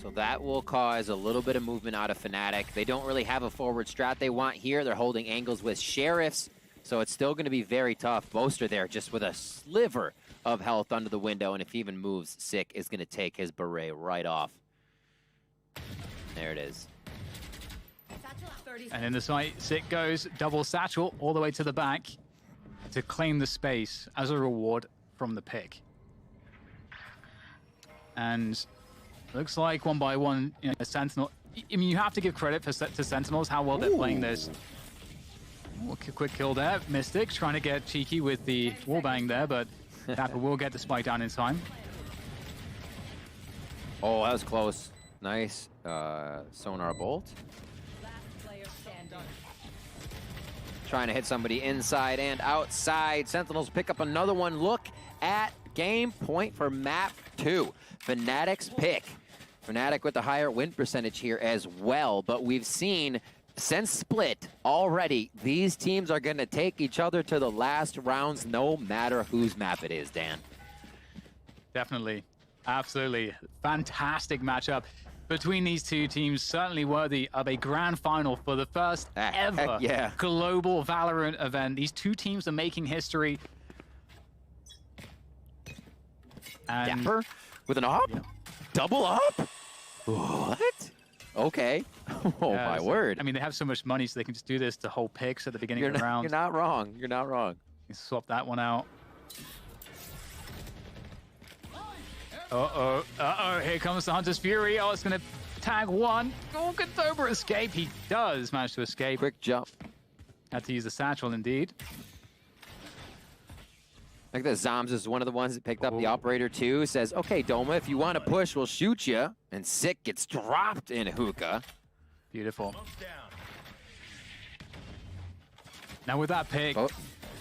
So that will cause a little bit of movement out of FNATIC. They don't really have a forward strat they want here. They're holding angles with Sheriffs, so it's still going to be very tough. Boaster there just with a sliver of health under the window, and if he even moves, Sick is going to take his beret right off. There it is. And in the sight, Sick goes double satchel all the way to the back to claim the space as a reward from the pick. And looks like one by one, you know, Sentinel. I mean, you have to give credit to Sentinels, how well they're playing this. Oh, quick kill there. Mystic trying to get cheeky with the wallbang there, but Dapper will get the spike down in time. Oh, that was close. Nice sonar bolt. Trying to hit somebody inside and outside. Sentinels pick up another one. Look at game point for map 2. FNATIC's pick. FNATIC with the higher win percentage here as well, but we've seen since split already, these teams are going to take each other to the last rounds no matter whose map it is, Dan. Definitely. Absolutely. Fantastic matchup between these two teams, certainly worthy of a grand final for the first ever global Valorant event. These two teams are making history. And Dapper with an up? Yeah. Double up? What? Okay. Oh, yeah, my word. I mean, they have so much money, so they can just do this to hold picks at the beginning of the round. You're not wrong. You're not wrong. You swap that one out. Uh-oh. Uh-oh. Here comes the Hunter's Fury. Oh, it's going to tag one. Oh, can Dober escape? He does manage to escape. Quick jump. Had to use the satchel, indeed. Like that, Zoms is one of the ones that picked up the operator too. Says, okay, Doma, if you want to push, we'll shoot you. And Sick gets dropped in hookah. Beautiful. Now with that pick,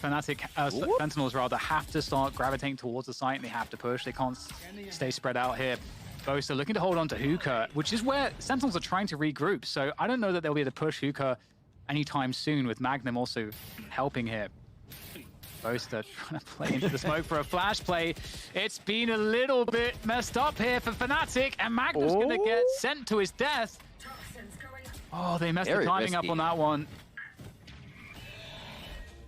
FNATIC, Sentinels rather, have to start gravitating towards the site and they have to push. They can't stay spread out here. Boaster looking to hold on to hookah, which is where Sentinels are trying to regroup. So I don't know that they'll be able to push hookah anytime soon with Magnum also helping here. Boaster trying to play into the smoke for a flash play. It's been a little bit messed up here for FNATIC, and Magnum's going to get sent to his death. Oh, they messed the timing up on that one.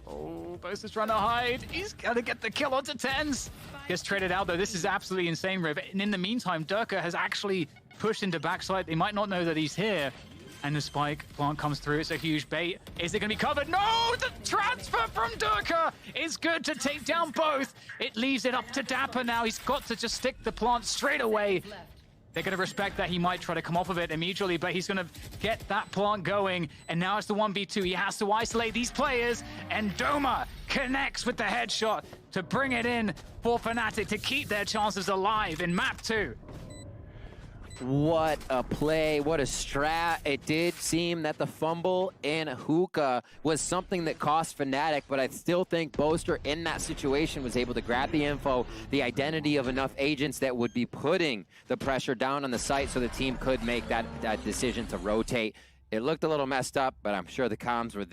Oh, Boaster's trying to hide. He's going to get the kill onto tens. Gets traded out, though. This is absolutely insane, Riv. And in the meantime, Durka has actually pushed into backside. They might not know that he's here. And the spike plant comes through. It's a huge bait. Is it going to be covered? No! The transfer from Durka is good to take down both. It leaves it up to Dapper now. He's got to just stick the plant straight away. They're going to respect that he might try to come off of it immediately, but he's going to get that plant going. And now it's the 1v2. He has to isolate these players. And Doma connects with the headshot to bring it in for FNATIC to keep their chances alive in map 2. What a play, what a strat. It did seem that the fumble in hookah was something that cost FNATIC, but I still think Boaster in that situation was able to grab the info, the identity of enough agents that would be putting the pressure down on the site so the team could make that decision to rotate. It looked a little messed up, but I'm sure the comms were there.